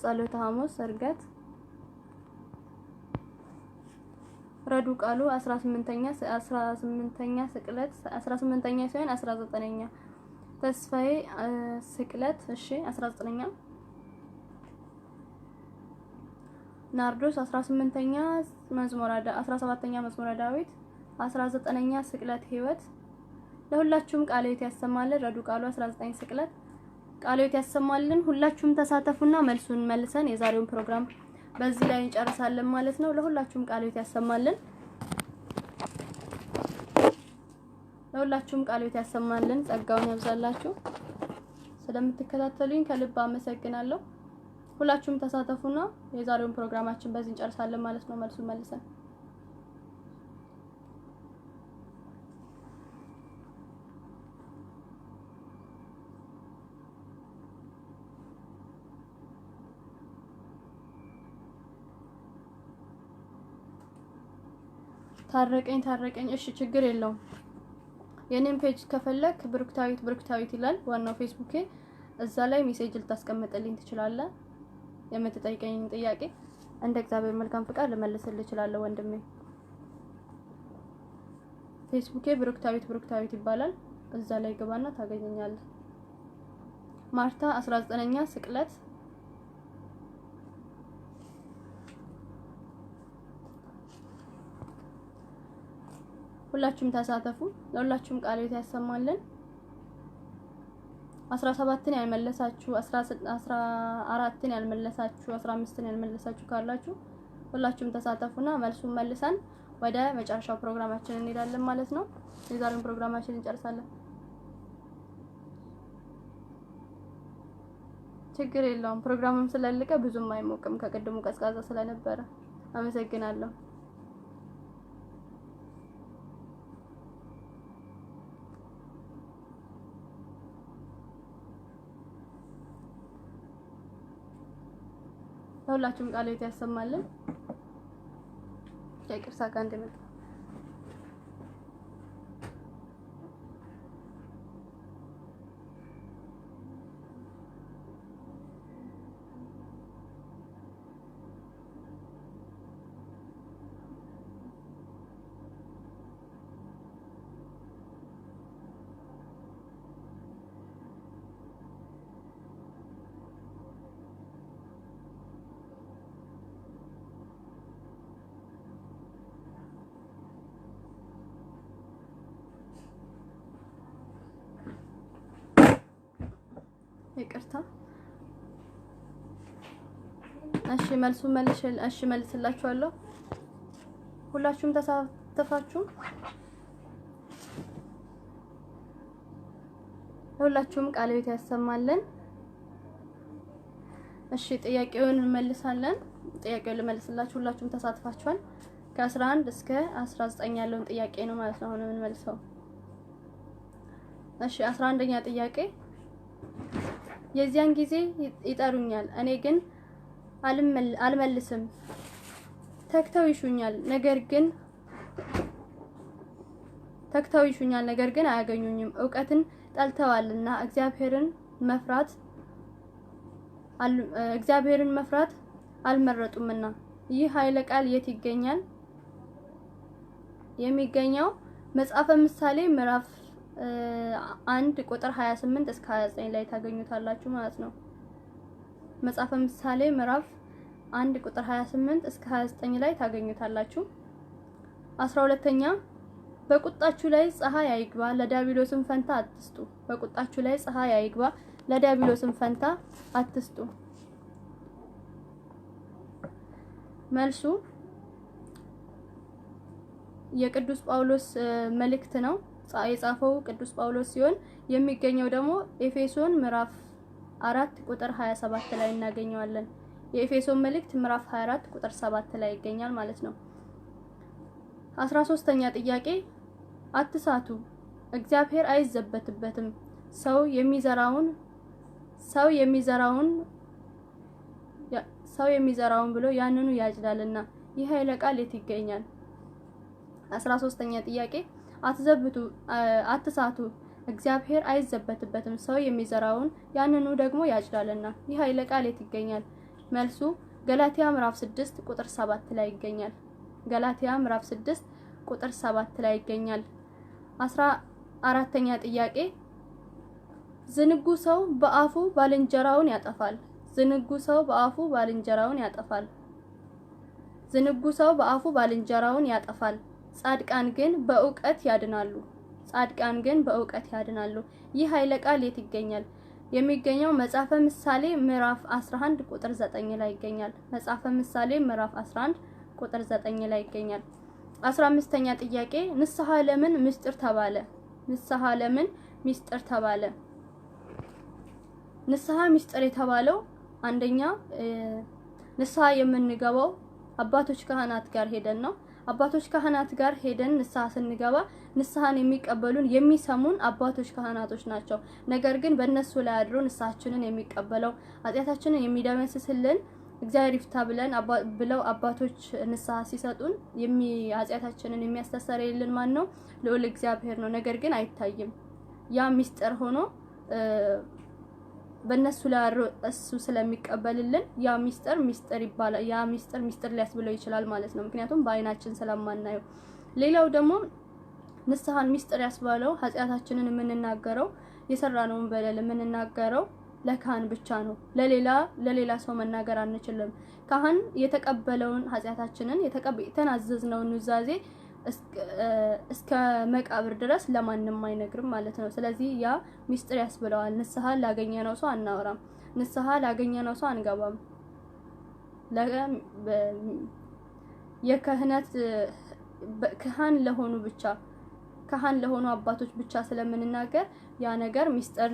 ጸሎተ ሐሙስ፣ እርገት፣ ረዱ ቃሉ 18ኛ ስቅለት 18ኛ ሲሆን 19ኛ ተስፋዬ ስቅለት። እሺ 19ኛ ናርዶስ 18ኛ መዝሙረ 17ኛ መዝሙረ ዳዊት 19ኛ ስቅለት ሕይወት። ለሁላችሁም ቃልዎት ያሰማልን። ረዱ ቃሉ 19 ስቅለት ቃልዎት ያሰማልን። ሁላችሁም ተሳተፉና መልሱን መልሰን የዛሬውን ፕሮግራም በዚህ ላይ እንጨርሳለን ማለት ነው። ለሁላችሁም ቃልዎት ያሰማልን። ለሁላችሁም ቃልዎት ያሰማልን። ጸጋውን ያብዛላችሁ። ስለምትከታተሉኝ ከልብ አመሰግናለሁ። ሁላችሁም ተሳተፉና የዛሬውን ፕሮግራማችን በዚህ እንጨርሳለን ማለት ነው። መልሱን መልሰን ታረቀኝ። እሺ ችግር የለውም። የኔን ፔጅ ከፈለክ ብሩክታዊት ይላል ዋናው ፌስቡኬ። እዛ ላይ ሜሴጅ ልታስቀምጥልኝ ትችላለህ። የምትጠይቀኝ ጥያቄ እንደ እግዚአብሔር መልካም ፍቃድ ልመልስልህ እችላለሁ ወንድሜ። ፌስቡኬ ብሩክታዊት ይባላል። እዛ ላይ ግባና ታገኘኛለህ። ማርታ 19ኛ ስቅለት ሁላችሁም ተሳተፉ። ለሁላችሁም ቃልዎት ያሰማልን። 17ን ያልመለሳችሁ 14ን ያልመለሳችሁ 15ን ያልመለሳችሁ ካላችሁ ሁላችሁም ተሳተፉና መልሱን መልሰን ወደ መጨረሻው ፕሮግራማችን እንሄዳለን ማለት ነው። የዛሬውን ፕሮግራማችን እንጨርሳለን። ችግር የለውም። ፕሮግራሙም ስላለቀ ብዙም አይሞቅም ከቀድሞ ቀዝቃዛ ስለነበረ። አመሰግናለሁ። ለሁላችሁም ቃለ ሕይወት ያሰማልን። ይቅርታ ካንተ መጣ ይቅርታ። እሺ መልስላችኋለሁ። ሁላችሁም ተሳተፋችሁ። ሁላችሁም ቃለ ሕይወት ያሰማልን። እሺ ጥያቄውን እንመልሳለን። ጥያቄውን ልመልስላችሁ። ሁላችሁም ተሳትፋችኋል። ከ11 እስከ 19 ያለውን ጥያቄ ነው ማለት ነው አሁን የምንመልሰው። እሺ 11ኛ ጥያቄ የዚያን ጊዜ ይጠሩኛል፣ እኔ ግን አልመልስም። ተክተው ይሹኛል፣ ነገር ግን አያገኙኝም። እውቀትን ጠልተዋልና እግዚአብሔርን መፍራት አልመረጡምና። ይህ ኃይለ ቃል የት ይገኛል? የሚገኘው መጽሐፈ ምሳሌ ምዕራፍ 1 ቁጥር 28 እስከ 29 ላይ ታገኙታላችሁ ማለት ነው። መጽሐፈ ምሳሌ ምዕራፍ 1 ቁጥር 28 እስከ 29 ላይ ታገኙታላችሁ። 12ኛ በቁጣችሁ ላይ ፀሐይ አይግባ፣ ለዲያብሎስም ፈንታ አትስጡ። በቁጣችሁ ላይ ፀሐይ አይግባ፣ ለዲያብሎስም ፈንታ አትስጡ። መልሱ የቅዱስ ጳውሎስ መልእክት ነው። የጻፈው ቅዱስ ጳውሎስ ሲሆን የሚገኘው ደግሞ ኤፌሶን ምዕራፍ 4 ቁጥር 27 ላይ እናገኘዋለን። የኤፌሶን መልእክት ምዕራፍ 24 ቁጥር 7 ላይ ይገኛል ማለት ነው። 13ኛ ጥያቄ አትሳቱ፣ እግዚአብሔር አይዘበትበትም። ሰው የሚዘራውን ብሎ ያንኑ ያጭዳልና። ይህ ኃይለ ቃል የት ይገኛል? 13ኛ ጥያቄ አትሳቱ፣ እግዚአብሔር አይዘበትበትም። ሰው የሚዘራውን ያንኑ ደግሞ ያጭዳልና። ይህ ኃይለ ቃል የት ይገኛል? መልሱ ገላትያ ምዕራፍ 6 ቁጥር 7 ላይ ይገኛል። ገላትያ ምዕራፍ 6 ቁጥር 7 ላይ ይገኛል። 14ኛ ጥያቄ ዝንጉ ሰው በአፉ ባልንጀራውን ያጠፋል። ዝንጉ ሰው በአፉ ባልንጀራውን ያጠፋል። ዝንጉ ሰው በአፉ ባልንጀራውን ያጠፋል። ጻድቃን ግን በእውቀት ያድናሉ። ጻድቃን ግን በእውቀት ያድናሉ። ይህ ኃይለ ቃል የት ይገኛል? የሚገኘው መጽሐፈ ምሳሌ ምዕራፍ 11 ቁጥር 9 ላይ ይገኛል። መጽሐፈ ምሳሌ ምዕራፍ 11 ቁጥር 9 ላይ ይገኛል። 15ኛ ጥያቄ ንስሐ ለምን ምስጢር ተባለ? ንስሐ ለምን ምስጢር ተባለ? ንስሐ ምስጢር የተባለው አንደኛ ንስሐ የምንገባው አባቶች ካህናት ጋር ሄደን ነው። አባቶች ካህናት ጋር ሄደን ንስሐ ስንገባ ንስሐን የሚቀበሉን የሚሰሙን አባቶች ካህናቶች ናቸው። ነገር ግን በእነሱ ላይ አድሮ ንስሐችንን የሚቀበለው ኃጢአታችንን የሚደመስስልን እግዚአብሔር ይፍታ ብለው አባቶች ንስሐ ሲሰጡን ኃጢአታችንን የሚያስተሰርይልን ማን ነው? ልዑል እግዚአብሔር ነው። ነገር ግን አይታይም። ያ ምስጢር ሆኖ በእነሱ ላይ አድሮ እሱ ስለሚቀበልልን ያ ምስጢር ይባላል። ያ ምስጢር ሊያስብለው ይችላል ማለት ነው። ምክንያቱም በአይናችን ስለማናየው። ሌላው ደግሞ ንስሐን ምስጢር ያስባለው ኃጢአታችንን የምንናገረው የሰራነውን በደል የምንናገረው ለካህን ብቻ ነው። ለሌላ ሰው መናገር አንችልም። ካህን የተቀበለውን ኃጢአታችንን የተናዘዝነውን ኑዛዜ እስከ መቃብር ድረስ ለማንም አይነግርም ማለት ነው። ስለዚህ ያ ምስጢር ያስብለዋል። ንስሐ ላገኘነው ሰው አናወራም። ንስሐ ላገኘነው ሰው አንገባም። የካህናት ካህን ለሆኑ አባቶች ብቻ ስለምንናገር ያ ነገር ምስጢር